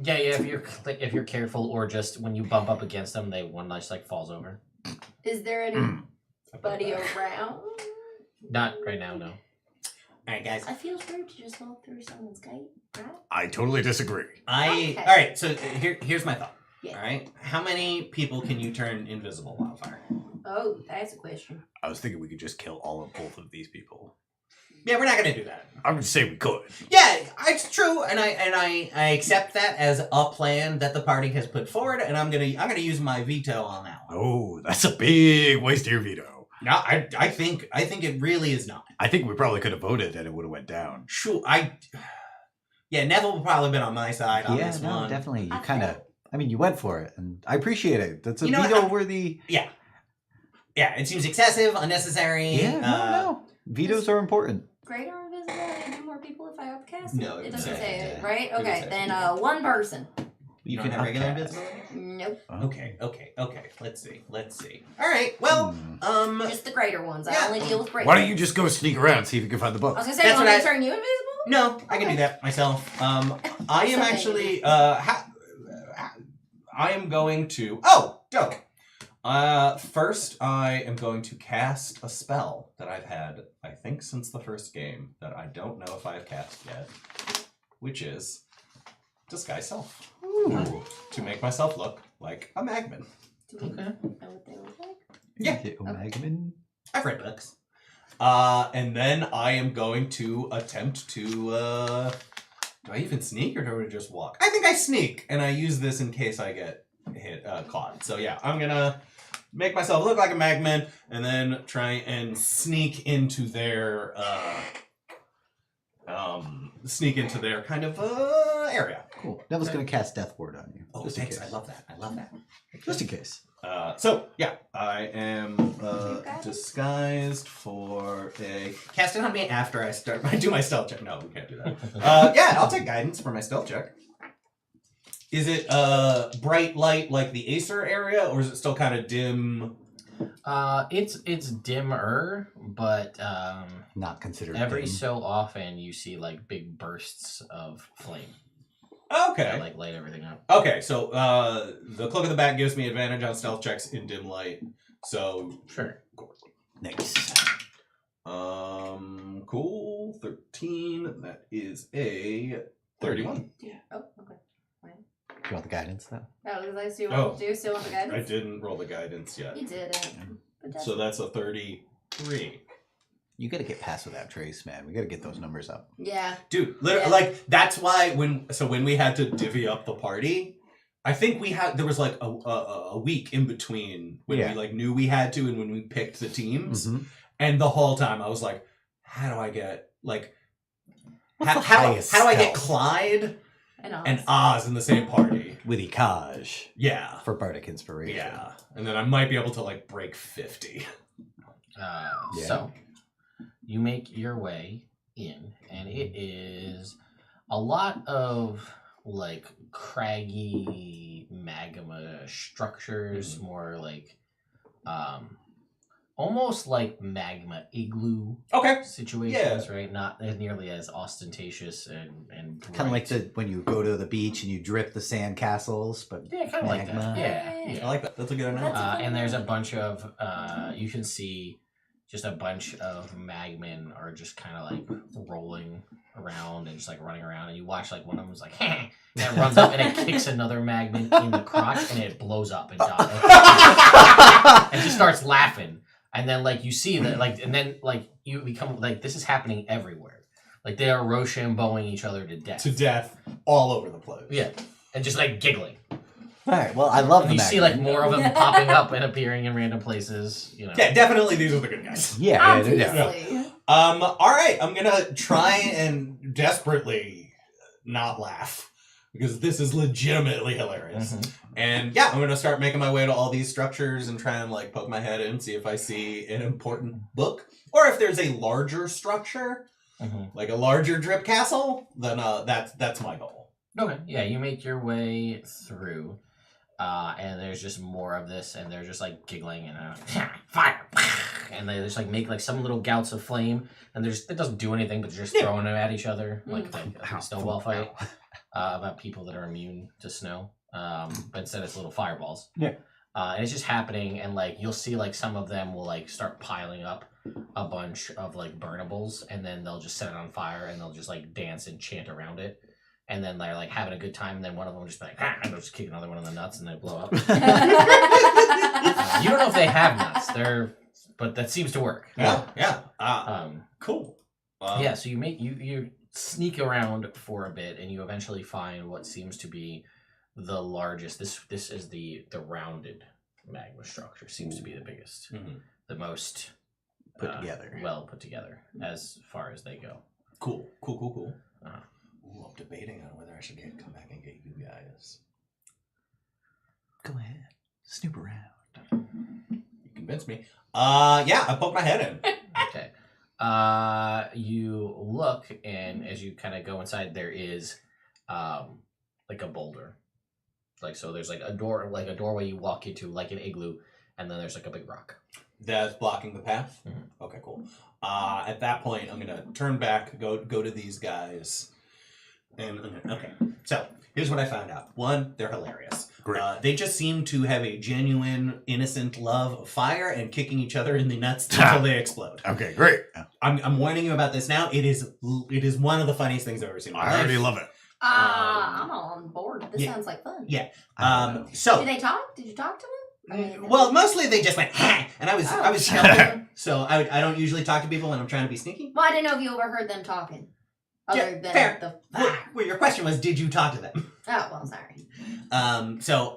Yeah, if you're careful, or just when you bump up against them, one just like falls over. Is there anybody around? Not right now, no. Alright, guys. I feel rude to just walk through someone's gate, right? I totally disagree. Okay. Alright, so here's my thought. Yeah. Alright? How many people can you turn invisible, Wildfire? Oh, that's a question. I was thinking we could just kill both of these people. Yeah, we're not gonna do that. I would say we could. Yeah, it's true, and I accept that as a plan that the party has put forward, and I'm gonna use my veto on that one. Oh, that's a big waste of your veto. No, I think it really is not. I think we probably could have voted and it would have went down. Sure, yeah, Neville will probably been on my side on Yeah, this no, one. definitely. You I kind of, I mean, you went for it, and I appreciate it. That's a You know what, veto-worthy. Yeah, it seems excessive, unnecessary. Yeah, no. Vetoes are important. Greater invisibility, do more people if I upcast No, it? it It doesn't doesn't say say it, that. right? It doesn't Okay, say then it. one person. You You don't can have regular upcast. invisibility? Nope. Okay. Let's see. All right. Well, Just the greater ones. Yeah. I only deal with greater. Why don't you just go sneak around, see if you can find the I book? was gonna say, That's you want what me to turn you invisible? no, I can do that myself. I am actually I am going to. Oh, dope. First, I am going to cast a spell that I've had, I think, since the first game that I don't know if I've cast yet, which is disguise self Ooh. to make myself look like a magman. Do we Okay. know what they look like? Yeah. Is it Magmen? I've read books. And then I am going to attempt to. Do I even sneak or do I just walk? I think I sneak, and I use this in case I get caught. So yeah, I'm gonna make myself look like a magman, and then try and sneak into their kind of area. Cool. Devil's gonna cast Death Ward on you. Oh, just in thanks! case. I love that. I love that. Just in case. So yeah, I am disguised for a. Cast it on me after I do my stealth check. No, we can't do that. Yeah, I'll take guidance for my stealth check. Is it bright light like the Acer area, or is it still kind of dim? It's dimmer, but Not considered. every dim. so often you see like big bursts of flame Okay. that like light everything up. Okay, so the cloak of the bat gives me advantage on stealth checks in dim light. So Sure. Nice. Cool. 13. That is a 31. Oh, okay. Do you want the guidance though? Oh, because I still Oh. do you still want the guidance? I didn't roll the guidance yet. You did it. But that's So that's a 33. You gotta get past without trace, man. We gotta get those numbers up. yeah. Dude, literally, Yeah. like, that's why when we had to divvy up the party, I think there was like a week in between when Yeah. we like knew we had to and when we picked the teams. Mhm. And the whole time I was like, how do I get, like, What's how the do highest I get stealth? Clyde And Oz. and Oz in the same party? With Ikaj Yeah. for Bardic Inspiration. Yeah. And then I might be able to, like, break 50. Yeah. So you make your way in, and it is a lot of like craggy magma structures, more like almost like magma igloo Okay. situations, right? Not nearly as ostentatious and Kind of like bright. when you go to the beach and you drip the sand castles, but Yeah, kind of like magma. that. Yeah, Hey. yeah. I like that. That's a good analogy. That's- And there's a bunch of you can see just a bunch of magmen are just kind of like rolling around and just like running around, and you watch like one of them is like and it runs up and it kicks another magman in the crotch and it blows up and dies and just starts laughing, and then like you see that like and then like you become like this is happening everywhere, like they are Rochambeauing each other to death. To death all over the place. Yeah, and just like giggling. All right. Well, I love And the you see like magma. more of them popping up and appearing in random places. You know. Yeah, definitely these are the good guys. Yeah. Obviously. All right, I'm gonna try and desperately not laugh because this is legitimately hilarious. Mhm. And yeah, I'm gonna start making my way to all these structures and try and like poke my head in, see if I see an important book or if there's a larger structure, Mhm. like a larger drip castle. Then that's my goal. Okay, yeah, you make your way through, and there's just more of this, and they're just like giggling and fire, and they just like make like some little gouts of flame, and there's it doesn't do anything, but they're just throwing them at each other like a snowball fight about people that are immune to snow. But instead it's little fireballs. Yeah. And it's just happening, and like you'll see like some of them will like start piling up a bunch of like burnables, and then they'll just set it on fire, and they'll just like dance and chant around it. And then they're like having a good time, and then one of them will just be like, and they'll just kick another one in the nuts, and they blow up. You don't know if they have nuts, but that seems to work. Yeah. Cool. Yeah. So you sneak around for a bit, and you eventually find what seems to be the largest. This is the rounded magma structure. Seems to be the biggest, the most Put together. well put together as far as they go. Cool. Uh-huh. Ooh, I'm debating on whether I should come back and get you guys. Go ahead. Snoop around. You convinced me. Yeah, I poked my head in. Okay. You look, and as you kind of go inside, there is like a boulder. Like, so there's like a door, like a doorway you walk into, like an igloo, and then there's like a big rock. That's blocking the path? Mhm. Okay, cool. At that point, I'm going to turn back, go to these guys. And okay, so here's what I found out. One, they're hilarious. Great. They just seem to have a genuine, innocent love of fire and kicking each other in the nuts until they explode. Okay, great. I'm warning you about this now. It is one of the funniest things I've ever seen in my I already life. love it. I'm on This Yeah. sounds like fun. Yeah. I don't know. So Did they talk? Did you talk to them? well, mostly they just went, "Ha!" And I was Oh. stealthy, so I don't usually talk to people when I'm trying to be sneaky. Well, I didn't know if you overheard them talking. Other than fair. the Well, your question was, did you talk to them? Oh, well, sorry. So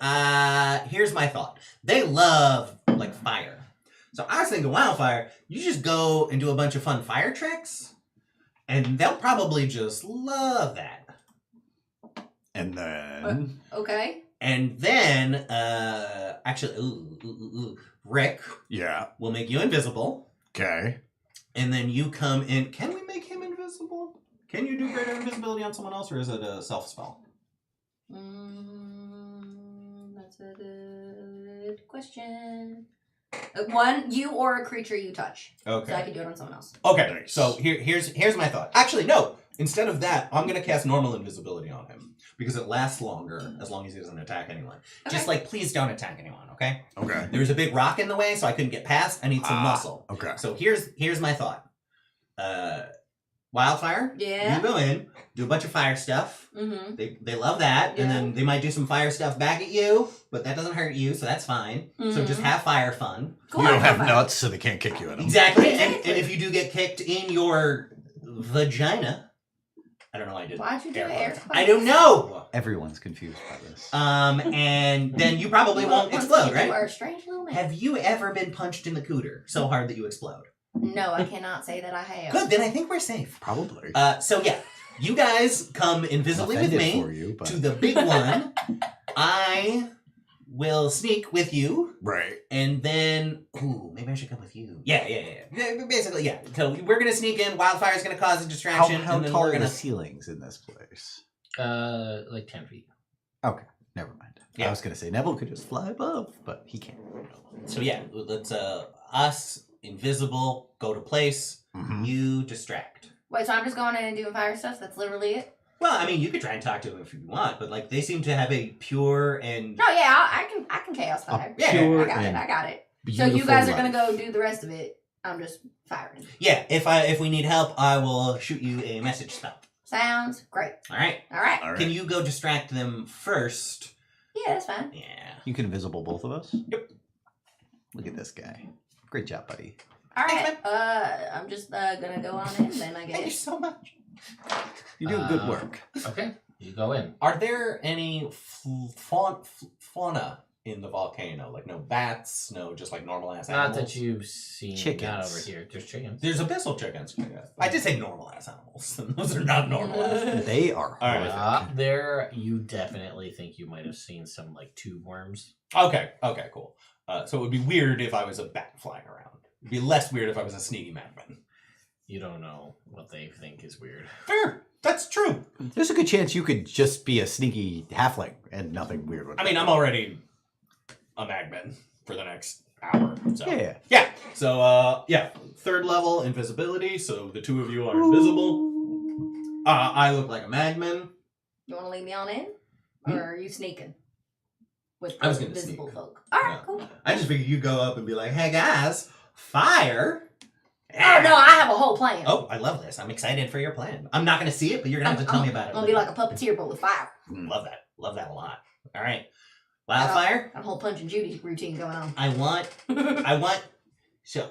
here's my thought. They love like fire. So I was thinking wildfire, you just go and do a bunch of fun fire tricks, and they'll probably just love that. And then Okay. And then Rick yeah, will make you invisible, okay. and then you come in. Can we make him invisible? Can you do greater invisibility on someone else, or is it a self spell? That's a good question. One, you or a creature you touch. Okay. So I can do it on someone else. Okay, Nice. so here's my thought. Actually, no. Instead of that, I'm gonna cast normal invisibility on him because it lasts longer as long as he doesn't attack anyone. Just Okay. like, please don't attack anyone, okay? Okay. There was a big rock in the way, so I couldn't get past. I need some muscle. Okay. So here's my thought. Wildfire. Yeah. You go in, do a bunch of fire stuff. Mm-hmm. They love that, and Yeah. then they might do some fire stuff back at you, but that doesn't hurt you, so that's fine. So just Mhm. have fire fun. Cool. You don't have Fire. nuts, so they can't kick you in them. Exactly. And Exactly. if you do get kicked in your vagina, I don't know why I did. Why'd you do air air quotes. quotes? I don't know. Everyone's confused by this. And then you probably won't Once explode, again, You right? are a strange little man. Have you ever been punched in the cooter so hard that you explode? No, I cannot say that I have. Good, then I think we're safe. Probably. So yeah, you guys come invisibly with Offended me for you, but to the big one. I will sneak with you, Right. and then maybe I should come with you. Yeah. Basically, yeah. So we're gonna sneak in. Wildfire's gonna cause a how, distraction, how and then tall we're are gonna. the ceilings in this place? Like 10 feet. Never mind. Yeah. I was gonna say Neville could just fly above, but he can't. So yeah, let's us invisible go to place. Mhm. You distract. Wait, so I'm just going in and doing fire stuff? That's literally it? Well, I mean, you could try and talk to them if you want, but like they seem to have a pure and No, yeah, I can chaos fire. Yeah, Pure I got it. and I got it. So you beautiful guys are gonna life. go do the rest of it. I'm just firing. yeah. If we need help, I will shoot you a message spell. Sounds great. All right. All right. All right. Can you go distract them first? Yeah, that's fine. Yeah. You can invisible both of us? Yep. Look at this guy. Great job, buddy. All Thanks, right. I'm just gonna go on in then, I Thank you guess. so much. You're doing good work. Okay, you go in. Are there any fauna in the volcano? Like no bats, no just like normal ass Not animals? that you've seen. Chickens. Not over here. There's chickens. There's abyssal chickens. I did say normal ass animals. Those are not normal ass. They are All right. horrific. There, you definitely think you might have seen some like tube worms. Okay, cool. So it would be weird if I was a bat flying around. It'd be less weird if I was a sneaky magmen. You don't know what they think is weird. Fair. That's true. There's a good chance you could just be a sneaky halfling and nothing weird would I mean, I'm already a magmen for the next hour. So. Yeah. Yeah. So, third level invisibility. So the two of you are invisible. I look like a magman. You want to leave me on in, or are you sneaking with I was the gonna visible sneak. folk? All right, Yeah. cool. I just figured you'd go up and be like, "Hey guys, fire!" Oh no, I have a whole plan. Oh, I love this. I'm excited for your plan. I'm not going to see it, but you're going to have to tell me about it. I'm gonna be like a puppeteer, but with fire. Love that. Love that a lot. All right. Wildfire. Got a whole Punch and Judy routine going on. I want. So,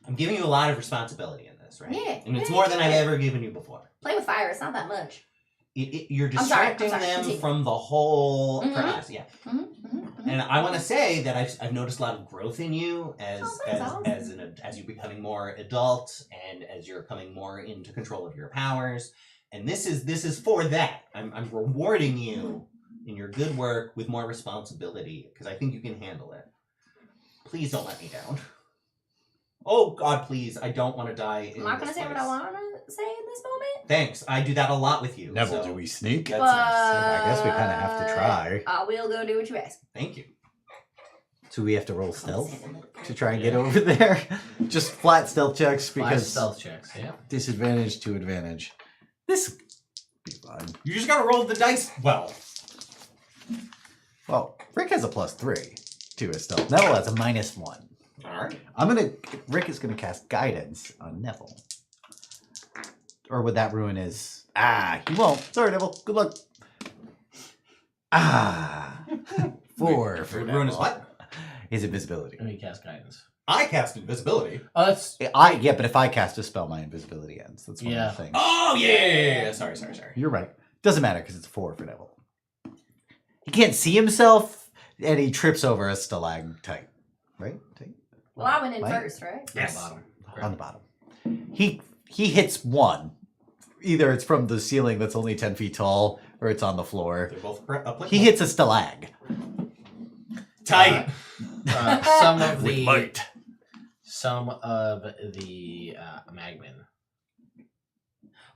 I'm giving you a lot of responsibility in this, right? Yeah, And it's yeah, more than I've yeah. ever given you before. Play with fire. It's not that much. You're I'm sorry, distracting them continue. from the whole Mhm. process. Yeah. And I want to say that I've noticed a lot of growth in you as Oh, that's awesome. as you're becoming more adult and as you're coming more into control of your powers. And this is for that. I'm rewarding you in your good work with more responsibility because I think you can handle it. Please don't let me down. Oh God, please! I don't want to die. I'm not gonna say what I want to say in this moment. Thanks. I do that a lot with you. Neville, so do we sneak? that's But nice. I guess we kinda have to try. I will go do what you ask. Thank you. So we have to roll stealth to try and get over there. Just flat stealth checks Five because stealth checks. Yeah. disadvantage to advantage. This be fun. You just gotta roll the dice well. Well, Rick has a +3 to his stealth. Neville has a -1. All right. Rick is gonna cast guidance on Neville. Or would that ruin his? He won't. Sorry, Neville. Good luck. Ah. 4 for Ruin is what? His invisibility. Let me cast guidance. I cast invisibility. Oh, that's Yeah, but if I cast a spell, my invisibility ends. That's one Yeah. of the things. Oh yeah. Sorry. You're right. Doesn't matter because it's 4 for Neville. He can't see himself, and he trips over a stalactite. Right? Well, I went in Right? first, right? Yes. bottom. On the bottom. He hits 1. Either it's from the ceiling that's only 10 feet tall, or it's on the floor. They're both applicable. He hits a stalag. Tight. Some of With the might. magmen.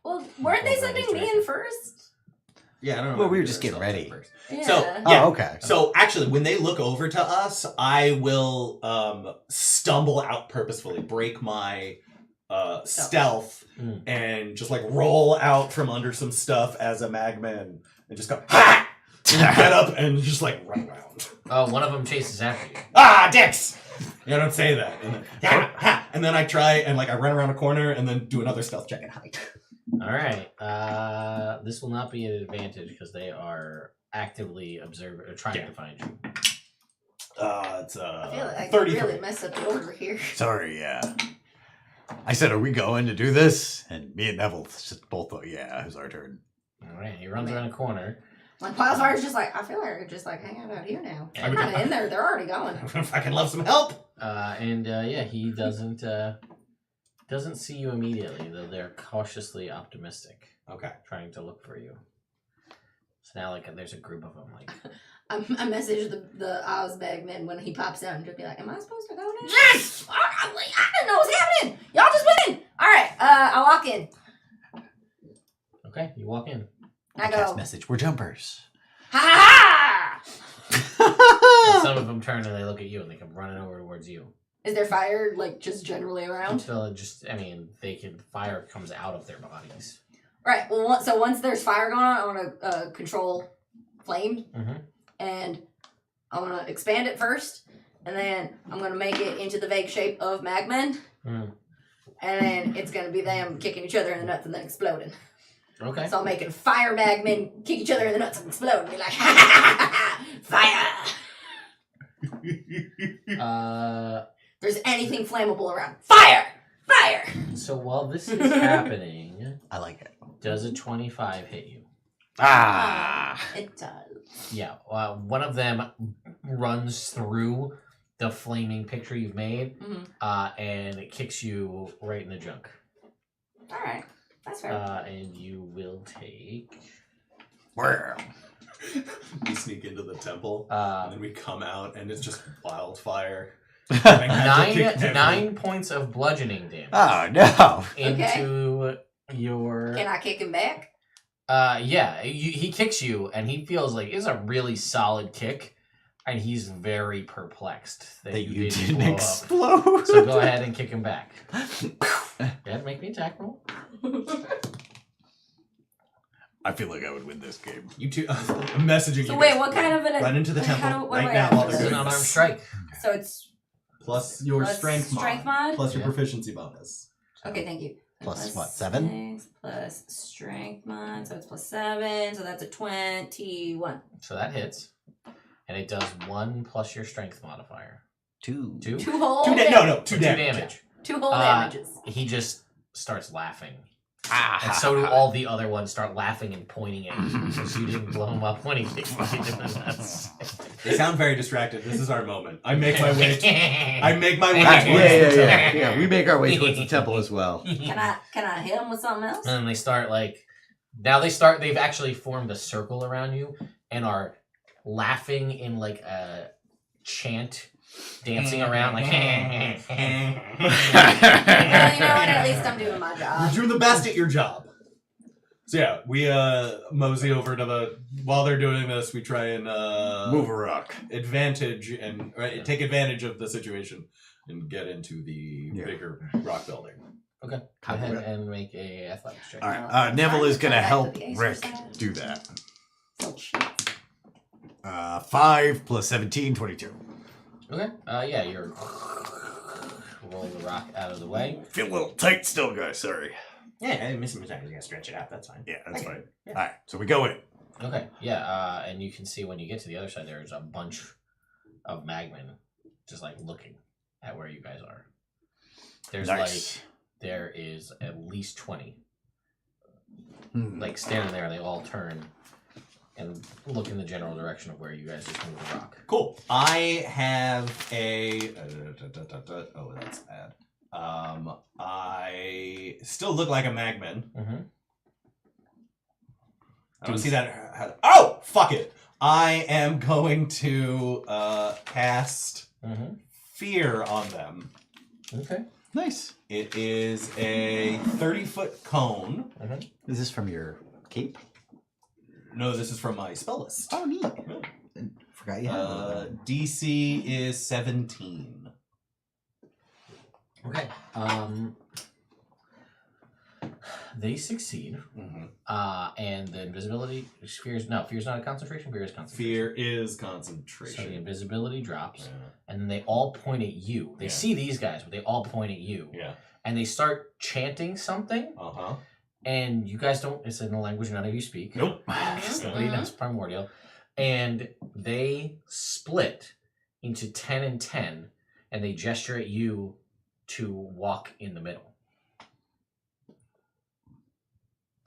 Well, weren't they Over sending his me in direction. first? Yeah, I don't know. Well, we were if just they're getting still ready. first. Yeah. So, Oh, okay. So actually, when they look over to us, I will stumble out purposefully, break my stealth, and just like roll out from under some stuff as a magman, and just go ha! And get up and just like run around. Oh, one of them chases after you. Ah, dicks! Yeah, don't say that. And then, ha, ha! And then I try and like I run around a corner and then do another stealth check and hide. All right. This will not be an advantage because they are actively observing or trying to find you. It's I feel like I 33. really messed up the order here. Sorry, yeah. I said, are we going to do this? And me and Neville just both thought, yeah, it was our turn. All right. He runs around a corner. Like Wildfire's just like, I feel like we're just like hanging out here now. I They're would- kind of in there. They're already going. I fucking love some help. He doesn't see you immediately, though they're cautiously optimistic, Okay. trying to look for you. So now, like, there's a group of them, like, I messaged the Oz bagman when he pops out and just be like, am I supposed to go now? Yes! I didn't know what was happening. Y'all just went in. All right, I walk in. okay, you walk in. I Cast go, message. We're jumpers. ha ha ha! And some of them turn and they look at you and they come running over towards you. Is there fire, like, just generally around? Until fire comes out of their bodies. Right, well, so once there's fire going on, I want to control flame. Mhm. And I want to expand it first. And then I'm going to make it into the vague shape of magmen. Mm. And then it's going to be them kicking each other in the nuts and then exploding. Okay. So I'm making fire magmen kick each other in the nuts and explode and be like, ha ha ha ha fire! There's anything flammable around. Fire! Fire! So while this is happening, I like it. does a 25 hit you? It does. Yeah. One of them runs through the flaming picture you've made, and it kicks you right in the junk. All right. That's fair. And you will take. We sneak into the temple, and then we come out, and it's just wildfire. 9 points of bludgeoning damage Oh, no. into your. Can I kick him back? Yeah, he kicks you, and he feels like it's a really solid kick, and he's very perplexed that you didn't blow up. explode. So go ahead and kick him back. Go ahead and make me attack roll. I feel like I would win this game. You two, I'm messaging So you. wait, guys. what kind of an... Run into the how temple do- what do right I now add while for they're This is doing an unarmed this. strike. So it's... Plus your plus strength mod. plus your Yeah. proficiency bonus. Okay, thank you. Plus what, 7? 6 plus strength mod, so it's plus 7, so that's a 21. So that hits. And it does 1 plus your strength modifier. 2. 2? 2 whole Two damage. 2 whole Uh, damages. He just starts laughing. And so do all the other ones start laughing and pointing at you because you didn't blow him up when he kicked you in the nuts. They sound very distracted. This is our moment. I make my way. I make my way Yeah, towards the temple. Yeah, we make our way towards the temple as well. Can I hit him with something else? And then they start they've actually formed a circle around you and are laughing in like a chant, dancing around like. Well, you know what? At least I'm doing my You're job. doing the best at your job. So yeah, we mosey over to while they're doing this, we try and Move a rock. take advantage of the situation and get into the bigger rock building. Okay, go ahead and make a athletics check. All right. Neville is going to help Acer Rick side. do that. So cheap. 5 plus 17, 22. Okay. Yeah, you're roll the rock out of the way. Feel a little tight still, guys. Sorry. Yeah, I missed my time. You gotta stretch it out. That's fine. Yeah, that's fine. Yeah. All right, so we go in. Okay, yeah, and you can see when you get to the other side, there's a bunch of magmen just like looking at where you guys are. There's there is at least 20 like standing there, and they all turn and look in the general direction of where you guys just moved the rock. Cool. I have a. Oh, that's bad. I still look like a magman. Mm-hmm. I don't see that. Oh, fuck it. I am going to cast Fear on them. Okay. Nice. It is a 30-foot cone. Is this from your cape? No, this is from my spell list. Oh, neat. Forgot you had one. DC is 17. Okay. They succeed. And the invisibility fear's not a concentration, fear is concentration. Fear is concentration. So the invisibility drops, and then they all point at you. They see these guys, but they all point at you. Yeah. And they start chanting something. And you guys don't, it's in a language none of you speak. Nope. Nobody knows primordial. And they split into 10 and 10, and they gesture at you to walk in the middle.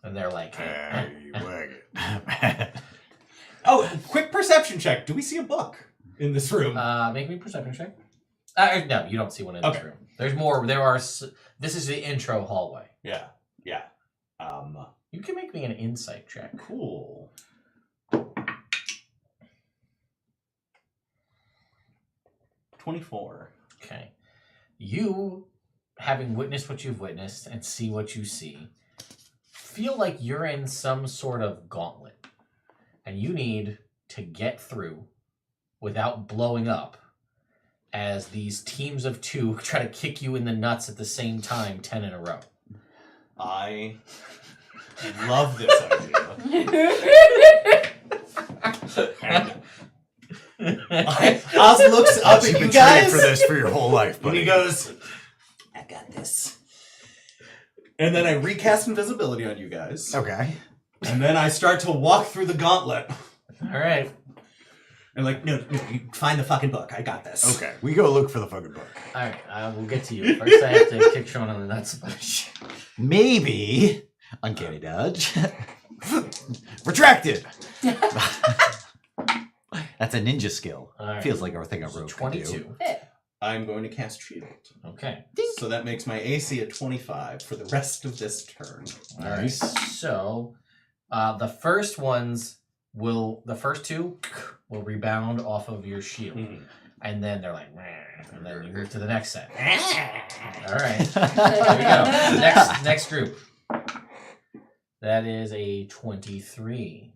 And they're like, oh, quick perception check. Do we see a book in this room? make me a perception check. No, you don't see one in this room. There's more. This is the intro hallway. Yeah. You can make me an insight check. Cool. 24. Okay. You, having witnessed what you've witnessed and see what you see, feel like you're in some sort of gauntlet. And you need to get through without blowing up as these teams of 2 try to kick you in the nuts at the same time 10 in a row. I love this idea. Oz looks up at you guys for this for your whole life, and buddy. he goes, I got this. And then I recast invisibility on you guys. Okay. And then I start to walk through the gauntlet. All right. And like, no, you find the fucking book. I got this. Okay, we go look for the fucking book. All right. We'll get to you. First, I have to kick Sean on the nuts a bunch. Maybe. Uncanny dodge. Retracted. That's a ninja skill. Right. Feels like everything a rogue 22. can do. I'm going to cast Shield. Okay. So that makes my AC at 25 for the rest of this turn. All right. So the first two will rebound off of your shield. And then they're like, and then you move to the next set. All right. Here we go. Next group. That is a 23.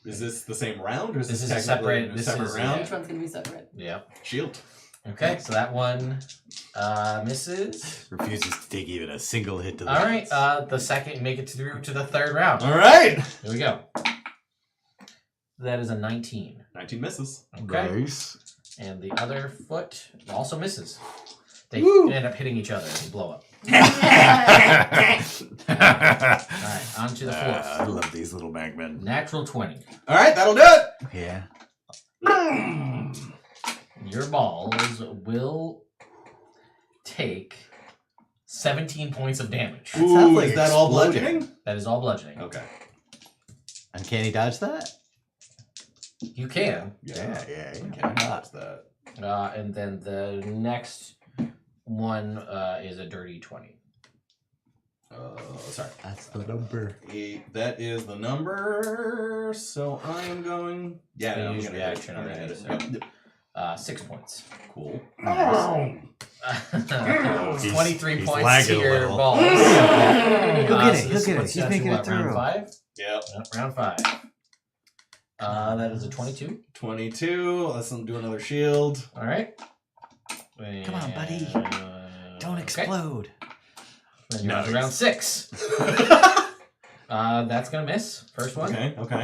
Is this the same round, or is This this is a separate- this separate is- round? Each one's gonna be separate. Yeah. Shield. Okay, so that one misses. Refuses to take even a single hit to the All right, nuts. the second, make it through to the third round. All right. Here we go. That is a 19. 19 misses. Okay. Nice. And the other foot also misses. They Woo. end up hitting each other and they blow up. All right, on to the fourth. I love these little magmen. Natural 20. All right, that'll do it. Yeah. Your balls will take 17 points of damage. That sounds like is that all exploding. bludgeoning? That is all bludgeoning. Okay. Uncanny dodge that? You can. Yeah. Yeah. Can dodge that. And then the next one is a dirty 20. Sorry. That's the number. That is the number. So I am going. Yeah, So I'm use gonna reaction hit it. I'm already, gonna hit it. Yep. 6 points. Cool. 23 he's points lagging to a your little. balls. Look at it, So look this at it. puts He's you making to it what, round through. 5? Yep. Round 5. That is a 22. 22. Let's do another shield. All right. Come on, buddy. Don't okay. explode. Then you're on to round 6. That's going to miss. First one. Okay.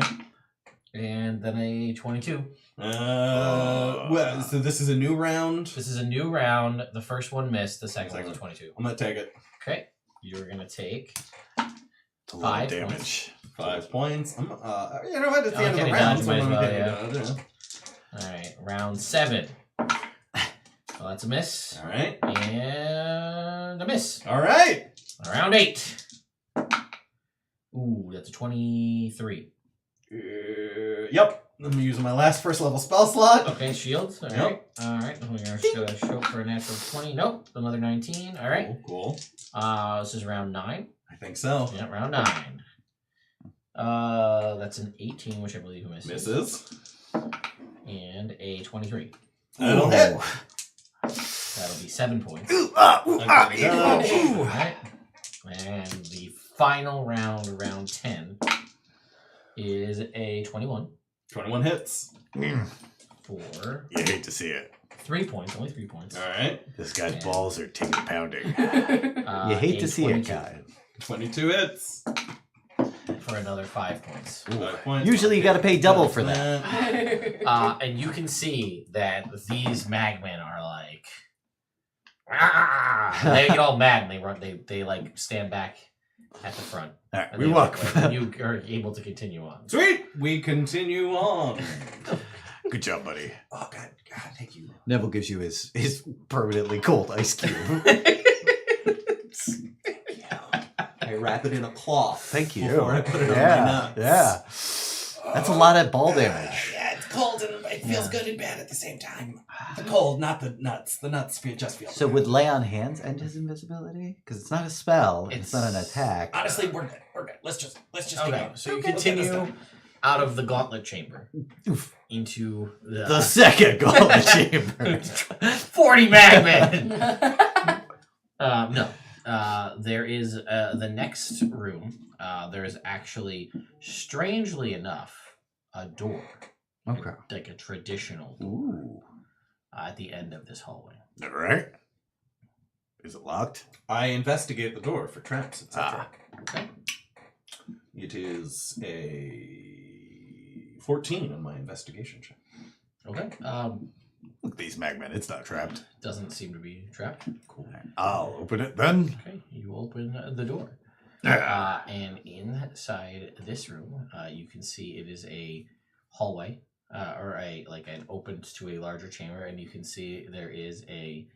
And then a 22. Well, so this is a new round. This is a new round. The first one missed. The second one was a 22. I'm gonna take it. Okay. You're going to take It's a lot of 5 damage. points. 5 points. You know what? It's the end of Okay, the round, dodge, so might as I'm gonna well, get it. Alright, round 7. Well, that's a miss. All right. And a miss. All right. Round 8. Ooh, that's a 23. Yep. I'm using my last first level spell slot. Okay, shields. Alright. Yep. Alright. We're gonna show for a natural 20. Nope. Another 19. Alright. Cool. This is round 9. I think so. Yeah, round 9. That's an 18, which I believe misses. Misses. And a 23. That'll hit. That'll be 7 points. Alright. Alright. And the final round, round 10, is a 21 21 hits. for You hate to see it. 3 points. Only 3 points. All right. This guy's balls are ticket pounding. You hate A to see 22 it, guy. 22 hits. for another 5 points. 5 points. Usually you gotta pay double for that. And you can see that these magmen are like, ah! They get all mad and they run. They like stand back at the front. All right, And we they walk. look like you are able to continue on. Sweet. We continue on. Good job, buddy. Oh God, thank you. Neville gives you his permanently cold ice cube. I wrap it in a cloth. Thank you. Before I put it on my Yeah, nuts. yeah. That's a lot of ball damage. Yeah, it's cold and it feels good and bad at the same time. The cold, not the nuts. The nuts just feel. So bad. would lay on hands end his invisibility? Because it's not a spell. It's not an attack. Honestly, we're good. We're good. Let's just get Okay, going. so you Okay, let's get this continue done. out of the gauntlet chamber Oof. into The second gauntlet chamber. 40 magmen. No. There is the next room. There is actually, strangely enough, a door. Okay. Like a traditional door Ooh. at the end of this hallway. All right. Is it locked? I investigate the door for traps, etc. Okay. It is a 14 on my investigation check. Okay. Look at these magmen. It's not trapped. Doesn't seem to be trapped. Cool. I'll open it then. Okay. You open the door. And inside this room, you can see it is a hallway, or an opens to a larger chamber, and you can see there is a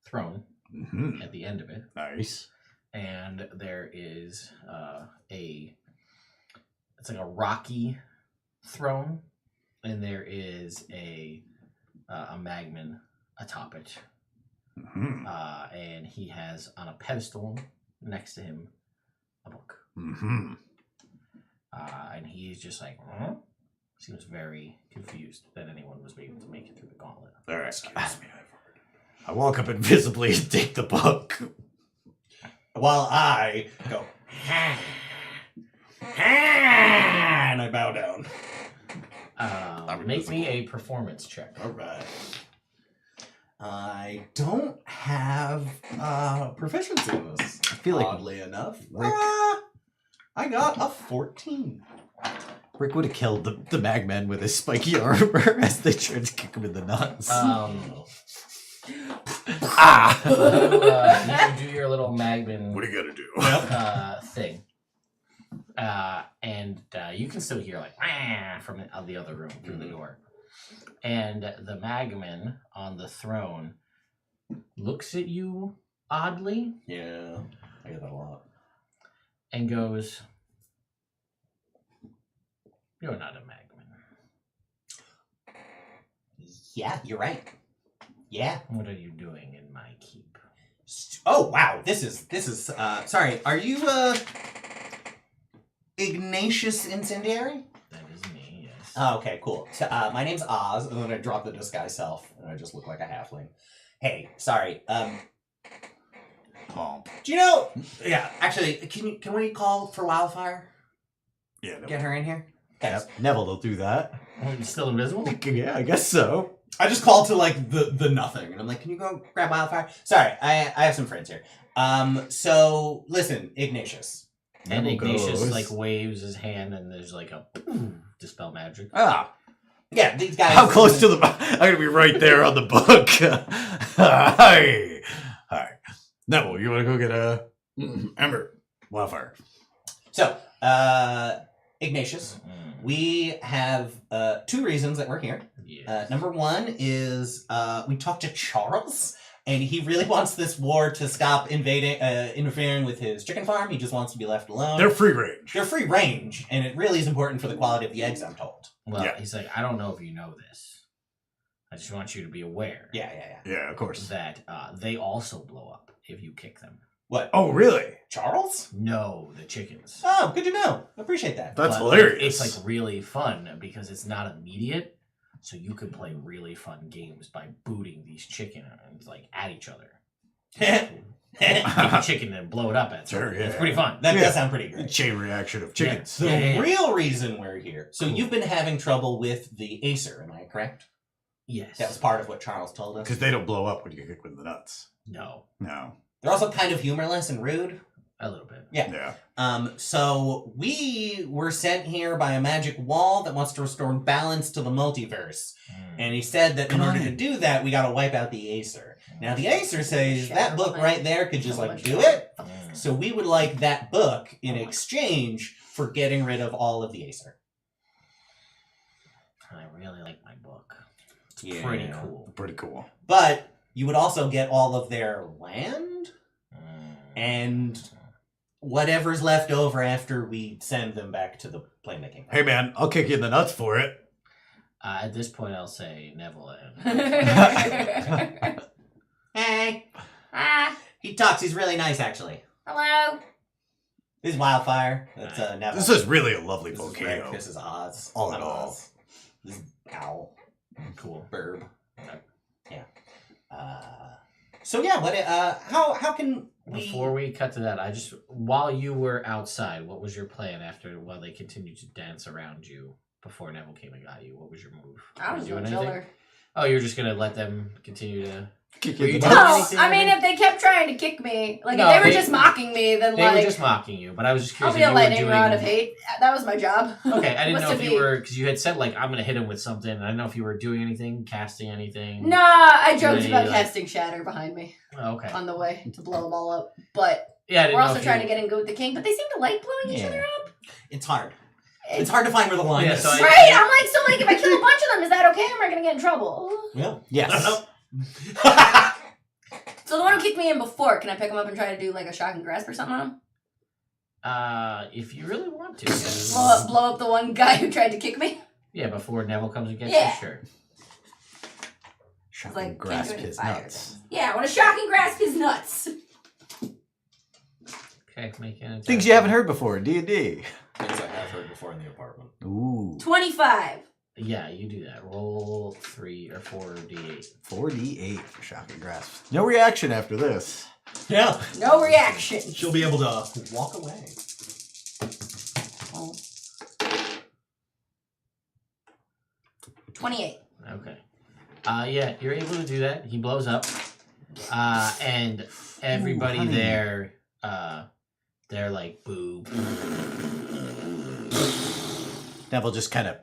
throne Mm-hmm. at the end of it, Nice. and there is it's like a rocky throne, and there is a magman atop it, Mm-hmm. and he has on a pedestal next to him a book. Mm-hmm. And he's just like, huh? Seems very confused that anyone was able to make it through the gauntlet. All right. Excuse me, I've heard. I walk up invisibly and take the book. While I go, and I bow down. Make me a performance check. All right. I don't have proficiency in this. I feel like oddly enough, Rick- I got a 14. Rick would have killed the magmen with his spiky armor as they tried to kick him in the nuts. You do your little magman What are you gonna do? thing. And you can still hear like from the other room through the door. And the magman on the throne looks at you oddly Yeah, I get that a lot. and goes, "You're not a magman. Yeah, you're right. Yeah. What are you doing in my keep?" Oh wow, this is sorry, are you Ignatius Incendiary? That is me, yes. Oh, okay, cool. So, my name's Oz, and then I drop the disguise self, and I just look like a halfling. Hey, sorry. Do you know? Yeah, actually, can we call for Wildfire? Yeah. No. Get her in here. Thanks. Yep. Neville will do that. Oh, you're still invisible? Yeah, I guess so. I just call to like the nothing, and I'm like, can you go grab Wildfire? Sorry, I have some friends here. So listen, Ignatius. And Neville Ignatius goes. like waves his hand, and there's like a dispel magic. Ah, Yeah, these guys. How close to the? I'm gonna be right there on the book. Hi. Hi. Neville, you want to go get a Ember Wildfire? So, Ignatius, we have 2 reasons that we're here. Yeah. Number 1 is we talked to Charles, and he really wants this war to stop interfering with his chicken farm. He just wants to be left alone. They're free range. They're free range, and it really is important for the quality of the eggs, I'm told. Well, Yeah. he's like, I don't know if you know this. I just want you to be aware Yeah. Yeah, of course. that they also blow up if you kick them. What? Oh, really? Charles? No, the chickens. Oh, good to know. Appreciate that. That's But hilarious. It's like really fun because it's not immediate, so you can play really fun games by booting these chickens like at each other. Kick a chicken and blow it up at Sure, something. It's yeah. pretty fun. That Yeah. does sound pretty great. chain reaction of chickens. The Yeah. real reason we're here. So you've been having trouble with the Acer, am I correct? Yes. That was part of what Charles told us. Because they don't blow up when you get kicked with the nuts. No, No. They're also kind of humorless and rude. a little bit. Yeah. Yeah. So we were sent here by a magic wall that wants to restore balance to the multiverse. And he said that in Come order on to in. do that, we gotta wipe out the Acer. Now the Acer says that book Shadow right there could just So like much do fun. it. So we would like that book in Oh my- exchange for getting rid of all of the Acer. I really like my book. It's Yeah. pretty cool. Pretty cool. But you would also get all of their land and whatever's left over after we send them back to the playmaking. Hey, man, I'll kick you in the nuts for it. At this point, I'll say Neville and Hey, Ah, he talks. He's really nice, actually. hello. This is Wildfire. That's Neville. This is really a lovely This is volcano. Rick. This is Oz. All in Not all. Oz. This is Owl. cool. Burb. Yeah. So yeah, what? How can we? Before we cut to that, while you were outside, what was your plan while they continued to dance around you before Neville came and got you? What was your move? I Were was you gonna doing chill anything? her. Oh, you were just gonna let them continue to. Kick Were you in you the doing nuts. No, anything I mean, with if they kept trying to kick me, like No, if they were they- just mocking me, then They like were just mocking you, but I was just I'll curious be if a you were lightning doing. rod of hate. That was my job. Okay, I didn't Was know to if you be- were because you had said like I'm gonna hit him with something. I didn't know if you were doing anything, casting anything. Nah, I joked Really, about like- casting shatter behind me Oh, okay. on the way to blow them all up, but Yeah, I didn't we're know also if trying you... to get in good with the king. But they seem to like blowing each Yeah. other up. It's hard. It's hard to find where the line Yeah, is. so I- Right? I'm like, so like, if I kill a bunch of them, is that okay? Am I gonna get in trouble? Yeah. Yes. I don't know. So the one who kicked me in before, can I pick him up and try to do like a shocking grasp or something on him? If you really want to. Blow up the one guy who tried to kick me? Yeah, before Neville comes and gets Yeah. you, sure. Shocking Like, grasp can't do it his in fire. nuts. Yeah, I want to shocking grasp his nuts. Okay, make an attack. Things you haven't heard before in D&D. Things I have heard before in the apartment. Ooh. 25. Yeah, you do that. Roll 3 or 4d8. 4d8 for shocking grasp. No reaction after this. Yeah. No reaction. She'll be able to walk away. Oh. 28. Okay. Yeah, you're able to do that. He blows up. And everybody honey. there, they're like, boo. Neville just kind of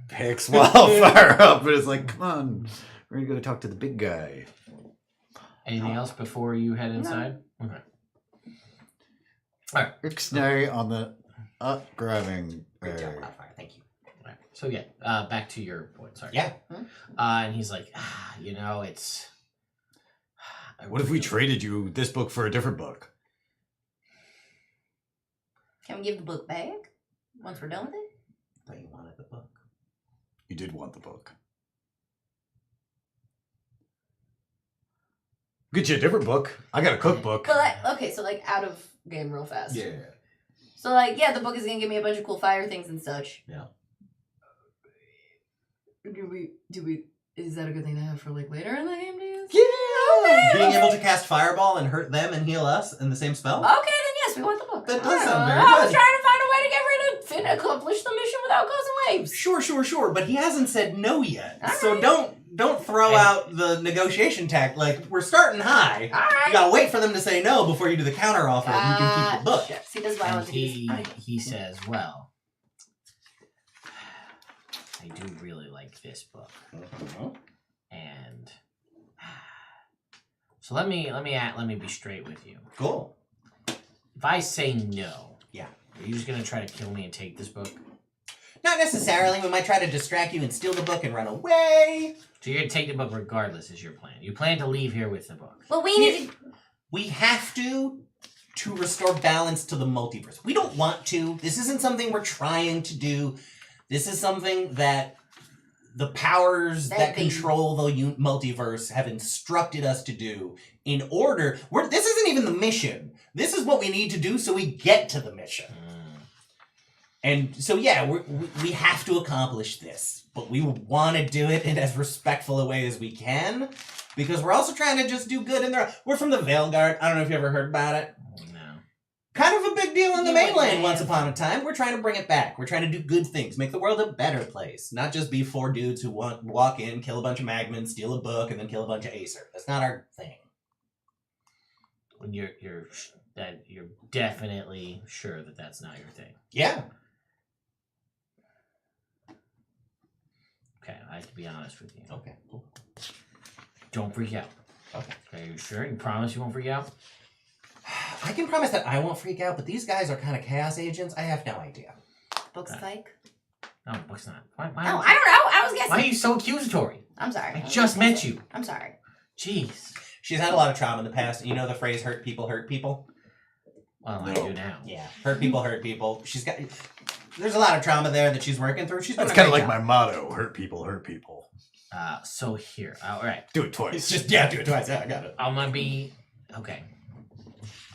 picks Wildfire up and is like, come on, we're going to go talk to the big guy. Anything else before you head inside? Okay. Ixnay on the grabbing. Great job, Wildfire. Thank you. Alright, so yeah, back to your point. Sorry. Yeah. And he's like, it's. I What if we really- traded you this book for a different book? Can we give the book back once we're done with it? But you wanted the book. You did want the book. Get you a different book. I got a cookbook. But like, okay, so like out of game real fast. Yeah. So like, yeah, the book is gonna give me a bunch of cool fire things and such. Yeah. Do we? Is that a good thing to have for like later in the game? Do you? Yeah. Being able to cast Fireball and hurt them and heal us in the same spell? Okay, then yes, we want the book. That does sound very I was good. trying to find a way to get rid of Finn, accomplish the mission without causing waves. Sure. But he hasn't said no yet. All So right. don't throw And- out the negotiation tack. Like, we're starting high. All right. You gotta wait for them to say no before you do the counter offer and you can keep the book. Shucks, he does what I And want to do. he says, well, I do really like this book. And so let me be straight with you. Cool. If I say no, Yeah. Are you just gonna try to kill me and take this book? Not necessarily. We might try to distract you and steal the book and run away. So you're gonna take the book regardless, is your plan. You plan to leave here with the book. Well, we need to. We have to restore balance to the multiverse. We don't want to. This isn't something we're trying to do. This is something that the powers that control the multiverse have instructed us to do in order. This isn't even the mission. This is what we need to do so we get to the mission. And so, yeah, we have to accomplish this. But we want to do it in as respectful a way as we can. Because we're also trying to just do good in there. We're from the Veilguard. I don't know if you ever heard about it. No. Kind of a big deal in the mainland once upon a time. We're trying to bring it back. We're trying to do good things. Make the world a better place. Not just be 4 dudes who walk in, kill a bunch of magmen, steal a book, and then kill a bunch of Acer. That's not our thing. When you're definitely sure that that's not your thing. Yeah. Okay, I have to be honest with you. Okay, cool. Don't freak out. Okay. Are you sure? You promise you won't freak out? I can promise that I won't freak out, but these guys are kind of chaos agents. I have no idea. Book's fake. No, the book's not. Why, No, I don't know. I was guessing. Why are you so accusatory? I'm sorry. I just met you. I'm sorry. Jeez. She's had a lot of trauma in the past. You know the phrase hurt people hurt people? Well, I do now. Yeah. Hurt people hurt people. There's a lot of trauma there that she's working through. She's That's kind of like my motto: hurt people, hurt people. So here. All right. Do it twice. It's just, do it twice. Yeah, I got it. I'm gonna be okay.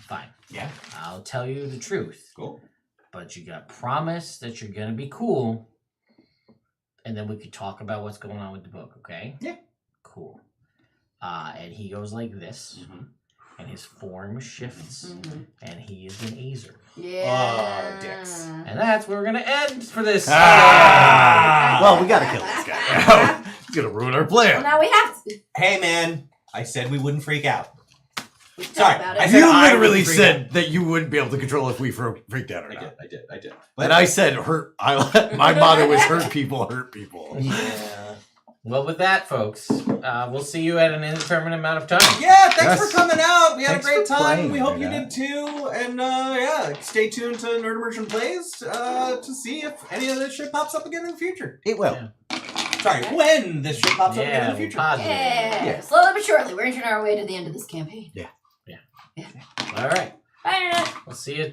Fine. Yeah. I'll tell you the truth. Cool. But you got to promise that you're gonna be cool, and then we could talk about what's going on with the book. Okay? Yeah. Cool. And he goes like this, and his form shifts, and he is an Acer. Yeah. Oh, dicks. And that's where we're gonna end for this. Well, we gotta kill this guy. He's gonna ruin our Well, plan. now we have to. Hey, man. I said we wouldn't freak out. We talked Sorry, about I it. said You I literally would freak said that you wouldn't be able to control if we freaked out or not. I did. And I said hurt. My motto is hurt people, hurt people. Yeah. Well, with that, folks, we'll see you at an indeterminate amount of time. Yeah, thanks Yes. for coming out. We had Thanks a great for time. playing, We hope you man. did too. And yeah, stay tuned to Nerd Immersion Plays to see if any of this shit pops up again in the future. It will. Yeah. Sorry, when this shit pops up again in Yeah, the future. positive. Yeah. Slowly but surely, we're inching our way to the end of this campaign. All right. Bye, Internet. We'll see you